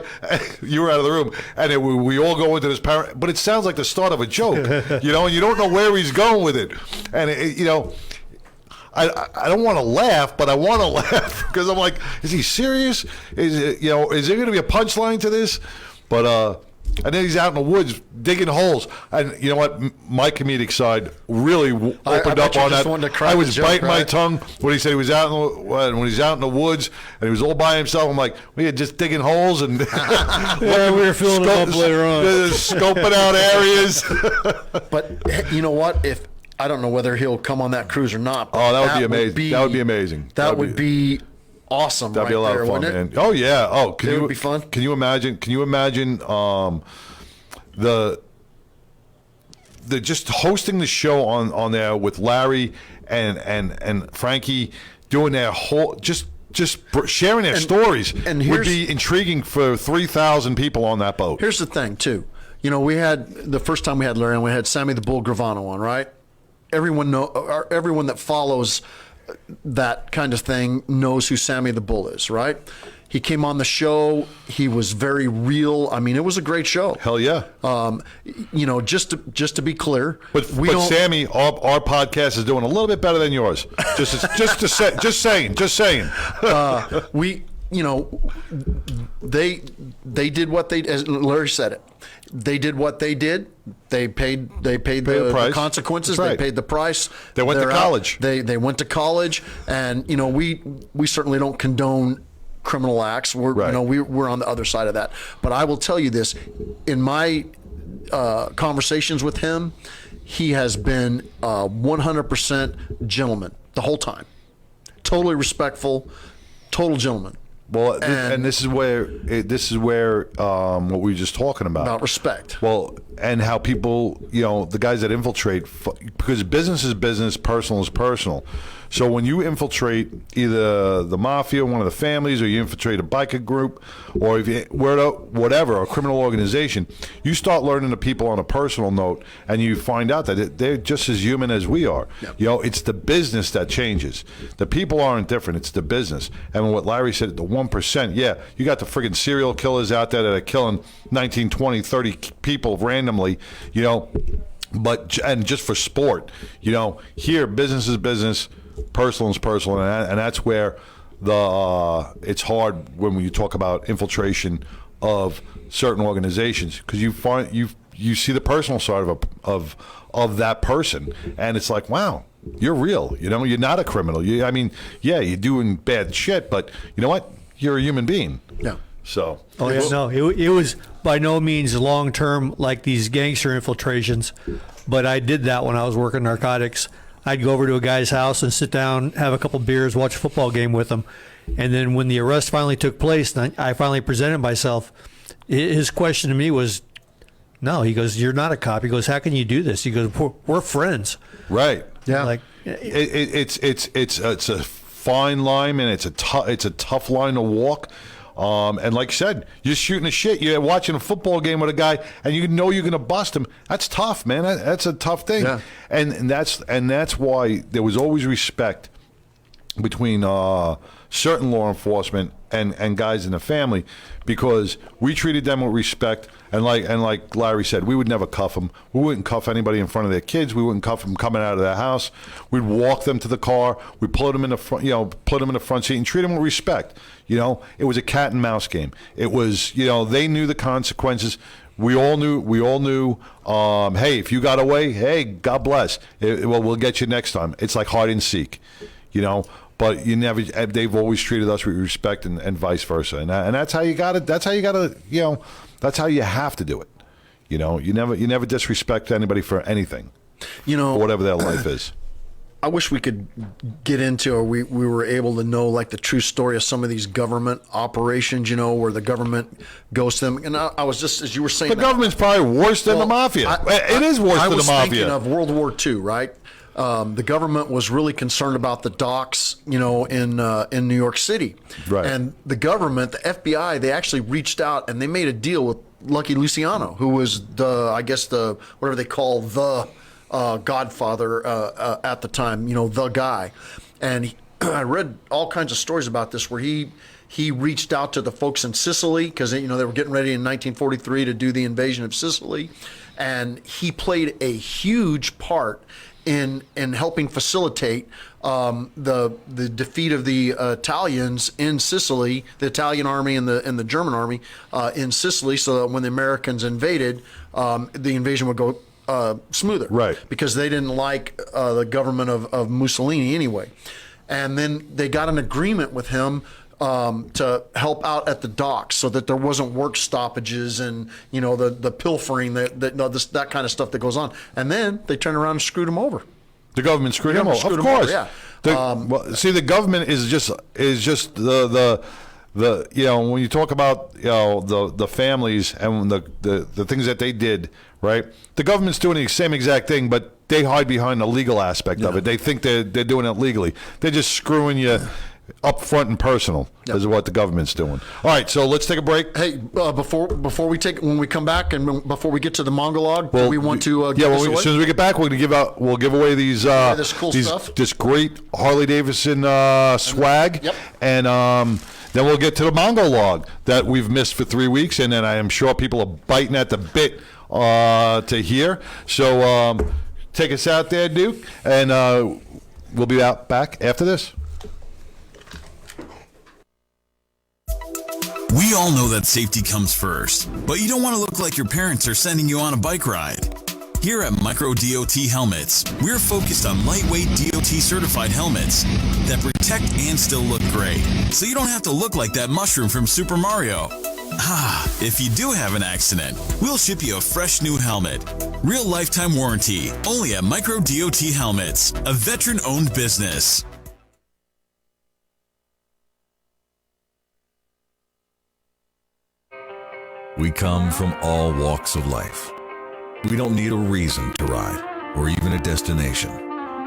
You were out of the room, and we all go into this but it sounds like the start of a joke, and you don't know where he's going with it, and I don't want to laugh, but I want to laugh because I'm like, is he serious? Is there going to be a punchline to this? But and then he's out in the woods digging holes, and you know what? My comedic side really opened up on that. I was biting my tongue when he said he was when he's out in the woods and he was all by himself. I'm like, we are just digging holes and we were filling them up later on, scoping out areas. But you know what? If I don't know whether he'll come on that cruise or not. Oh, that would be amazing. That would be amazing. That would be awesome. That'd be a lot of fun, man. Oh yeah. Oh, it would be fun. Can you imagine? The just hosting the show on there with Larry and Frankie doing their whole just sharing their stories and would be intriguing for 3,000 people on that boat. Here's the thing, too. We had the first time we had Larry on, we had Sammy the Bull Gravano on, right? Everyone that follows that kind of thing knows who Sammy the Bull is, right? He came on the show. He was very real. I mean, it was a great show. Hell yeah. Just to be clear, but Sammy, our podcast is doing a little bit better than yours. Just saying. They did what they, as Larry said it. They did what they did. They paid the consequences. Right. They paid the price. They went to college. They went to college, and we certainly don't condone criminal acts. We're we're on the other side of that. But I will tell you this: in my conversations with him, he has been 100% gentleman the whole time. Totally respectful, total gentleman. Well, and this is where what we were just talking about respect. Well, and how people, the guys that infiltrate, because business is business, personal is personal. So when you infiltrate either the mafia, one of the families, or you infiltrate a biker group, or whatever, a criminal organization, you start learning the people on a personal note, and you find out that they're just as human as we are. Yep. It's the business that changes. The people aren't different. It's the business. And what Larry said, the 1%, yeah, you got the friggin' serial killers out there that are killing 19, 20, 30 people randomly, but and just for sport, here business is business, personal is personal, and that's where it's hard when you talk about infiltration of certain organizations, because you see the personal side of that person, and it's like, wow, you're real. You're not a criminal. You're doing bad shit, but you know what? You're a human being. Yeah. So. Oh yeah, no, it was by no means long term like these gangster infiltrations, but I did that when I was working narcotics. I'd go over to a guy's house and sit down, have a couple beers, watch a football game with him. And then when the arrest finally took place, and I finally presented myself, his question to me was, no, he goes, you're not a cop. He goes, how can you do this? He goes, we're friends. Right. Yeah. Like it's a fine line, and it's a tough line to walk. And like you said, you're shooting the shit. You're watching a football game with a guy, and you know you're going to bust him. That's tough, man. That's a tough thing. Yeah. And that's why there was always respect between certain law enforcement and guys in the family, because we treated them with respect. And like Larry said, we would never cuff them. We wouldn't cuff anybody in front of their kids. We wouldn't cuff them coming out of their house. We'd walk them to the car. We'd put them in the front, put them in the front seat and treat them with respect. It was a cat and mouse game. It was, they knew the consequences. We all knew. Hey, if you got away, hey, God bless. We'll get you next time. It's like hide and seek, But you never. They've always treated us with respect, and vice versa. And that's how you got it. That's how you got to. That's how you have to do it. You never disrespect anybody for anything. For whatever their life is. I wish we could get into, or we were able to know like the true story of some of these government operations, where the government goes to them. And I was just, as you were saying, the government's probably worse than the mafia. It is worse than the mafia. I was thinking of World War II, right? The government was really concerned about the docks, in New York City. Right. And the government, the FBI, they actually reached out and they made a deal with Lucky Luciano, who was whatever they call the Godfather at the time, the guy. And I read all kinds of stories about this where he reached out to the folks in Sicily because they were getting ready in 1943 to do the invasion of Sicily, and he played a huge part in helping facilitate the defeat of the Italians in Sicily, the Italian army and the German army in Sicily, so that when the Americans invaded, the invasion would go smoother, right? Because they didn't like the government of Mussolini anyway. And then they got an agreement with him to help out at the docks, so that there wasn't work stoppages and the pilfering that kind of stuff that goes on. And then they turned around and screwed him over. The government screwed him over, of course. Yeah. The government is just the when you talk about the families and the things that they did, right? The government's doing the same exact thing, but they hide behind the legal aspect of it. They think they're doing it legally. They're just screwing you up front and personal. Is what the government's doing. All right, so let's take a break. Hey, before when we come back and before we get to the monologue, do we want to give this away? As soon as we get back, we'll give away these this cool stuff, this great Harley Davidson swag, Yep. And then we'll get to the monologue that we've missed for 3 weeks, and then I am sure people are biting at the bit to hear. So take us out there, Duke, and we'll be back after this. We all know that safety comes first, but you don't want to look like your parents are sending you on a bike ride. Here at Micro DOT Helmets, we're focused on lightweight DOT certified helmets that protect and still look great, so you don't have to look like that mushroom from Super Mario. If you do have an accident, we'll ship you a fresh new helmet. Real lifetime warranty, only at Micro DOT Helmets, a veteran-owned business. We come from all walks of life. We don't need a reason to ride, or even a destination.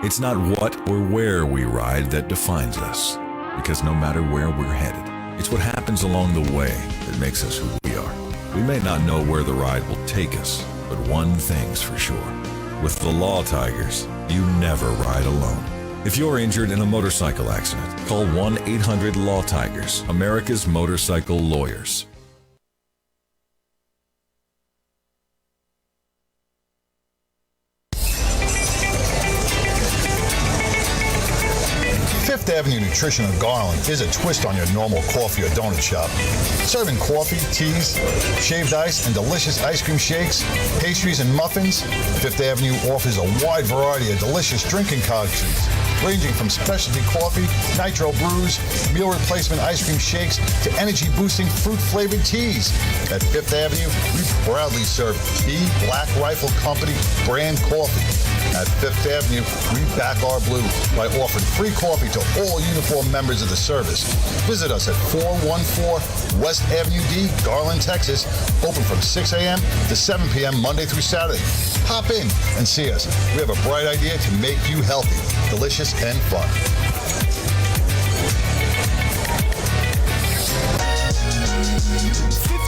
It's not what or where we ride that defines us, because no matter where we're headed, it's what happens along the way that makes us who we are. We may not know where the ride will take us, but one thing's for sure. With the Law Tigers, you never ride alone. If you're injured in a motorcycle accident, call 1-800-LAW-TIGERS, America's motorcycle lawyers. Fifth Avenue Nutrition of Garland is a twist on your normal coffee or donut shop. Serving coffee, teas, shaved ice, and delicious ice cream shakes, pastries, and muffins, Fifth Avenue offers a wide variety of delicious drinking concoctions, ranging from specialty coffee, nitro brews, meal replacement ice cream shakes, to energy-boosting fruit-flavored teas. At Fifth Avenue, we proudly serve B Black Rifle Company brand coffee. At Fifth Avenue, we back our blue by offering free coffee to all uniformed members of the service. Visit us at 414 West Avenue D, Garland, Texas, open from 6 a.m. to 7 p.m. Monday through Saturday. Hop in and see us. We have a bright idea to make you healthy, delicious, and fun.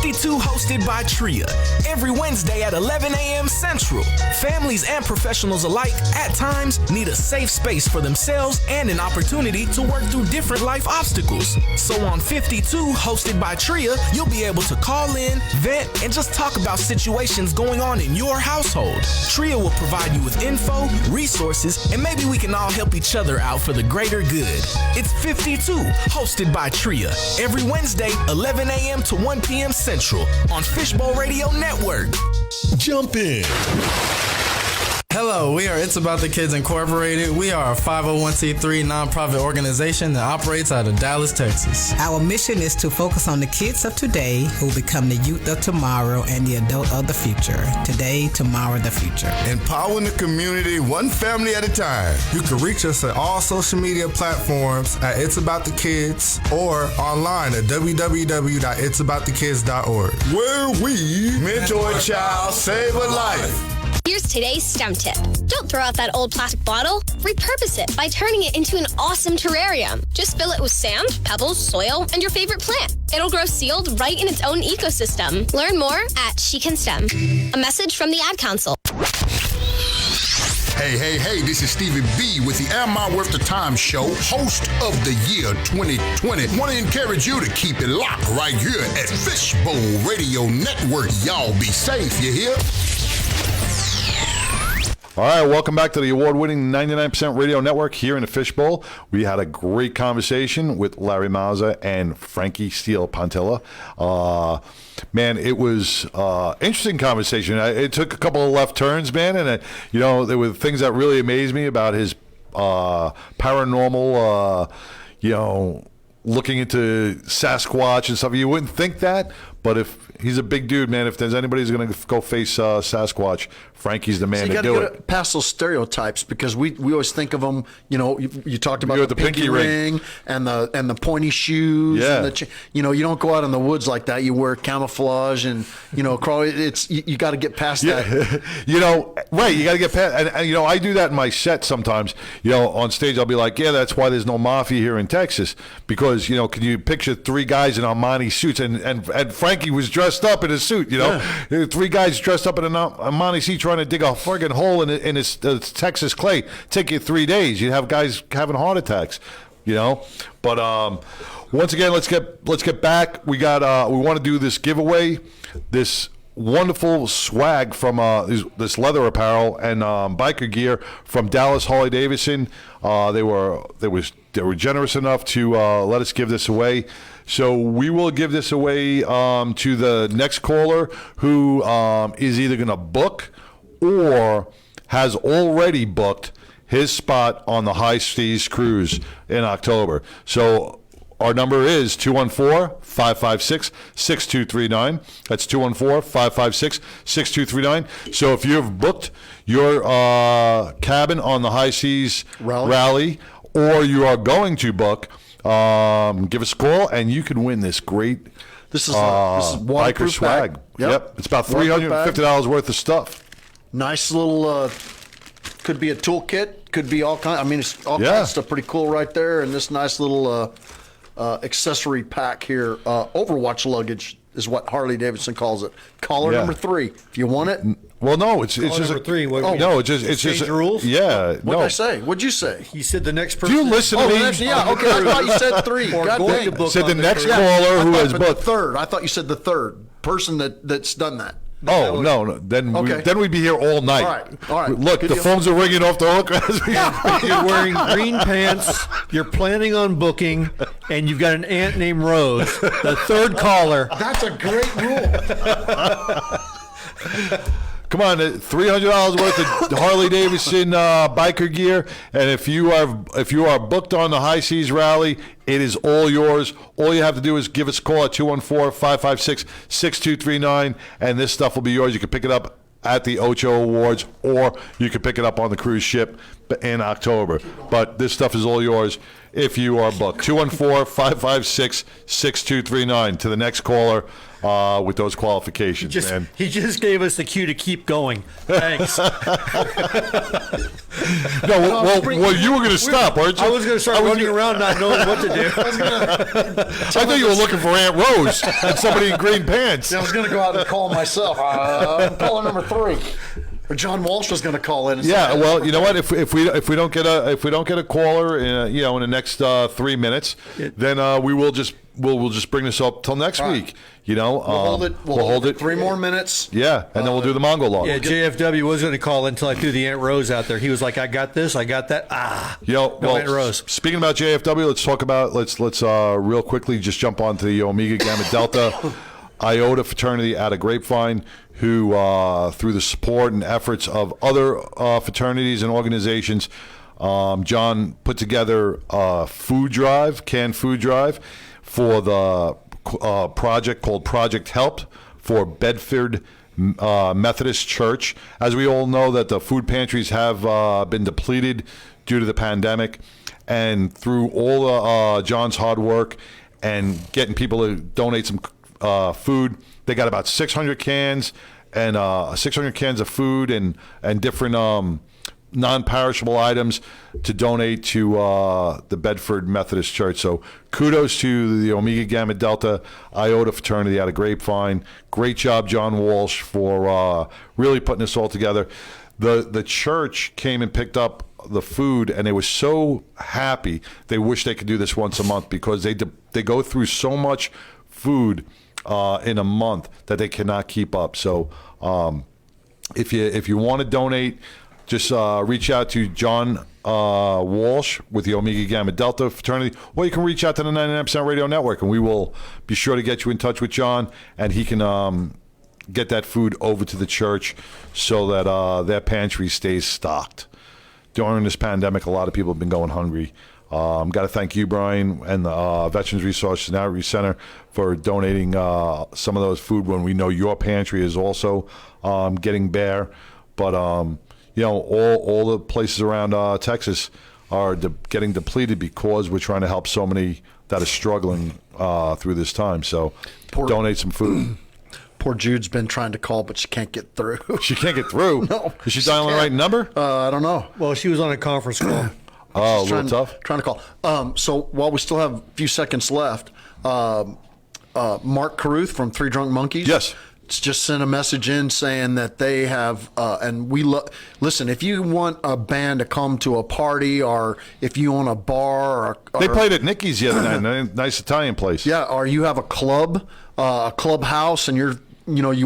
52 hosted by Tria. Every Wednesday at 11 a.m. Central. Families and professionals alike, at times, need a safe space for themselves and an opportunity to work through different life obstacles. So on 52 hosted by Tria, you'll be able to call in, vent, and just talk about situations going on in your household. Tria will provide you with info, resources, and maybe we can all help each other out for the greater good. It's 52, hosted by Tria, every Wednesday, 11 a.m. to 1 p.m. Central on Fishbowl Radio Network. Jump in. Hello, we are It's About the Kids Incorporated. We are a 501c3 nonprofit organization that operates out of Dallas, Texas. Our mission is to focus on the kids of today who will become the youth of tomorrow and the adult of the future. Today, tomorrow, the future. Empowering the community one family at a time. You can reach us at all social media platforms at It's About the Kids or online at www.itsaboutthekids.org. Where we mentor a child, save a life. Here's today's STEM tip. Don't throw out that old plastic bottle. Repurpose it by turning it into an awesome terrarium. Just fill it with sand, pebbles, soil, and your favorite plant. It'll grow sealed right in its own ecosystem. Learn more at She Can STEM. A message from the Ad Council. Hey, this is Stevie B with the Am I Worth the Time show, host of the year 2020. Want to encourage you to keep it locked right here at Fishbowl Radio Network. Y'all be safe, you hear? All right, welcome back to the award-winning 99% Radio Network here in the Fishbowl. We had a great conversation with Larry Mazza and Frankie Steele Pontillo. Man, it was interesting conversation. It took a couple of left turns, man, and there were things that really amazed me about his paranormal, looking into Sasquatch and stuff. You wouldn't think that, but if he's a big dude, man. If there's anybody who's going to go face Sasquatch, Frankie's the man to do it. Get past those stereotypes because we always think of them. You talked about the pinky ring and the pointy shoes. Yeah. And you don't go out in the woods like that. You wear camouflage and crawl. You got to get past that. Right? You got to get past. And I do that in my set sometimes. On stage I'll be like, yeah, that's why there's no mafia here in Texas because can you picture three guys in Armani suits and Frankie was dressed up in a suit. Three guys dressed up in an Armani suit trying to dig a friggin' hole in his Texas clay. Take you 3 days. You have guys having heart attacks. But once again, let's get back. We want to do this giveaway, this wonderful swag from this leather apparel and biker gear from Dallas Harley Davidson. They were generous enough to let us give this away. So we will give this away to the next caller who is either going to book or has already booked his spot on the High Seas Cruise in October. So our number is 214-556-6239. That's 214-556-6239. So if you've booked your cabin on the High Seas Rally or you are going to book, give us a call and you can win this great this is biker swag. Yep. It's about $350 worth of stuff. Nice little could be a toolkit, could be all kinds. I mean, it's all kinds of stuff pretty cool right there. And this nice little accessory pack here, Overwatch luggage is what Harley Davidson calls it. Caller number 3. If you want it. Well, no, it's just number 3. No, it's just the rules. Yeah. What'd I say? What'd you say? He said the next person. Do you listen to me? Yeah. Okay. I thought you said 3. God dang. Said the next caller who has booked. The third. I thought you said the third person that's done that. No. Then we'd be here all night. All right. Look, the phones are ringing off the hook. You're wearing green pants. You're planning on booking, and you've got an aunt named Rose. The third caller. That's a great rule. Come on, $300 worth of Harley Davidson biker gear, and if you are booked on the High Seas Rally, it is all yours. All you have to do is give us a call at 214-556-6239, and this stuff will be yours. You can pick it up at the Ocho Awards, or you can pick it up on the cruise ship in October. But this stuff is all yours if you are booked. 214-556-6239. To the next caller, with those qualifications, man. He just gave us the cue to keep going. Thanks. No, well, you were going to stop, weren't you? I was going to start running around not knowing what to do. I thought you were looking for Aunt Rose and somebody in green pants. I was going to go out and call myself. I'm calling number 3. Or John Walsh was going to call in. And Yeah, say, well, you know what? If we don't get a caller, in the next 3 minutes, then we'll just bring this up till next week. We'll hold it. We'll hold it 3 more minutes. Yeah, and then we'll do the Mongo log. Yeah, JFW was going to call until I threw the Aunt Rose out there. He was like, "I got this, I got that." Aunt Rose. Speaking about JFW, let's talk about let's real quickly just jump onto the Omega Gamma Delta Iota fraternity out of Grapevine, who through the support and efforts of other fraternities and organizations, John put together a canned food drive for the project called Project Help for Bedford Methodist Church. As we all know, that the food pantries have been depleted due to the pandemic, and through all John's hard work and getting people to donate some food, they got about 600 cans and 600 cans of food and different non-perishable items to donate to the Bedford Methodist Church. So kudos to the Omega Gamma Delta Iota fraternity out of Grapevine. Great job, John Walsh, for really putting this all together. The church came and picked up the food, and they were so happy. They wish they could do this once a month, because they go through so much food in a month that they cannot keep up. So if you want to donate, just reach out to John Walsh with the Omega Gamma Delta fraternity, or you can reach out to the 99% Radio Network, and we will be sure to get you in touch with John, and he can get that food over to the church so that their pantry stays stocked. During this pandemic, a lot of people have been going hungry. Got to thank you, Brian, and the Veterans Resources and Outreach Center for donating some of those food when we know your pantry is also getting bare. But all the places around Texas are getting depleted because we're trying to help so many that are struggling through this time. So donate some food. Poor Jude's been trying to call, but she can't get through. She can't get through? No. Is she dialing the right number? I don't know. Well, she was on a conference call. Oh, a little tough. Trying to call. So while we still have a few seconds left, Mark Caruth from Three Drunk Monkeys. Yes. Just sent a message in saying that they have, and we listen. If you want a band to come to a party, or if you own a bar, or they played at Nicky's the other night, nice Italian place. Yeah, or you have a club, a clubhouse, and you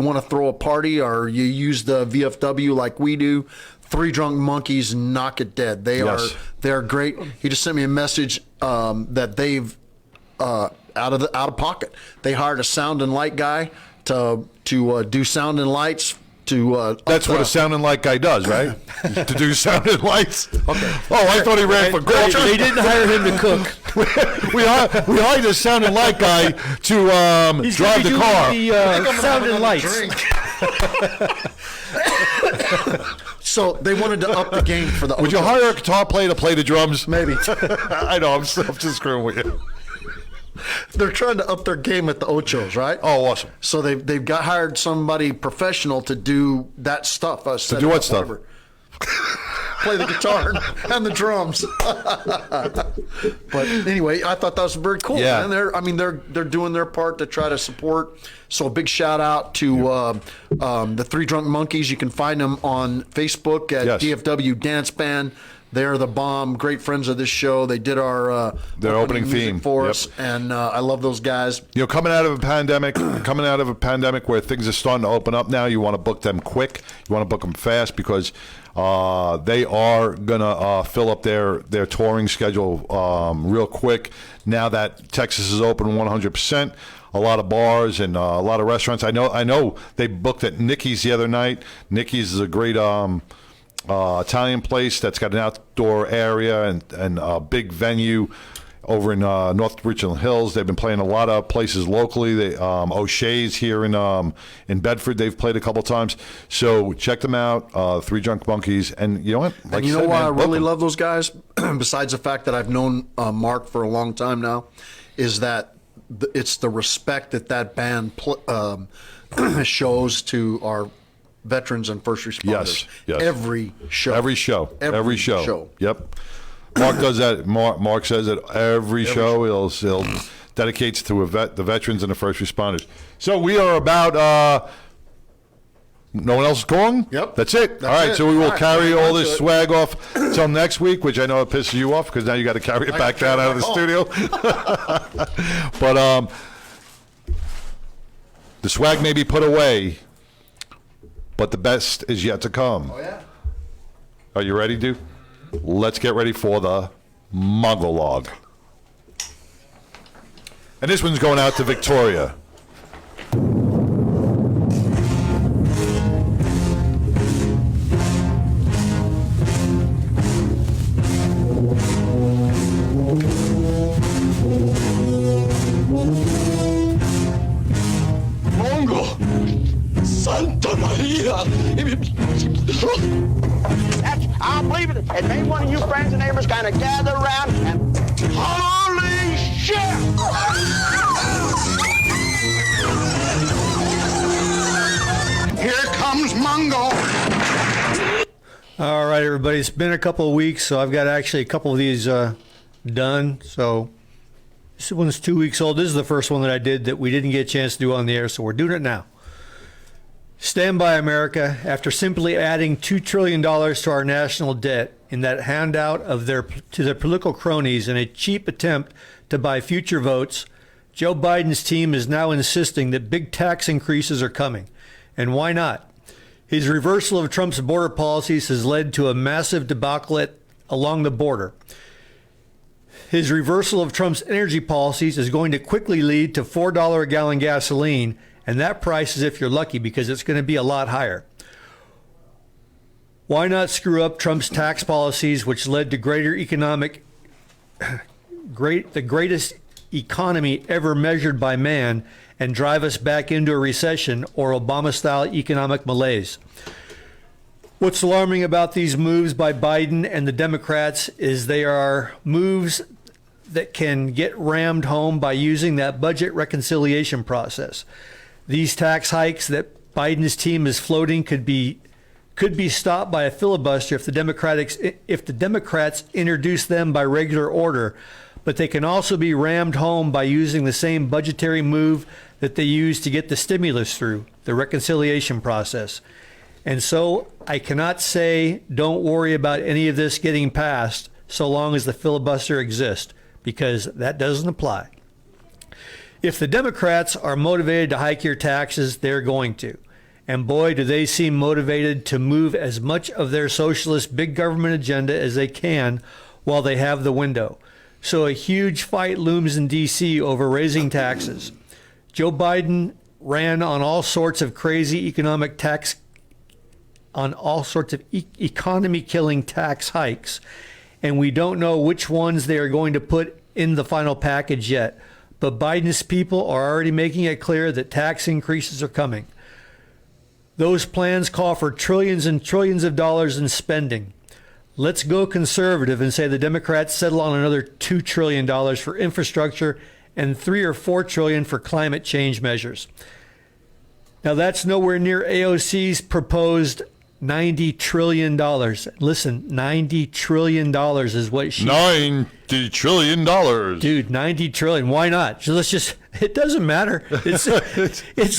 want to throw a party, or you use the VFW like we do. Three Drunk Monkeys knock it dead. They're great. He just sent me a message that they've out of pocket. They hired a sound and light guy to do sound and lights. That's what a sound and light guy does, right? To do sound and lights. Okay. Oh, I thought he ran for governor. They didn't hire him to cook. we hired a sound and light guy to drive the car. The sound and lights. So they wanted to up the game for the. Would you hire a guitar player to play the drums? Maybe. I know. I'm just screwing with you. They're trying to up their game at the Ochos, right? Oh, awesome. So they've hired somebody professional to do that stuff. To do what stuff? Play the guitar and the drums. But anyway, I thought that was very cool. Yeah. Man. They're doing their part to try to support. So a big shout out to the Three Drunk Monkeys. You can find them on Facebook at DFW Dance Band. They're the bomb. Great friends of this show. They did our their opening theme for us, and I love those guys. Coming out of a pandemic where things are starting to open up now, you want to book them quick. You want to book them fast, because they are gonna fill up their touring schedule real quick now that Texas is open 100%. A lot of bars and a lot of restaurants. I know they booked at Nicky's the other night. Nicky's is a great Italian place that's got an outdoor area and a big venue over in North Richland Hills. They've been playing a lot of places locally. They O'Shea's here in Bedford. They've played a couple times. So check them out, Three Drunk Monkeys. And you know what? Like you know why I really love those guys, besides the fact that I've known Mark for a long time now, is that it's the respect that band shows to our veterans and first responders. Yes. Every show. Every show. Yep. Mark does that. Mark says that every show he'll dedicates to the veterans and the first responders. So we are about. No one else is going? Yep. That's it. All right, so we will carry all this swag off until next week, which I know it pisses you off because now you got to carry it back down out of the studio. But the swag may be put away, but the best is yet to come. Oh, yeah. Are you ready, dude? Let's get ready for the monologue. And this one's going out to Victoria. Santa Maria! I'll believe it. And maybe one of you friends and neighbors kind of gather around and holy shit! Here comes Mungo. All right, everybody. It's been a couple of weeks, so I've got actually a couple of these done. So this one's 2 weeks old. This is the first one that I did that we didn't get a chance to do on the air, so we're doing it now. Stand by, America. After simply adding $2 trillion to our national debt in that handout to their political cronies in a cheap attempt to buy future votes, Joe Biden's team is now insisting that big tax increases are coming. And why not? His reversal of Trump's border policies has led to a massive debacle along the border. His reversal of Trump's energy policies is going to quickly lead to $4 a gallon gasoline, and that price is if you're lucky because it's going to be a lot higher. Why not screw up Trump's tax policies, which led to the greatest economy ever measured by man, and drive us back into a recession or Obama-style economic malaise? What's alarming about these moves by Biden and the Democrats is they are moves that can get rammed home by using that budget reconciliation process. These tax hikes that Biden's team is floating could be stopped by a filibuster if the Democrats introduce them by regular order, but they can also be rammed home by using the same budgetary move that they used to get the stimulus through, the reconciliation process. And so I cannot say don't worry about any of this getting passed so long as the filibuster exists, because that doesn't apply. If the Democrats are motivated to hike your taxes, they're going to. And boy, do they seem motivated to move as much of their socialist big government agenda as they can while they have the window. So a huge fight looms in D.C. over raising taxes. Joe Biden ran on all sorts of crazy economy-killing tax hikes, and we don't know which ones they are going to put in the final package yet. But Biden's people are already making it clear that tax increases are coming. Those plans call for trillions and trillions of dollars in spending. Let's go conservative and say the Democrats settle on another $2 trillion for infrastructure and $3 or $4 trillion for climate change measures. Now that's nowhere near AOC's proposed $90 trillion. Listen, $90 trillion is what she... $90 trillion. Dude, $90 trillion. Why not? So let's just... It doesn't matter. It's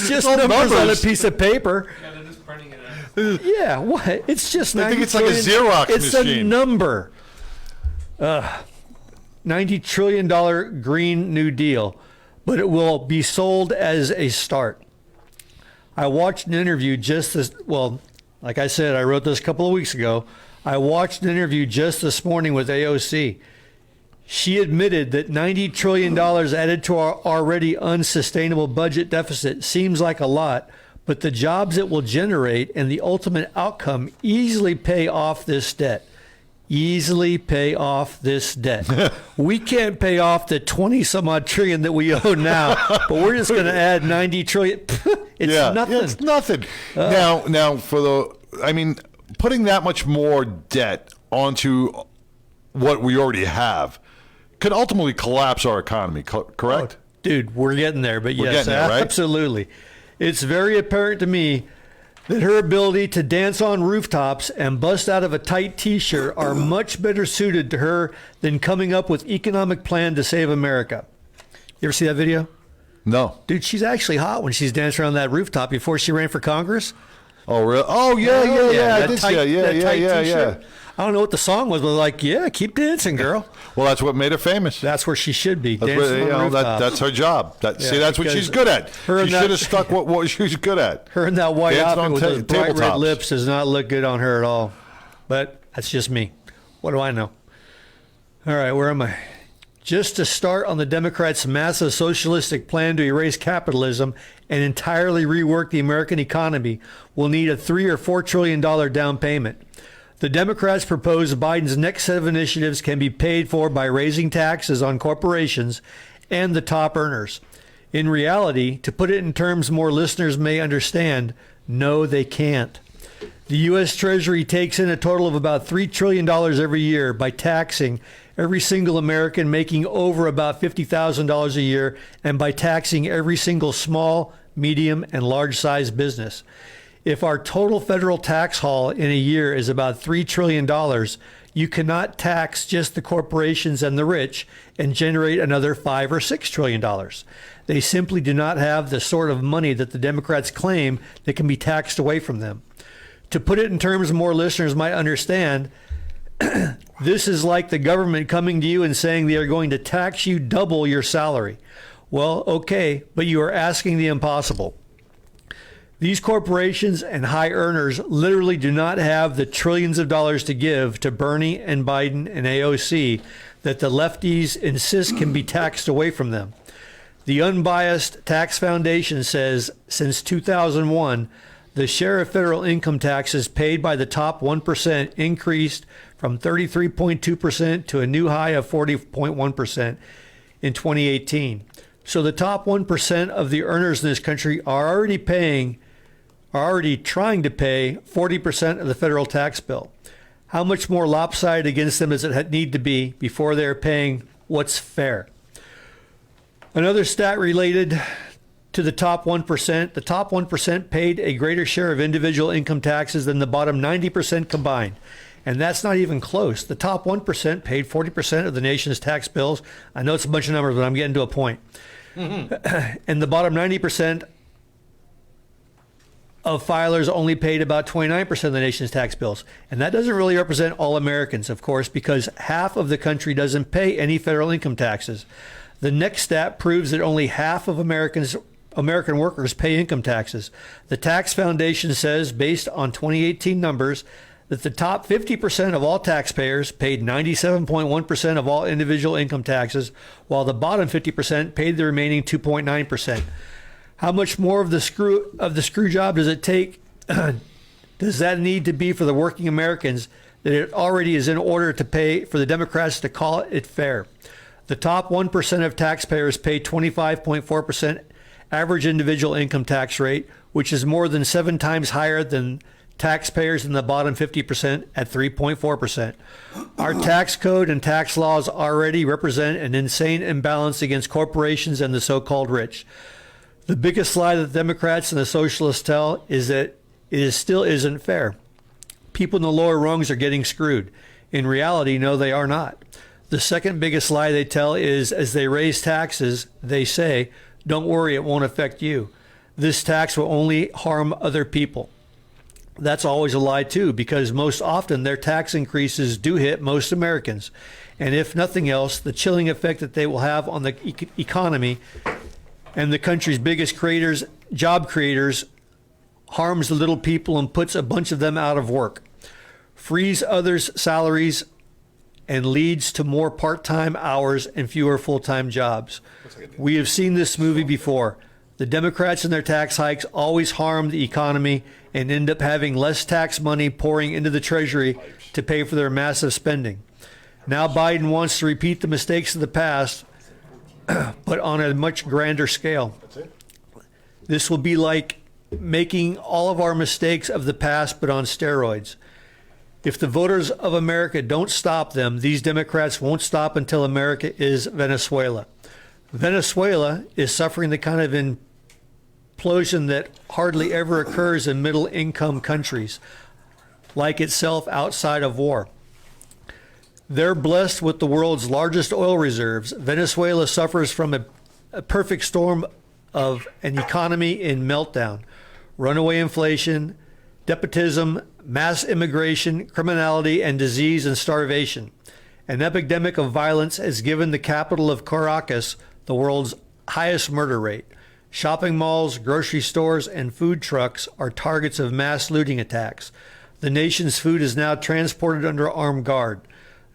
just numbers on a piece of paper. Yeah, they're just printing it out. Yeah, what? It's just I think it's trillion. like a Xerox it's machine. It's a number. $90 trillion Green New Deal, but it will be sold as a start. I watched an interview like I said, I wrote this a couple of weeks ago. I watched an interview just this morning with AOC. She admitted that $90 trillion added to our already unsustainable budget deficit seems like a lot, but the jobs it will generate and the ultimate outcome easily pay off this debt. Easily pay off this debt. We can't pay off the 20-some-odd trillion that we owe now, but we're just going to add $90 trillion. It's nothing. It's nothing. Now, putting that much more debt onto what we already have could ultimately collapse our economy, correct? Dude, we're getting there, but We're yes, getting there, right? absolutely. It's very apparent to me that her ability to dance on rooftops and bust out of a tight T-shirt are much better suited to her than coming up with economic plan to save America. You ever see that video? No. Dude, she's actually hot when she's dancing around that rooftop before she ran for Congress. Oh, really? Oh, yeah. I that did tight- see that it. tight Yeah. T-shirt. I don't know what the song was, but like, yeah, keep dancing, girl. Well, that's what made her famous. That's where she should be, That's, dancing on rooftops. that's her job. See, that's what because she's good at. her She and that- should have stuck what she was good at. Her in that white Dancing outfit on with those bright red tabletops. lips does not look good on her at all. But that's just me. What do I know? All right, where am I? Just to start on the Democrats' massive socialistic plan to erase capitalism and entirely rework the American economy will need a $3 or $4 trillion down payment. The Democrats propose Biden's next set of initiatives can be paid for by raising taxes on corporations and the top earners. In reality, to put it in terms more listeners may understand, no, they can't. The U.S. Treasury takes in a total of about $3 trillion every year by taxing every single American making over about $50,000 a year and by taxing every single small, medium, and large-sized business. If our total federal tax haul in a year is about $3 trillion, you cannot tax just the corporations and the rich and generate another $5 or $6 trillion. They simply do not have the sort of money that the Democrats claim that can be taxed away from them. To put it in terms more listeners might understand, this is like the government coming to you and saying they are going to tax you double your salary. Well, okay, but you are asking the impossible. These corporations and high earners literally do not have the trillions of dollars to give to Bernie and Biden and AOC that the lefties insist can be taxed away from them. The Unbiased Tax Foundation says since 2001, the share of federal income taxes paid by the top 1% increased from 33.2% to a new high of 40.1% in 2018. So the top 1% of the earners in this country are already trying to pay 40% of the federal tax bill. How much more lopsided against them does it need to be before they're paying what's fair? Another stat related to the top 1%, the top 1% paid a greater share of individual income taxes than the bottom 90% combined. And that's not even close. The top 1% paid 40% of the nation's tax bills. I know it's a bunch of numbers, but I'm getting to a point. And the bottom 90% of filers only paid about 29% of the nation's tax bills. And that doesn't really represent all Americans, of course, because half of the country doesn't pay any federal income taxes. The next stat proves that only half of American workers pay income taxes. The Tax Foundation says, based on 2018 numbers, that the top 50% of all taxpayers paid 97.1% of all individual income taxes, while the bottom 50% paid the remaining 2.9%. How much more of the screw job does it take? Does that need to be for the working Americans that it already is in order to pay for the Democrats to call it fair? The top 1% of taxpayers pay 25.4% average individual income tax rate, which is more than 7 times higher than taxpayers in the bottom 50% at 3.4%. Our tax code and tax laws already represent an insane imbalance against corporations and the so-called rich. The biggest lie that the Democrats and the socialists tell is that still isn't fair. People in the lower rungs are getting screwed. In reality, no, they are not. The second biggest lie they tell is, as they raise taxes, they say, don't worry, it won't affect you. This tax will only harm other people. That's always a lie, too, because most often their tax increases do hit most Americans. And if nothing else, the chilling effect that they will have on the economy and the country's biggest job creators, harms the little people and puts a bunch of them out of work, frees others' salaries, and leads to more part-time hours and fewer full-time jobs. We have seen this movie before. The Democrats and their tax hikes always harm the economy and end up having less tax money pouring into the Treasury to pay for their massive spending. Now Biden wants to repeat the mistakes of the past, but on a much grander scale. This will be like making all of our mistakes of the past, but on steroids. If the voters of America don't stop them, these Democrats won't stop until America is Venezuela. Venezuela is suffering the kind of implosion that hardly ever occurs in middle-income countries like itself outside of war. They're blessed with the world's largest oil reserves. Venezuela suffers from a perfect storm of an economy in meltdown, runaway inflation, despotism, mass immigration, criminality, and disease and starvation. An epidemic of violence has given the capital of Caracas the world's highest murder rate. Shopping malls, grocery stores, and food trucks are targets of mass looting attacks. The nation's food is now transported under armed guard.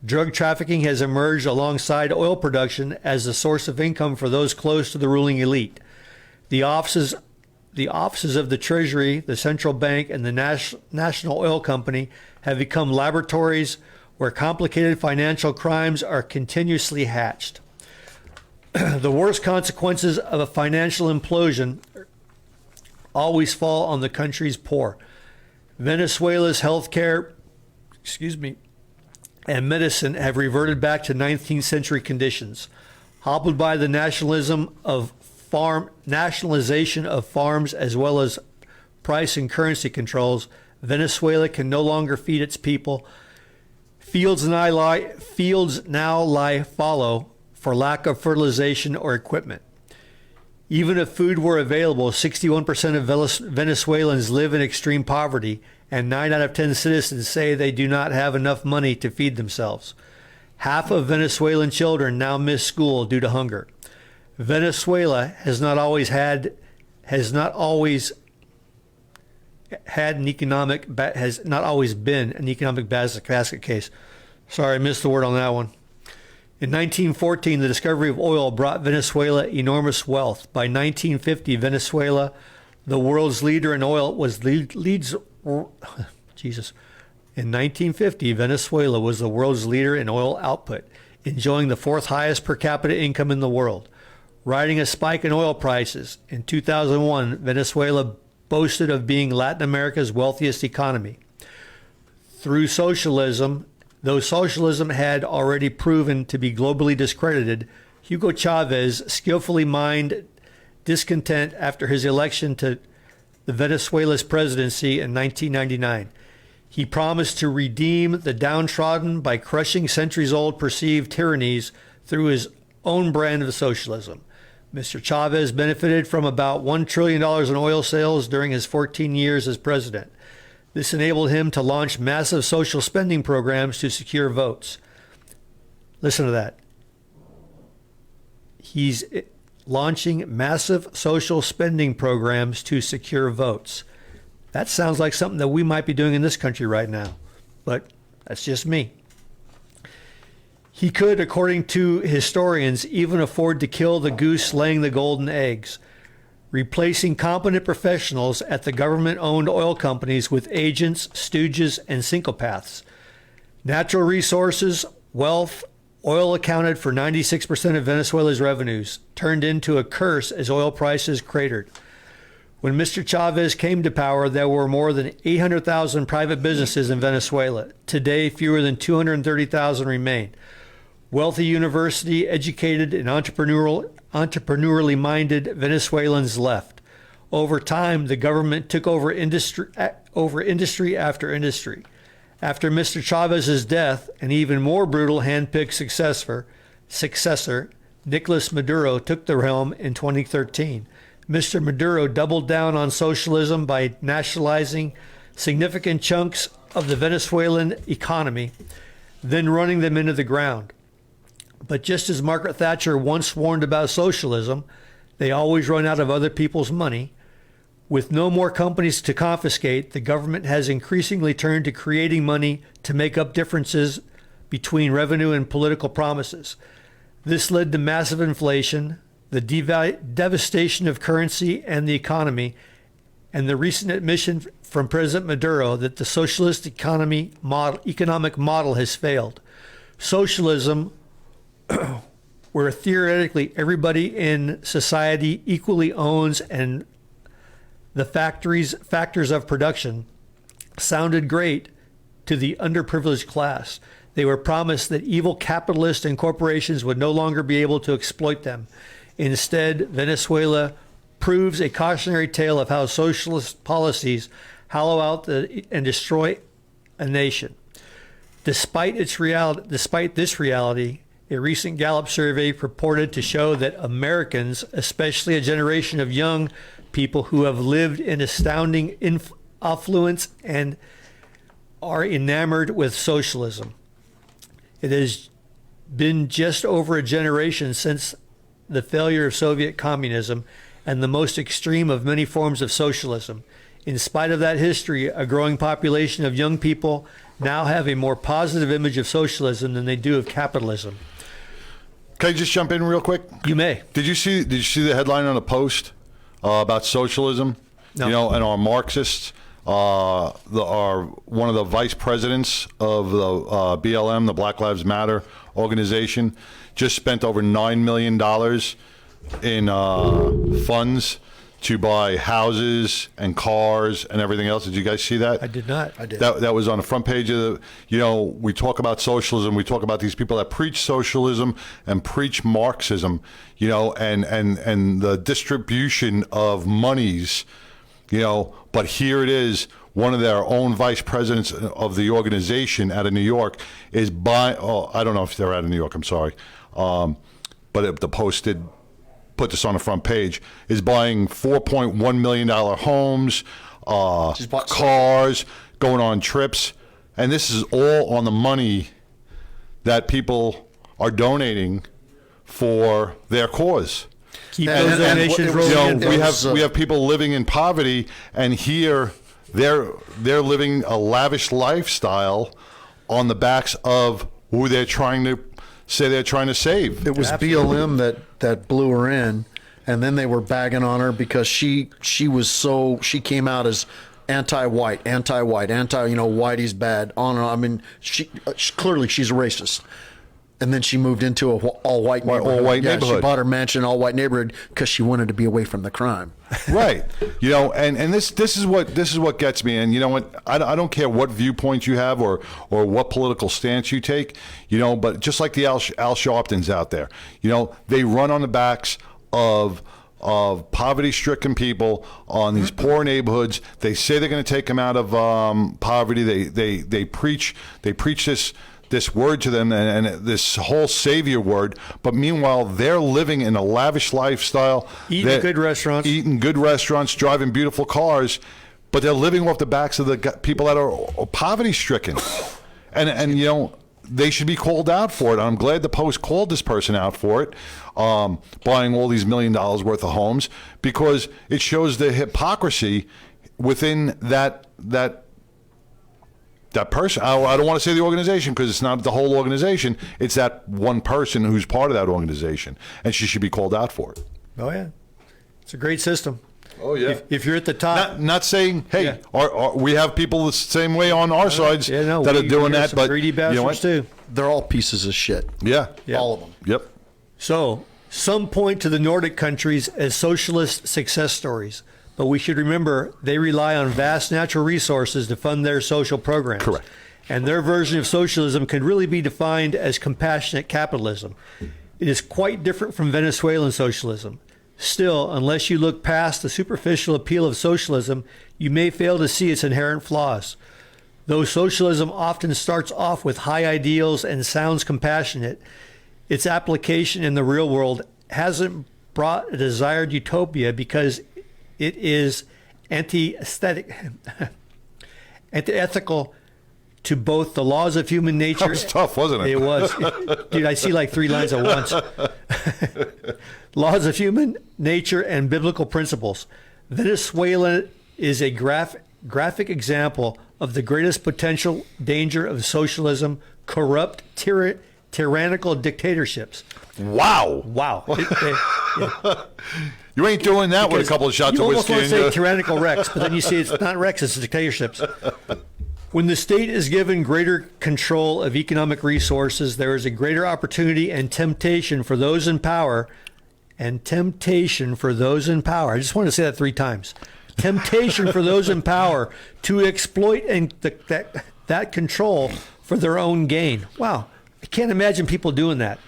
Drug trafficking has emerged alongside oil production as a source of income for those close to the ruling elite. The offices of the Treasury, the Central Bank, and the National Oil Company have become laboratories where complicated financial crimes are continuously hatched. The worst consequences of a financial implosion always fall on the country's poor. Venezuela's healthcare, and medicine have reverted back to 19th century conditions. Hobbled by the nationalization of farms as well as price and currency controls, Venezuela can no longer feed its people. Fields now lie fallow for lack of fertilization or equipment. Even if food were available, 61% of Venezuelans live in extreme poverty, and 9 out of 10 citizens say they do not have enough money to feed themselves. Half of Venezuelan children now miss school due to hunger. Venezuela has not always been an economic basket case. Sorry, I missed the word on that one. In 1914, the discovery of oil brought Venezuela enormous wealth. By 1950, Venezuela, the world's leader in oil, In 1950, Venezuela was the world's leader in oil output, enjoying the 4th highest per capita income in the world. Riding a spike in oil prices, in 2001, Venezuela boasted of being Latin America's wealthiest economy. Though socialism had already proven to be globally discredited, Hugo Chavez skillfully mined discontent after his election to the Venezuela's presidency in 1999. He promised to redeem the downtrodden by crushing centuries-old perceived tyrannies through his own brand of socialism. Mr. Chavez benefited from about $1 trillion in oil sales during his 14 years as president. This enabled him to launch massive social spending programs to secure votes. Listen to that. He's launching massive social spending programs to secure votes. That sounds like something that we might be doing in this country right now, but that's just me. He could, according to historians, even afford to kill the goose laying the golden eggs, replacing competent professionals at the government-owned oil companies with agents, stooges, and syncopaths. Natural resources, wealth, oil accounted for 96% of Venezuela's revenues, turned into a curse as oil prices cratered. When Mr. Chavez came to power, there were more than 800,000 private businesses in Venezuela. Today, fewer than 230,000 remain. Wealthy, university-educated, and entrepreneurially minded Venezuelans left. Over time, the government took over industry after industry. After Mr. Chavez's death, an even more brutal hand-picked successor, Nicolas Maduro, took the helm in 2013. Mr. Maduro doubled down on socialism by nationalizing significant chunks of the Venezuelan economy, then running them into the ground. But just as Margaret Thatcher once warned about socialism, they always run out of other people's money. With no more companies to confiscate, the government has increasingly turned to creating money to make up differences between revenue and political promises. This led to massive inflation, the devastation of currency and the economy, and the recent admission from President Maduro that the socialist economic model has failed. Socialism, where theoretically everybody in society equally owns and the factors of production, sounded great to the underprivileged class. They were promised that evil capitalists and corporations would no longer be able to exploit them. Instead, Venezuela proves a cautionary tale of how socialist policies hollow out and destroy a nation. Despite this reality, a recent Gallup survey purported to show that Americans, especially a generation of young people who have lived in astounding affluence and are enamored with socialism. It has been just over a generation since the failure of Soviet communism and the most extreme of many forms of socialism. In spite of that history, a growing population of young people now have a more positive image of socialism than they do of capitalism. Can I just jump in real quick? You may. Did you see the headline on the Post about socialism? No. You know, and our Marxists are one of the vice presidents of the BLM, the Black Lives Matter organization, just spent over $9 million in funds to buy houses and cars and everything else. Did you guys see that? I did not. I did. That was on the front page of the, you know, we talk about socialism. We talk about these people that preach socialism and preach Marxism, you know, and the distribution of monies, you know, but here it is, one of their own vice presidents of the organization out of New York is buying, I don't know if they're out of New York, I'm sorry. But the Post did put this on the front page, is buying $4.1 million homes, cars, going on trips. And this is all on the money that people are donating for their cause. Keep those donations rolling. You know, we have people living in poverty, and here they're living a lavish lifestyle on the backs of who they're trying to save. It was BLM that blew her in, and then they were bagging on her because she came out as anti-white, you know, whitey's bad. On and on. I mean, she clearly she's a racist. And then she moved into a all-white neighborhood. Neighborhood. She bought her mansion all-white neighborhood because she wanted to be away from the crime. Right. You know, and this is what gets me. And you know what? I don't care what viewpoint you have or what political stance you take. You know, but just like the Al Sharptons out there, you know, they run on the backs of poverty-stricken people on these poor neighborhoods. They say they're going to take them out of poverty. They preach this word to them and this whole savior word, but meanwhile they're living in a lavish lifestyle, eating good restaurants, driving beautiful cars, but they're living off the backs of the people that are poverty stricken, and you know, they should be called out for it. I'm glad the Post called this person out for it, buying all these $1 million worth of homes, because it shows the hypocrisy within that person. I don't want to say the organization because it's not the whole organization. It's that one person who's part of that organization, and she should be called out for it. Oh yeah, it's a great system. Oh yeah. If you're at the top, not saying, hey, we have people the same way on our sides that are doing that, but greedy bastards, you know what? too. They're all pieces of shit. Yeah, all of them. Yep. So some point to the Nordic countries as socialist success stories. But we should remember they rely on vast natural resources to fund their social programs. Correct. And their version of socialism can really be defined as compassionate capitalism. It is quite different from Venezuelan socialism. Still, unless you look past the superficial appeal of socialism, you may fail to see its inherent flaws. Though socialism often starts off with high ideals and sounds compassionate, its application in the real world hasn't brought a desired utopia because it is antithetical to both the laws of human nature. That was tough, wasn't it? It was. Dude, I see like 3 lines at once. Laws of human nature and biblical principles. Venezuela is a graphic example of the greatest potential danger of socialism, corrupt, tyrannical dictatorships. Wow. You ain't doing that with a couple of shots of whiskey. You almost want to say tyrannical Rex, but then you see it's not Rex, it's dictatorships. When the state is given greater control of economic resources, there is a greater opportunity and temptation for those in power. I just want to say that 3 times. Temptation for those in power to exploit that control for their own gain. Wow. I can't imagine people doing that.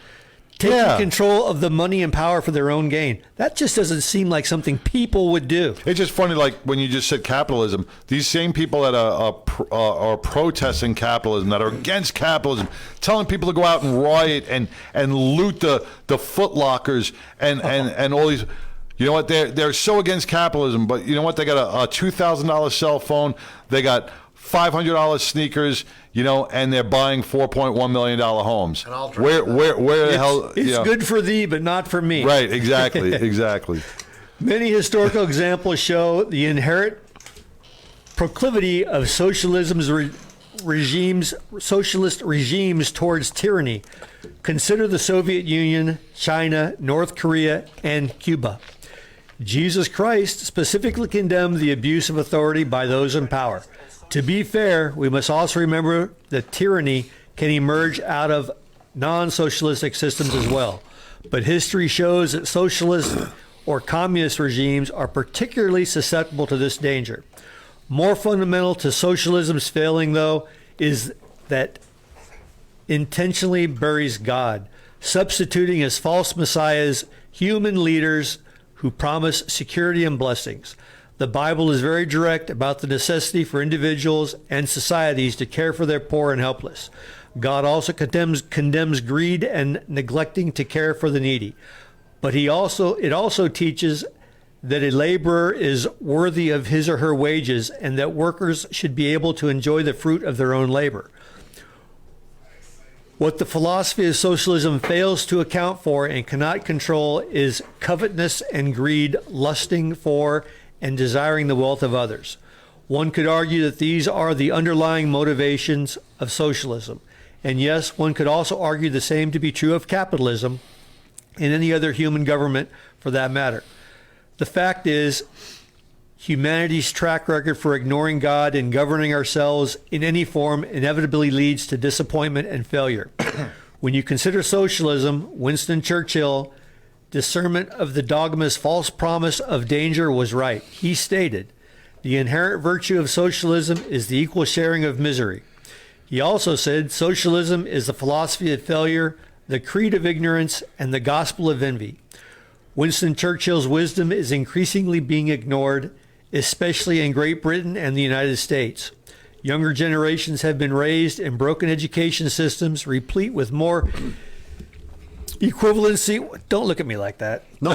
taking control of the money and power for their own gain. That just doesn't seem like something people would do. It's just funny, like when you just said capitalism, these same people that are protesting capitalism, that are against capitalism, telling people to go out and riot and loot the Foot Lockers and all these. You know what? They're so against capitalism, but you know what? They got a $2,000 cell phone. They got $500 sneakers, and they're buying $4.1 million homes. Where the hell? It's good for thee, but not for me. Right, exactly, exactly. Many historical examples show the inherent proclivity of socialist regimes towards tyranny. Consider the Soviet Union, China, North Korea, and Cuba. Jesus Christ specifically condemned the abuse of authority by those in power. To be fair, we must also remember that tyranny can emerge out of non-socialistic systems as well. But history shows that socialist or communist regimes are particularly susceptible to this danger. More fundamental to socialism's failing, though, is that intentionally buries God, substituting as false messiahs human leaders who promise security and blessings. The Bible is very direct about the necessity for individuals and societies to care for their poor and helpless. God also condemns greed and neglecting to care for the needy. But it also teaches that a laborer is worthy of his or her wages and that workers should be able to enjoy the fruit of their own labor. What the philosophy of socialism fails to account for and cannot control is covetousness and greed, lusting for and desiring the wealth of others. One could argue that these are the underlying motivations of socialism. And yes, one could also argue the same to be true of capitalism and any other human government for that matter. The fact is, humanity's track record for ignoring God and governing ourselves in any form inevitably leads to disappointment and failure. When you consider socialism, Winston Churchill, discernment of the dogma's false promise of danger was right. He stated, "The inherent virtue of socialism is the equal sharing of misery." He also said, "Socialism is the philosophy of failure, the creed of ignorance, and the gospel of envy." Winston Churchill's wisdom is increasingly being ignored, especially in Great Britain and the United States. Younger generations have been raised in broken education systems, replete with more equivalency. Don't look at me like that. No.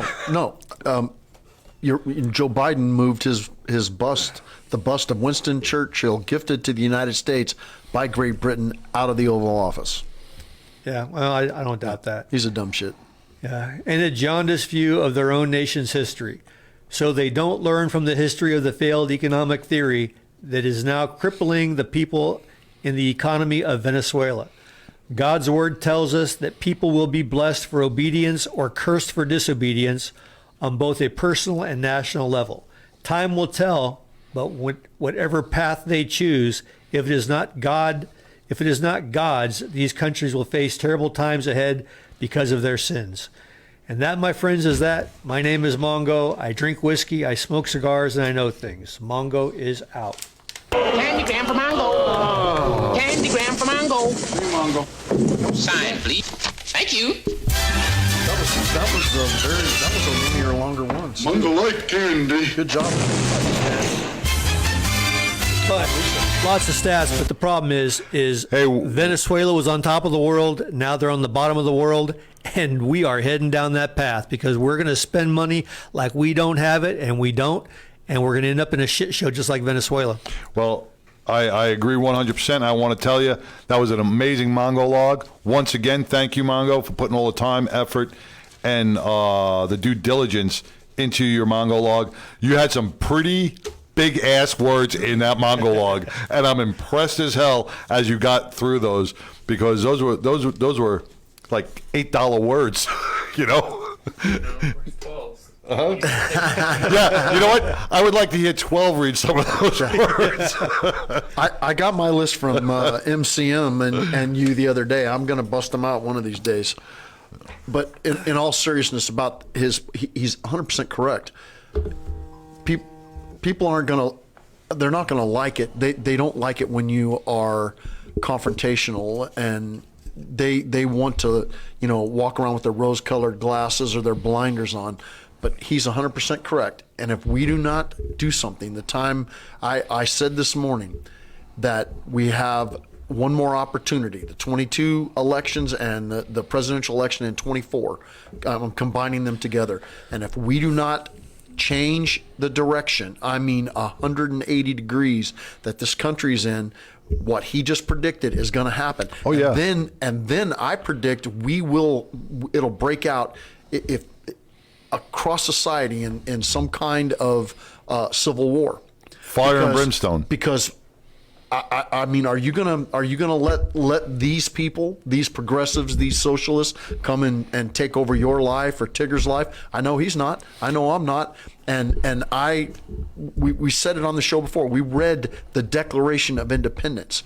Joe Biden moved his bust, the bust of Winston Churchill, gifted to the United States by Great Britain, out of the Oval Office. Yeah, well, I don't doubt that. He's a dumb shit. Yeah, and a jaundiced view of their own nation's history. So they don't learn from the history of the failed economic theory that is now crippling the people in the economy of Venezuela. God's word tells us that people will be blessed for obedience or cursed for disobedience on both a personal and national level. Time will tell, but whatever path they choose, if it is not God's, these countries will face terrible times ahead because of their sins. And that, my friends, is that. My name is Mongo. I drink whiskey, I smoke cigars, and I know things. Mongo is out. Candygram for Mongo. Candygram for Mongo. Free Mongo. Sign, please. Thank you. That was a linear longer one. Mongo like candy. Good job. But lots of stats, but the problem is Venezuela was on top of the world. Now they're on the bottom of the world, and we are heading down that path because we're going to spend money like we don't have it, and we don't, and we're going to end up in a shit show just like Venezuela. Well, I agree 100%. I want to tell you that was an amazing Mongo log. Once again, thank you, Mongo, for putting all the time, effort, and the due diligence into your Mongo log. You had some pretty big ass words in that Mongo log, and I'm impressed as hell as you got through those, because those were like $8 words, you know. Yeah, you know what? I would like to hear 12 read some of those words. I got my list from MCM and you the other day. I'm going to bust them out one of these days. But in all seriousness, about he's 100% correct. People aren't going to, they're not going to like it. They don't like it when you are confrontational and they want to, walk around with their rose-colored glasses or their blinders on. But he's 100% correct. And if we do not do something, the time I said this morning that we have one more opportunity, the 22 elections and the presidential election in 24, I'm combining them together. And if we do not change the direction, 180 degrees that this country's in, what he just predicted is going to happen. Oh yeah. And then I predict it'll break out if across society in some kind of civil war, fire and brimstone. Because are you gonna let these people, these progressives, these socialists come in and take over your life or Tigger's life? I know he's not. I know I'm not. And we said it on the show before. We read the Declaration of Independence.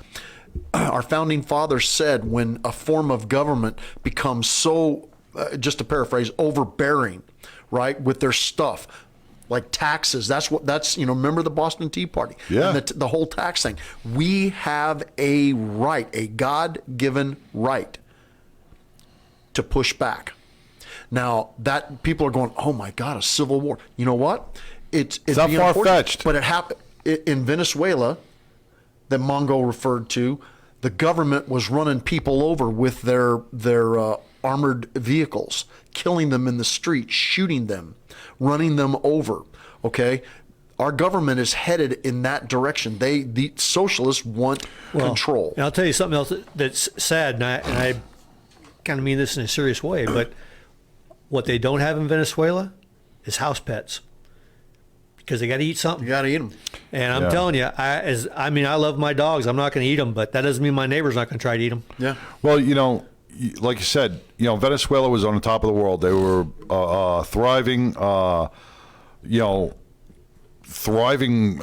Our founding fathers said when a form of government becomes so, just to paraphrase, overbearing, right, with their stuff, like taxes. Remember the Boston Tea Party? Yeah. And the whole tax thing. We have a right, a God-given right to push back. Now that people are going, oh my God, a civil war. You know what? It's not far-fetched. But it happened in Venezuela that Mongo referred to. The government was running people over with their armored vehicles, killing them in the street, shooting them, running them over. Okay, our government is headed in that direction. The socialists want control. And I'll tell you something else that's sad, and I kind of mean this in a serious way, but what they don't have in Venezuela is house pets, because they got to eat something. You got to eat them. And I'm telling you, I love my dogs. I'm not going to eat them, but that doesn't mean my neighbor's not going to try to eat them. Yeah. Well, like you said, Venezuela was on the top of the world. They were thriving, thriving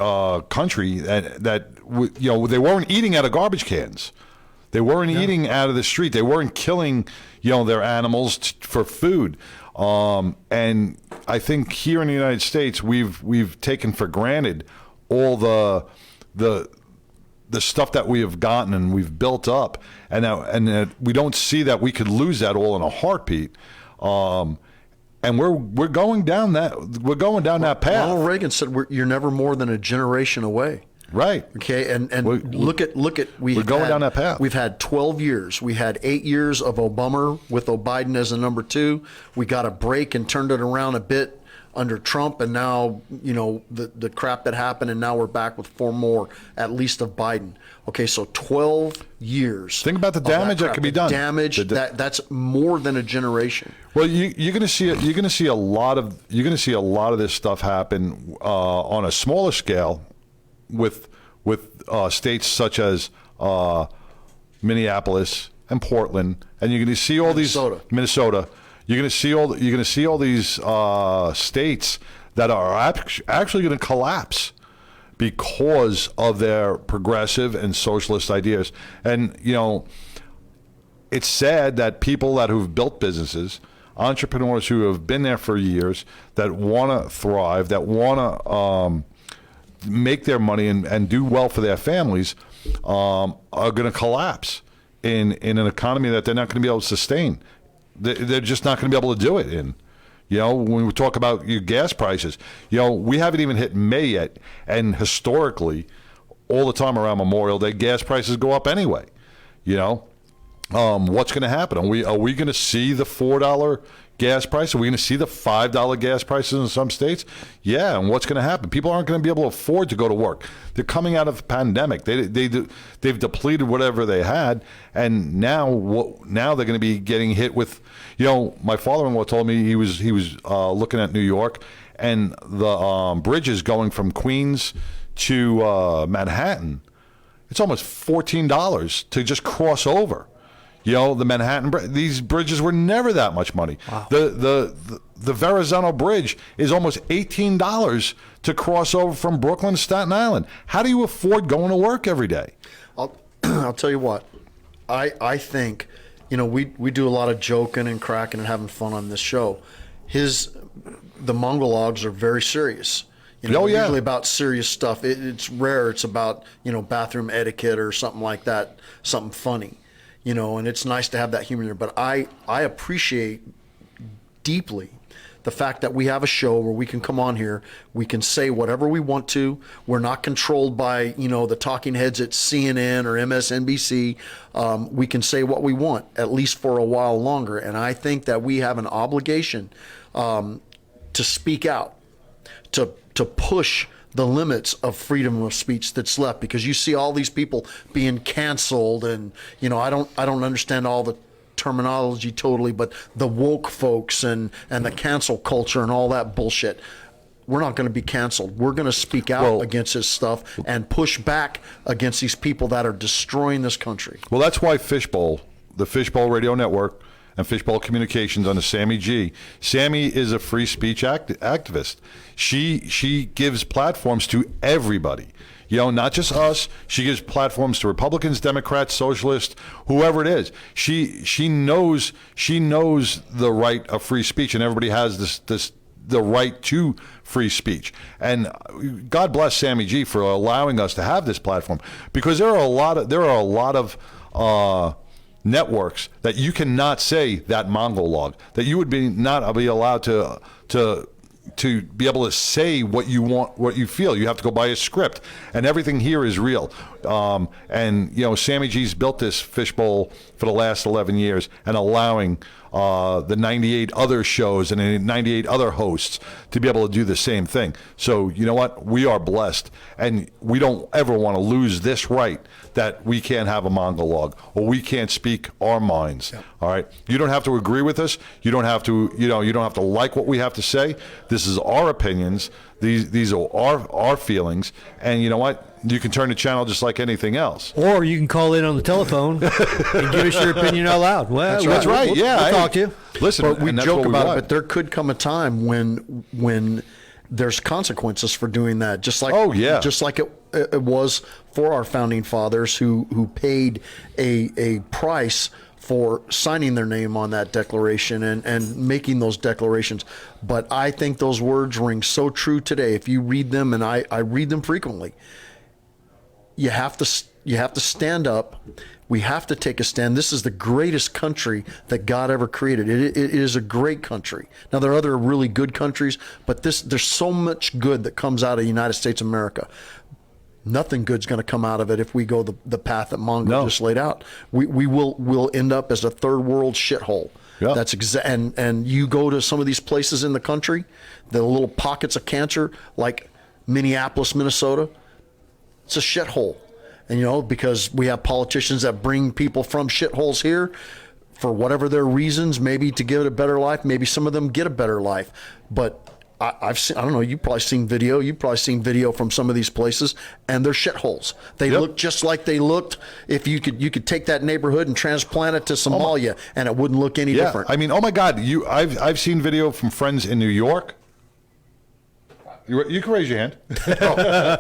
country that they weren't eating out of garbage cans. They weren't eating out of the street. They weren't killing, their animals for food. And I think here in the United States, we've taken for granted all the stuff that we have gotten and we've built up, and we don't see that we could lose that all in a heartbeat. And we're going down that path. Ronald Reagan said you're never more than a generation away. Right. Okay. And look at we're going down that path. We've had 12 years. We had 8 years of Obama with Biden as a number 2. We got a break and turned it around a bit under Trump, and now the crap that happened, and now we're back with 4 more at least of Biden. Okay, so 12 years. Think about the damage that could be done. That's more than a generation. Well, you're going to see a lot of this stuff happen on a smaller scale with states such as Minneapolis and Portland, and you're going to see all Minnesota. You're going to see all these states that are actually going to collapse because of their progressive and socialist ideas. And it's sad that people who've built businesses, entrepreneurs who have been there for years, that want to thrive, that want to make their money and do well for their families, are going to collapse in an economy that they're not going to be able to sustain. They're just not going to be able to do it in. When we talk about gas prices, we haven't even hit May yet, and historically, all the time around Memorial Day, gas prices go up anyway. What's going to happen? Are we going to see the $4 gas price? Are we going to see the $5 gas prices in some states? Yeah, and what's going to happen? People aren't going to be able to afford to go to work. They're coming out of the pandemic. They've depleted whatever they had, and now they're going to be getting hit with. My father-in-law told me he was looking at New York, and the bridges going from Queens to Manhattan. It's almost $14 to just cross over. The Manhattan, these bridges were never that much money. Wow. The Verrazano Bridge is almost $18 to cross over from Brooklyn to Staten Island. How do you afford going to work every day? I'll tell you what, I think, we do a lot of joking and cracking and having fun on this show. The Mongologs are very serious. Usually about serious stuff. It's rare. It's about, bathroom etiquette or something like that, something funny. and it's nice to have that humor there. But I appreciate deeply the fact that we have a show where we can come on here, we can say whatever we want to. We're not controlled by, the talking heads at CNN or MSNBC. We can say what we want, at least for a while longer. And I think that we have an obligation to speak out, to push the limits of freedom of speech that's left, because you see all these people being canceled, and I don't understand all the terminology totally, but the woke folks and the cancel culture and all that bullshit. We're not going to be canceled. We're going to speak out against this stuff and push back against these people that are destroying this country. Well, that's why Fishbowl, the Fishbowl Radio Network, and Fishbowl Communications under Sammy G. Sammy is a free speech activist. She gives platforms to everybody. Not just us. She gives platforms to Republicans, Democrats, Socialists, whoever it is. She knows the right of free speech, and everybody has the right to free speech. And God bless Sammy G for allowing us to have this platform, because there are a lot of networks that you cannot say that Mongol log, that you would not be allowed to be able to say what you want, what you feel. You have to go by a script, and everything here is real. And Sammy G's built this Fishbowl for the last 11 years, and allowing the 98 other shows and the 98 other hosts to be able to do the same thing. So you know what? We are blessed, and we don't ever want to lose this right, that we can't have a Mongol log, or we can't speak our minds. Yep. All right. You don't have to agree with us. You don't have to. You don't have to like what we have to say. This is our opinions. These are our feelings. And you know what? You can turn the channel just like anything else. Or you can call in on the telephone and give us your opinion out loud. Well, that's right. We'll talk to you. Listen, but we joke about it, but there could come a time when there's consequences for doing that. Just like it was for our founding fathers who paid a price for signing their name on that declaration and making those declarations. But I think those words ring so true today. If you read them, and I read them frequently, you have to stand up. We have to take a stand. This is the greatest country that God ever created. It is a great country. Now, there are other really good countries, but there's so much good that comes out of the United States of America. Nothing good's going to come out of it if we go the path that Mongo just laid out. We'll end up as a third world shithole. Yeah. That's and you go to some of these places in the country, the little pockets of cancer, like Minneapolis, Minnesota. It's a shithole. And because we have politicians that bring people from shitholes here for whatever their reasons, maybe to give it a better life. Maybe some of them get a better life, but I've seen, I don't know, you've probably seen video from some of these places, and they're shitholes. They look just like they looked if you could take that neighborhood and transplant it to Somalia, and it wouldn't look any different. I mean, oh my God, I've seen video from friends in New York. You can raise your hand. Yeah,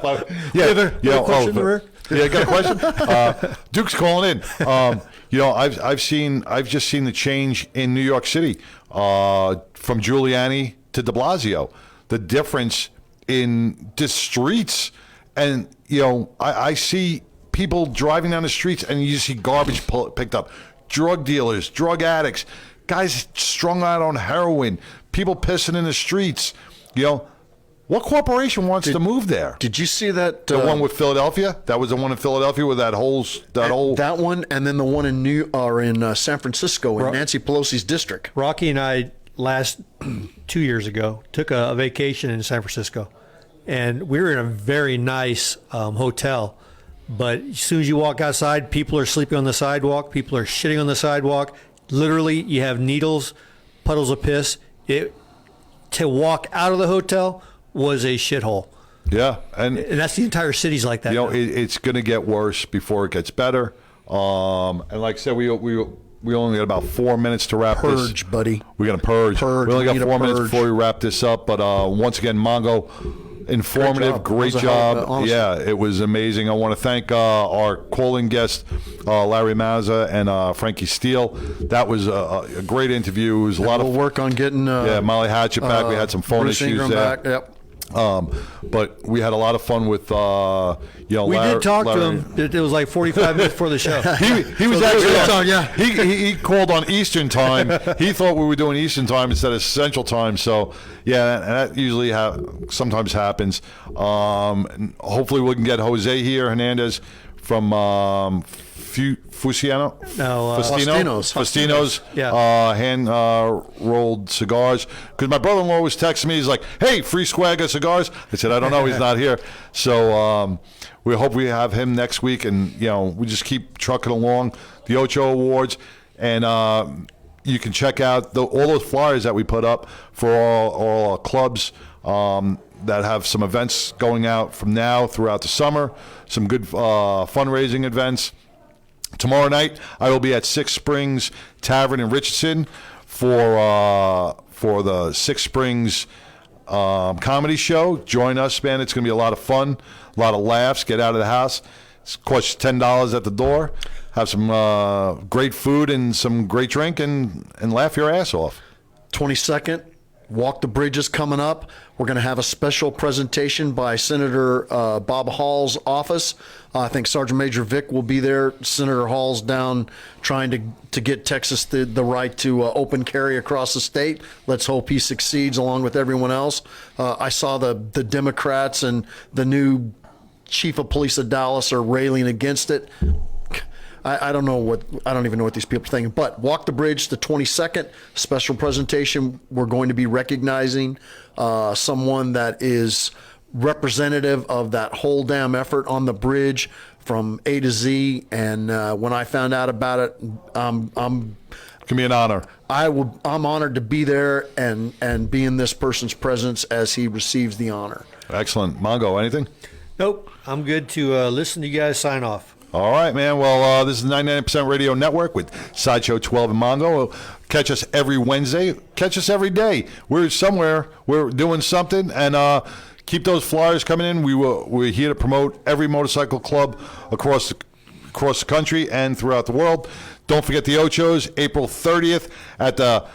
got a question? Duke's calling in. I've just seen the change in New York City from Giuliani to de Blasio, the difference in the streets. And, I see people driving down the streets, and you see garbage picked up. Drug dealers, drug addicts, guys strung out on heroin, people pissing in the streets. What corporation wants to move there? Did you see that? The one with Philadelphia? That was the one in Philadelphia with that one, and then the one in San Francisco in Nancy Pelosi's district. Rocky and I last 2 years ago took a vacation in San Francisco, and we were in a very nice hotel. But as soon as you walk outside, people are sleeping on the sidewalk. People are shitting on the sidewalk. Literally, you have needles, puddles of piss. To walk out of the hotel was a shithole. Yeah, and that's the entire city's like that. It's going to get worse before it gets better. And like I said, we only got about 4 minutes to wrap this. Purge, buddy. We're going to purge. We only got 4 minutes before we wrap this up. But once again, Mongo, informative, great job. Yeah, it was amazing. I want to thank our calling guests, Larry Mazza and Frankie Steele. That was a great interview. It was a lot of work on getting Molly Hatchet back. We had some phone Bruce issues Ingram there. back. Yep. But we had a lot of fun with, we did talk to him. It was like 45 minutes before the show. He was actually he called on Eastern time. He thought we were doing Eastern time instead of Central time. So yeah, and that usually sometimes happens. Hopefully we can get Jose here, Hernandez from Fustino's hand rolled cigars. Because my brother-in-law was texting me. He's like, "Hey, free Swagger cigars." I said, "I don't know. He's not here." So we hope we have him next week, and we just keep trucking along. The Ocho Awards, and you can check out all those flyers that we put up for all our clubs that have some events going out from now throughout the summer. Some good fundraising events. Tomorrow night, I will be at Six Springs Tavern in Richardson for the Six Springs comedy show. Join us, man. It's going to be a lot of fun, a lot of laughs. Get out of the house. It costs $10 at the door. Have some great food and some great drink and laugh your ass off. 22nd, Walk the Bridge is coming up. We're going to have a special presentation by Senator Bob Hall's office. I think Sergeant Major Vic will be there. Senator Hall's down trying to get Texas the right to open carry across the state. Let's hope he succeeds along with everyone else. I saw the Democrats and the new chief of police of Dallas are railing against it. I don't even know what these people are thinking. But Walk the Bridge, the 22nd, special presentation. We're going to be recognizing someone that is representative of that whole damn effort on the bridge from A to Z. And when I found out about it, it can be an honor. I'm honored to be there and be in this person's presence as he receives the honor. Excellent. Mongo, anything? Nope. I'm good to listen to you guys sign off. All right, man. Well, this is 99% Radio Network with Sideshow 12 and Mongo. Catch us every Wednesday. Catch us every day. We're somewhere. We're doing something. And keep those flyers coming in. We're here to promote every motorcycle club across the country and throughout the world. Don't forget the Ochos, April 30th at the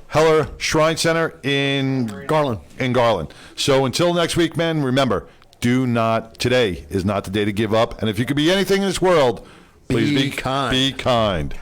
Heller Shrine Center in Garland. So until next week, man, remember, today is not the day to give up. And if you could be anything in this world, please be kind. Be kind.